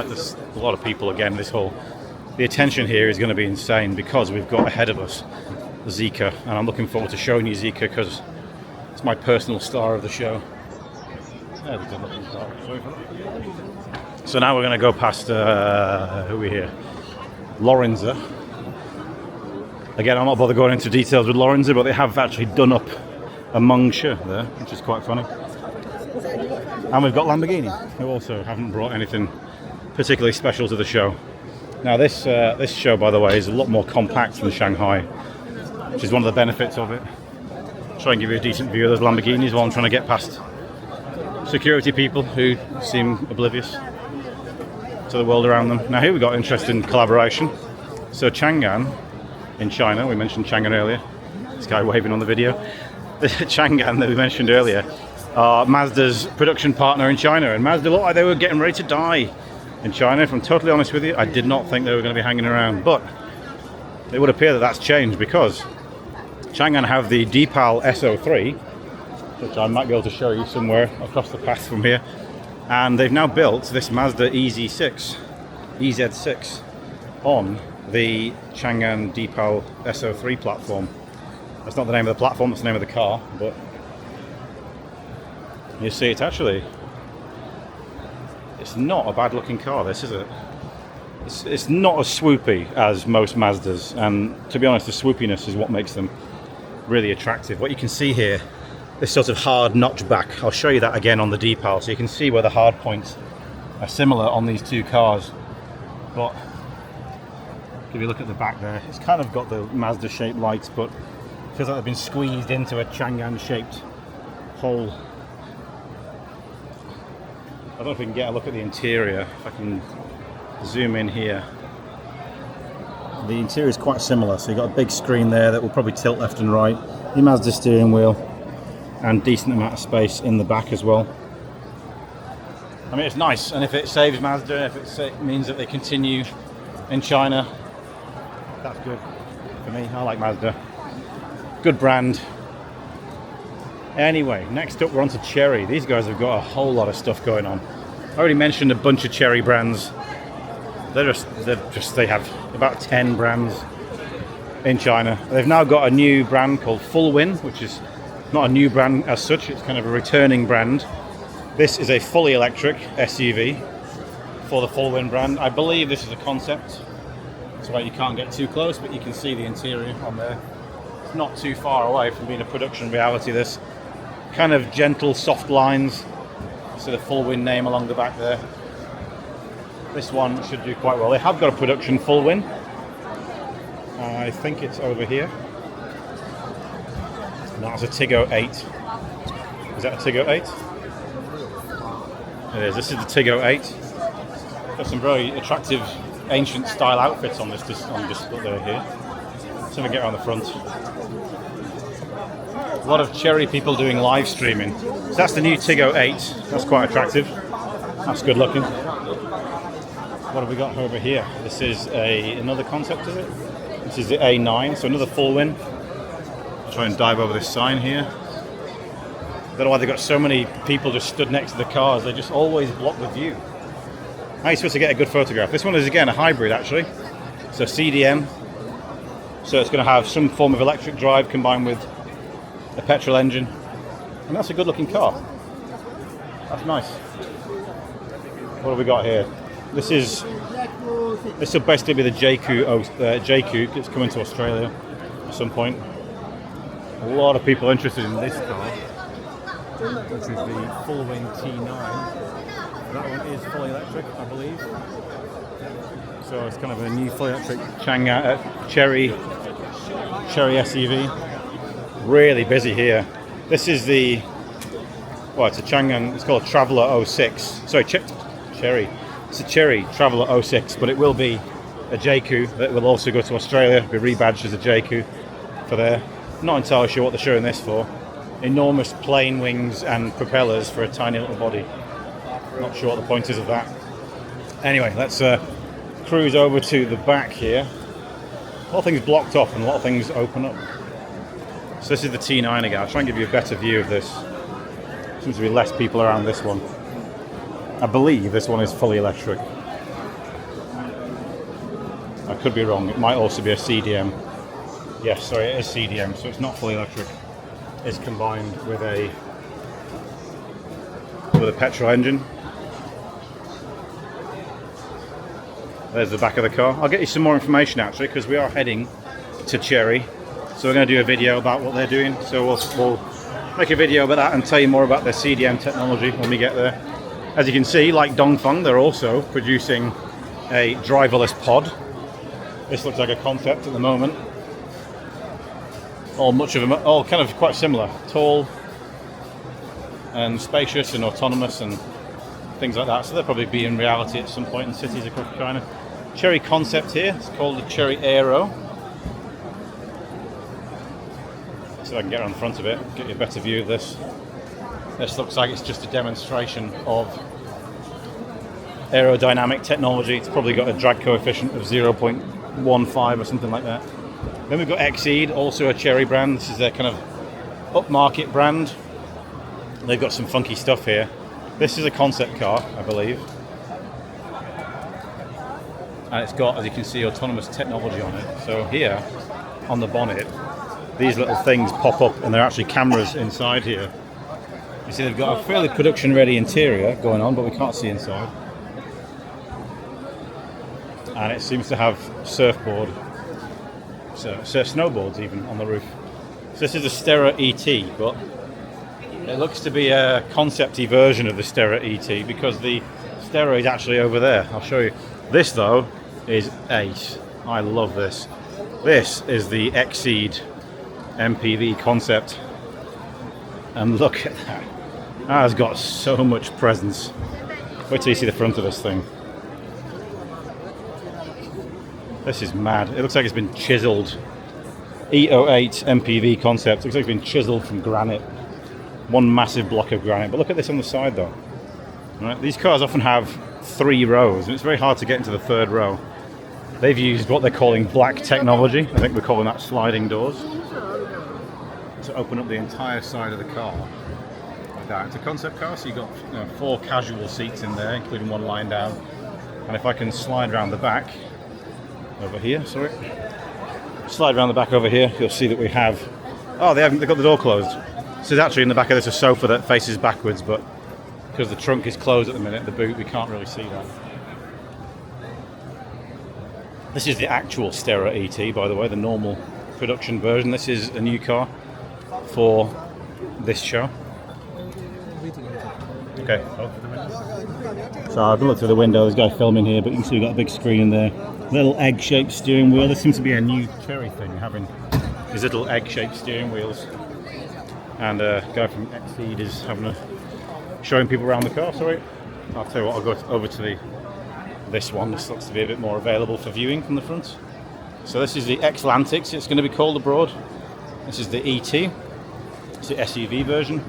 Speaker 1: there's a lot of people again. The attention here is going to be insane, because we've got ahead of us the Zeekr, and I'm looking forward to showing you Zeekr because it's my personal star of the show. There's a good looking car. Sorry for that. So now we're going to go past who are we here? Lorenza. Again, I'm not bothered going into details with Lorenza, but they have actually done up a Mungsha there, which is quite funny. And we've got Lamborghini, who also haven't brought anything particularly special to the show. Now this show, by the way, is a lot more compact than Shanghai, which is one of the benefits of it. Try and give you a decent view of those Lamborghinis while I'm trying to get past security people who seem oblivious to the world around them. Now here we've got interesting collaboration. So Changan in China, we mentioned Changan earlier. This guy waving on the video. The Changan that we mentioned earlier are Mazda's production partner in China, and Mazda looked like they were getting ready to die in China. If I'm totally honest with you, I did not think they were going to be hanging around, but it would appear that that's changed because Changan have the Deepal SO3, which I might be able to show you somewhere across the path from here, and they've now built this Mazda EZ6 on the Changan Deepal SO3 platform. That's not the name of the platform, that's the name of the car, but you see it's not a bad looking car, this, is it? It's not as swoopy as most Mazdas, and to be honest, the swoopiness is what makes them really attractive. What you can see here, this sort of hard notchback, I'll show you that again on the Deepal, so you can see where the hard points are similar on these two cars. But if you look at the back there, it's kind of got the Mazda shaped lights, but it feels like they've been squeezed into a Changan shaped hole. I don't know if we can get a look at the interior. If I can zoom in here. The interior is quite similar, so you've got a big screen there that will probably tilt left and right, your Mazda steering wheel, and decent amount of space in the back as well. I mean, it's nice, and if it saves Mazda, if it means that they continue in China, that's good for me. I like Mazda. Good brand. Anyway, next up we're on to Chery. These guys have got a whole lot of stuff going on. I already mentioned a bunch of Chery brands. They have about 10 brands in China. They've now got a new brand called Fullwin, which is not a new brand as such, it's kind of a returning brand. This is a fully electric SUV for the Fullwin brand. I believe this is a concept, that's why you can't get too close, but you can see the interior on there. It's not too far away from being a production reality, this. Kind of gentle, soft lines. So the Fullwin name along the back there. This one should do quite well. They have got a production Fullwin. I think it's over here. That's a Tiggo 8. Is that a Tiggo 8? It is. This is the Tiggo 8. Got some very attractive ancient style outfits on display here. Let's have a get around the front. A lot of Chery people doing live streaming. So that's the new Tiggo 8. That's quite attractive. That's good looking. What have we got over here? This is another concept of it. This is the A9, so another Fullwin. I'll try and dive over this sign here. I don't know why they've got so many people just stood next to the cars. They just always block the view. How are you supposed to get a good photograph? This one is again a hybrid actually. So CDM. So it's going to have some form of electric drive combined with a petrol engine. And that's a good looking car. That's nice. What have we got here? This will basically be the JiYue. It's coming to Australia at some point. A lot of people interested in this car, which is the Fullwin T9. That one is fully electric, I believe. So it's kind of a new fully electric Chery SUV. Really busy here. This is it's a Changan. It's called a Traveller 06. Sorry, Chery. It's a Chery Traveller 06, but it will be a JiYue that will also go to Australia, be rebadged as a JiYue for there. Not entirely sure what they're showing this for. Enormous plane wings and propellers for a tiny little body. Not sure what the point is of that. Anyway, let's cruise over to the back here. A lot of things blocked off and a lot of things open up. So this is the T9 again. I'll try and give you a better view of this. Seems to be less people around this one. I believe this one is fully electric. I could be wrong. It might also be a CDM. Yes, sorry, it is CDM, so it's not fully electric. It's combined with a petrol engine. There's the back of the car. I'll get you some more information actually, because we are heading to Chery. So we're going to do a video about what they're doing. So we'll make a video about that and tell you more about their CDM technology when we get there. As you can see, like Dongfeng, they're also producing a driverless pod. This looks like a concept at the moment. All kind of quite similar. Tall, and spacious and autonomous and things like that. So they'll probably be in reality at some point in cities across China. Chery concept here. It's called the Chery Aero. So I can get around the front of it, get you a better view of this. This looks like it's just a demonstration of aerodynamic technology. It's probably got a drag coefficient of 0.15 or something like that. Then we've got Exceed, also a Chery brand. This is their kind of upmarket brand. They've got some funky stuff here. This is a concept car, I believe. And it's got, as you can see, autonomous technology on it. So here, on the bonnet, these little things pop up and they're actually cameras inside here. You see they've got a fairly production-ready interior going on, but we can't see inside. And it seems to have surfboard, snowboards even on the roof. So this is a Stera ET, but it looks to be a concept-y version of the Stera ET because the Stera is actually over there. I'll show you. This though is ace. I love this. This is the Exceed MPV concept. And look at that. That has got so much presence. Wait till you see the front of this thing. This is mad. It looks like it's been chiseled. E08 MPV concept. It looks like it's been chiseled from granite. One massive block of granite. But look at this on the side though. Right, these cars often have 3 rows and it's very hard to get into the 3rd row. They've used what they're calling black technology. I think we're calling that sliding doors. To open up the entire side of the car. Like that. It's a concept car, so you've got 4 casual seats in there, including one lying down. And if I can slide around the back, over here, sorry. Slide around the back over here, you'll see that we have... Oh, they've got the door closed. So there's actually in the back of this a sofa that faces backwards, but because the trunk is closed at the minute, the boot, we can't really see that. This is the actual Stera ET, by the way, the normal production version. This is a new car for this show. Okay. So I've looked through the window, there's a guy filming here, but you can see we've got a big screen in there. Little egg-shaped steering wheel. This seems to be a new Chery thing, having these little egg-shaped steering wheels. And a guy from Exceed is showing people around the car. Sorry, I'll tell you what. I'll go over to this one. This looks to be a bit more available for viewing from the front. So this is the Xlantics. It's going to be called abroad. This is the ET. It's the SUV version.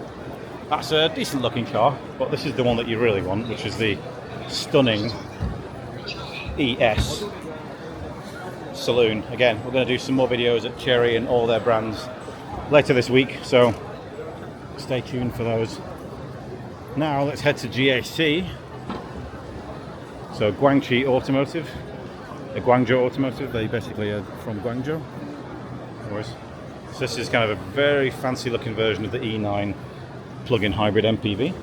Speaker 1: That's a decent-looking car, but this is the one that you really want, which is the stunning ES Saloon. Again, we're going to do some more videos at Chery and all their brands later this week, so stay tuned for those. Now let's head to GAC. So Guangxi Automotive, Guangzhou Automotive. They basically are from Guangzhou. So this is kind of a very fancy looking version of the E9 plug-in hybrid MPV.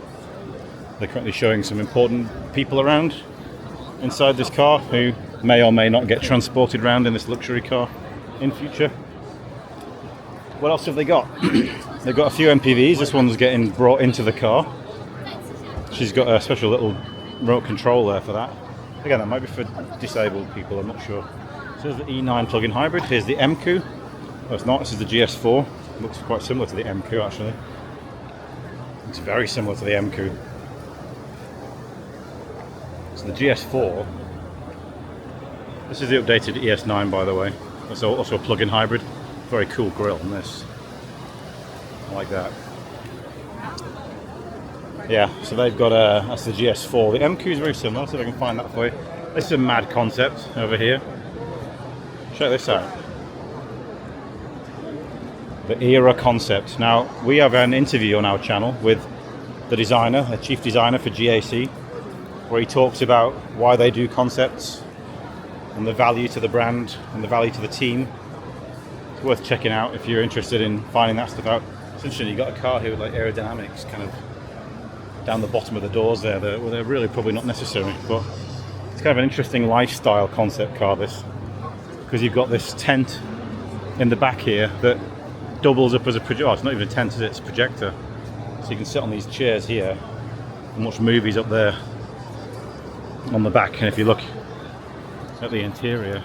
Speaker 1: They're currently showing some important people around inside this car who may or may not get transported around in this luxury car in future. What else have they got? They've got a few MPVs. This one's getting brought into the car. She's got a special little remote control there for that. Again, that might be for disabled people, I'm not sure. So there's the E9 plug-in hybrid. Here's the MQ. No, it's not. This is the GS4. It looks quite similar to the MQ actually. It's very similar to the MQ. So the GS4. This is the updated ES9, by the way. That's also a plug-in hybrid. Very cool grille on this. I like that. Yeah, so they've got that's the GS4. The MQ is very similar, so if I can find that for you. This is a mad concept over here. Check this out. The Era concept. Now, we have an interview on our channel with the designer, the chief designer for GAC, where he talks about why they do concepts and the value to the brand and the value to the team. It's worth checking out if you're interested in finding that stuff out. It's interesting, you've got a car here with like aerodynamics kind of down the bottom of the doors there. They're really probably not necessary, but it's kind of an interesting lifestyle concept car, this, because you've got this tent in the back here that doubles up as a projector. Oh, it's not even a tent, is it? It's a projector. So you can sit on these chairs here and watch movies up there on the back. And if you look at the interior,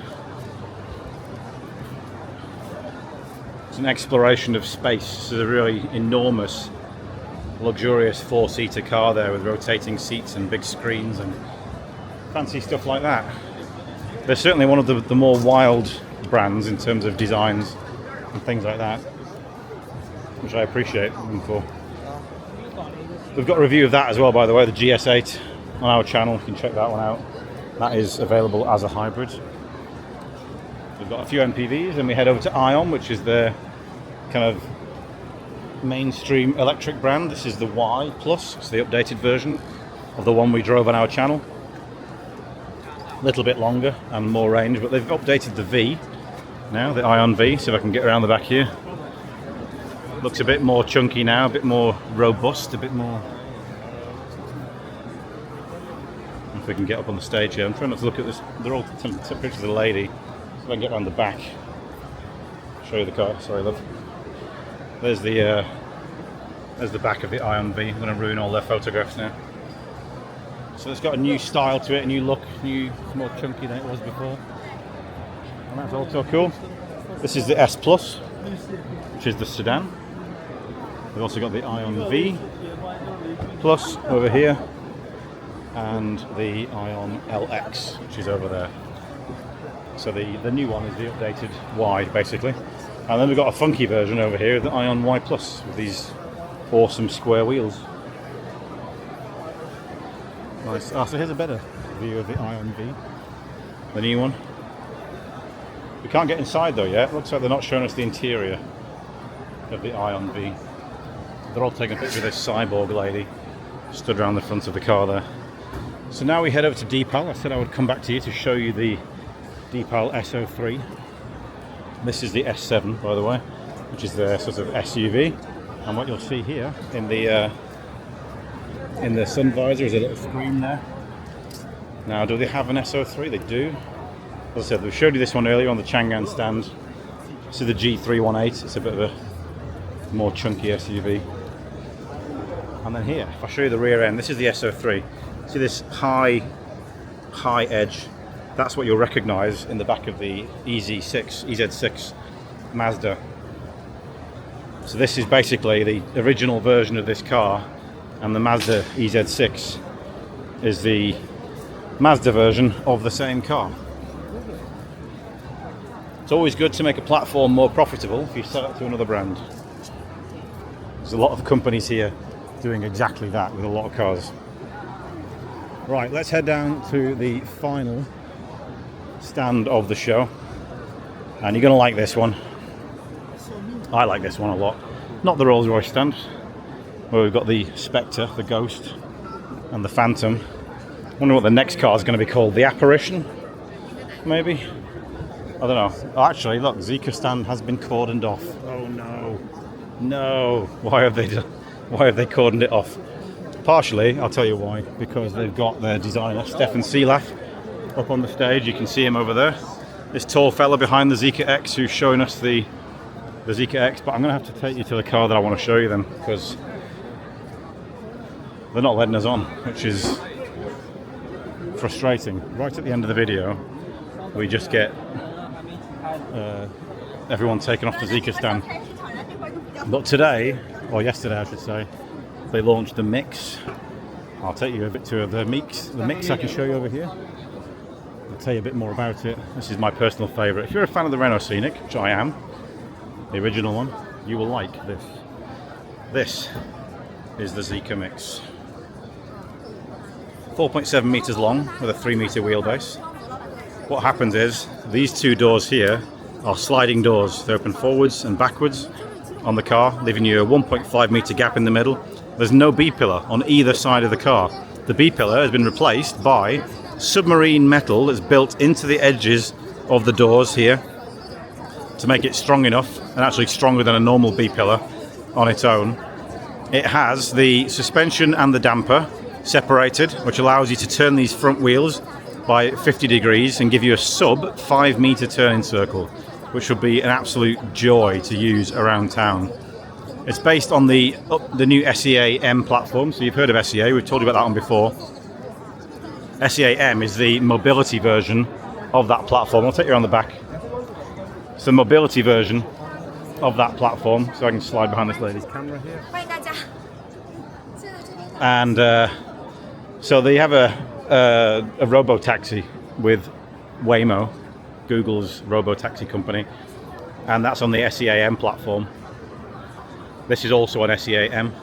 Speaker 1: it's an exploration of space. It's a really enormous luxurious four-seater car there with rotating seats and big screens and fancy stuff like that. They're certainly one of the more wild brands in terms of designs and things like that, which I appreciate them for. We've got a review of that as well, by the way, the GS8 on our channel. You can check that one out. That is available as a hybrid. We've got a few MPVs, and we head over to ION, which is their kind of mainstream electric brand. This is the Y Plus. It's the updated version of the one we drove on our channel. A little bit longer and more range, but they've updated the V now, the ION V. So if I can get around the back here. Looks a bit more chunky now, a bit more robust, a bit more... If we can get up on the stage here. I'm trying not to look at this. They're all pictures of the lady. So if I can get around the back. Show you the car. Sorry, love. There's the back of the ION V. I'm going to ruin all their photographs now. So it's got a new style to it, a new look, it's more chunky than it was before. And that's also cool. This is the S Plus, which is the sedan. We've also got the ION V Plus over here, and the ION LX, which is over there. So the new one is the updated Y, basically. And then we've got a funky version over here, the ION Y Plus, with these awesome square wheels. Nice. So here's a better view of the ION V, the new one. We can't get inside though yet. Looks like they're not showing us the interior of the ION V. They're all taking a picture of this cyborg lady stood around the front of the car there. So now we head over to Deepal. I said I would come back to you to show you the Deepal SO3. This is the S7, by the way, which is their sort of SUV. And what you'll see here in the sun visor is a little screen there. Now, do they have an SO3? They do. As I said, we showed you this one earlier on the Changan stand. This is the G318. It's a bit of a more chunky SUV. And then here, if I show you the rear end, this is the SO3. See this high edge? That's what you'll recognize in the back of the EZ6 Mazda. So this is basically the original version of this car, and the Mazda EZ6 is the Mazda version of the same car. It's always good to make a platform more profitable if you sell it to another brand. There's a lot of companies here doing exactly that with a lot of cars. Right, let's head down to the final stand of the show, and you're going to like this one. I like this one a lot. Not the Rolls Royce stand, where we've got the Spectre, the Ghost, and the Phantom. I wonder what the next car is going to be called. The Apparition, maybe? I don't know. Oh, actually, look, Zeekr stand has been cordoned off. Oh no, no! Why have they cordoned it off? Partially, I'll tell you why. Because they've got their designer Stefan Seelaf up on the stage. You can see him over there. This tall fella behind the Zeekr X, who's showing us the Zeekr X. But I'm going to have to take you to the car that I want to show you then, because they're not letting us on, which is frustrating. Right at the end of the video, we just get everyone taken off the Zeekr stand. But today, or yesterday I should say, they launched the Mix. I'll take you a bit to the Mix. The Mix I can show you over here. I'll tell you a bit more about it. This is my personal favourite. If you're a fan of the Renault Scenic, which I am, the original one, you will like this. This is the Zeekr Mix. 4.7 metres long with a 3 metre wheelbase. What happens is these two doors here are sliding doors. They open forwards and backwards on the car, leaving you a 1.5 metre gap in the middle. There's no B-pillar on either side of the car. The B-pillar has been replaced by submarine metal that's built into the edges of the doors here to make it strong enough, and actually stronger than a normal B-pillar on its own. It has the suspension and the damper separated, which allows you to turn these front wheels by 50 degrees and give you a sub 5 metre turning circle, which will be an absolute joy to use around town. It's based on the new SEA M platform, so you've heard of SEA, we've told you about that one before. SEA M is the mobility version of that platform. I'll take you around the back. It's the mobility version of that platform, so I can slide behind this lady's camera here. And so they have a robo-taxi with Waymo, Google's robo-taxi company, and that's on the SEAM platform. This is also on SEAM.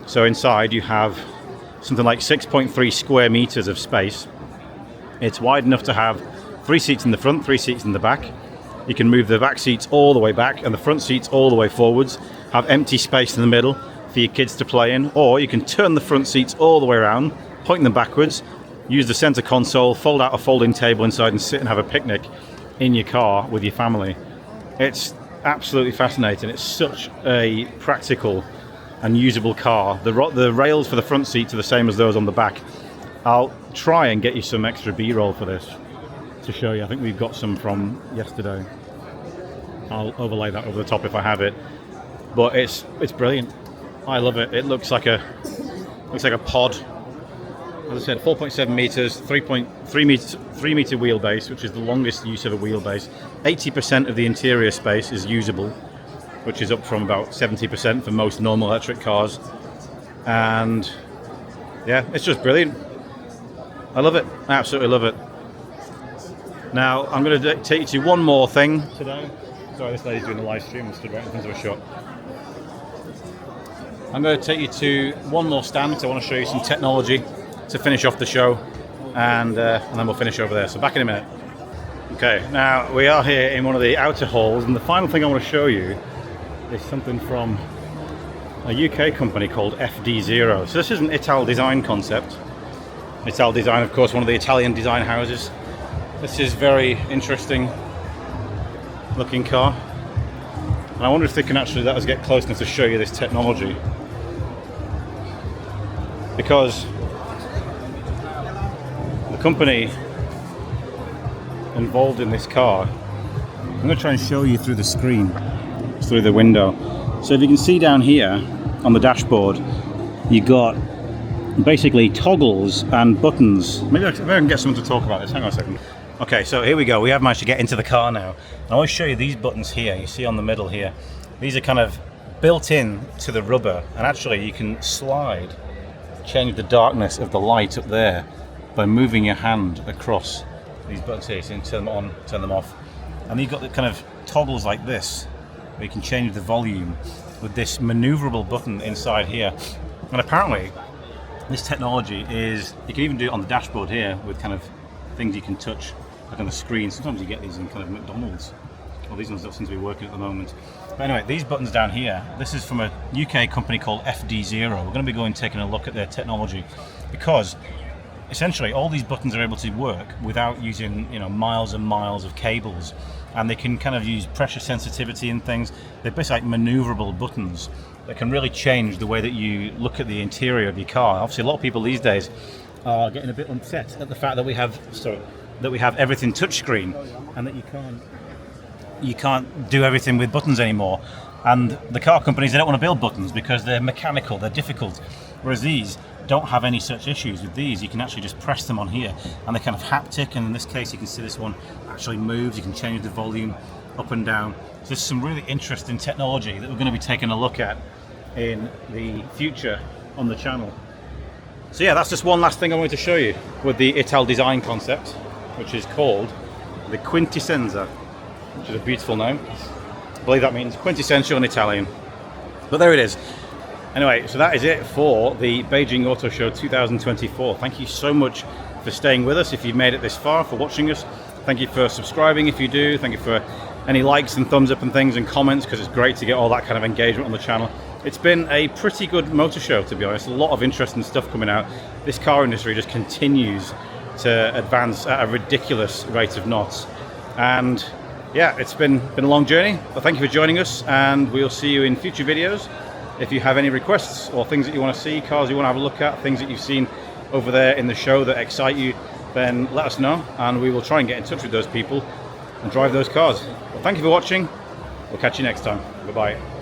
Speaker 1: So inside you have something like 6.3 square meters of space. It's wide enough to have 3 seats in the front, 3 seats in the back. You can move the back seats all the way back and the front seats all the way forwards. Have empty space in the middle for your kids to play in, or you can turn the front seats all the way around, point them backwards, use the center console, fold out a folding table inside and sit and have a picnic in your car with your family. It's absolutely fascinating. It's such a practical and usable car. The rails for the front seats are the same as those on the back. I'll try and get you some extra B-roll for this to show you. I think we've got some from yesterday. I'll overlay that over the top if I have it. But it's brilliant. I love it. It looks like a pod. As I said, 4.7 meters, 3 meter wheelbase, which is the longest use of a wheelbase. 80% of the interior space is usable, which is up from about 70% for most normal electric cars. And yeah, it's just brilliant. I love it. I absolutely love it. Now, I'm going to take you to one more thing today. Sorry, this lady's doing a live stream and stood right in front of a shop. I'm going to take you to one more stand because I want to show you some technology to finish off the show, and then we'll finish over there. So back in a minute. Okay, now we are here in one of the outer halls, and the final thing I want to show you is something from a UK company called FD0. So this is an Ital design concept. Ital design, of course, one of the Italian design houses. This is very interesting looking car. And I wonder if they can actually let us get close enough to show you this technology. Because the company involved in this car, I'm going to try and show you through the screen, through the window. So if you can see down here on the dashboard, you got basically toggles and buttons. Maybe I can get someone to talk about this. Hang on a second. Okay, so here we go. We have managed to get into the car now. And I want to show you these buttons here. You see on the middle here. These are kind of built in to the rubber, and actually you can slide, change the darkness of the light up there by moving your hand across these buttons here. So you can turn them on, turn them off. And you've got the kind of toggles like this, where you can change the volume with this maneuverable button inside here. And apparently, this technology is, you can even do it on the dashboard here with kind of things you can touch, like on the screen. Sometimes you get these in kind of McDonald's. Well, these ones don't seem to be working at the moment. But anyway, these buttons down here, this is from a UK company called FD0. We're going to be going taking a look at their technology, because essentially all these buttons are able to work without using, you know, miles and miles of cables, and they can kind of use pressure sensitivity and things. They're basically like maneuverable buttons that can really change the way that you look at the interior of your car. Obviously, a lot of people these days are getting a bit upset at the fact that we have everything touchscreen, and that you can't do everything with buttons anymore. And the car companies, they don't want to build buttons because they're mechanical, they're difficult. Whereas these don't have any such issues. With these, you can actually just press them on here, and they're kind of haptic. And in this case, you can see this one actually moves. You can change the volume up and down. So there's some really interesting technology that we're going to be taking a look at in the future on the channel. So yeah, that's just one last thing I wanted to show you with the Ital design concept, which is called the Quintessenza, which is a beautiful name. I believe that means quintessential in Italian. But there it is. Anyway, so that is it for the Beijing Auto Show 2024. Thank you so much for staying with us if you've made it this far, for watching us. Thank you for subscribing if you do. Thank you for any likes and thumbs up and things and comments, because it's great to get all that kind of engagement on the channel. It's been a pretty good motor show, to be honest. A lot of interesting stuff coming out. This car industry just continues to advance at a ridiculous rate of knots. And yeah, it's been a long journey, but thank you for joining us, and we'll see you in future videos. If you have any requests or things that you want to see, cars you want to have a look at, things that you've seen over there in the show that excite you, then let us know, and we will try and get in touch with those people and drive those cars. Well, thank you for watching. We'll catch you next time. Bye-bye.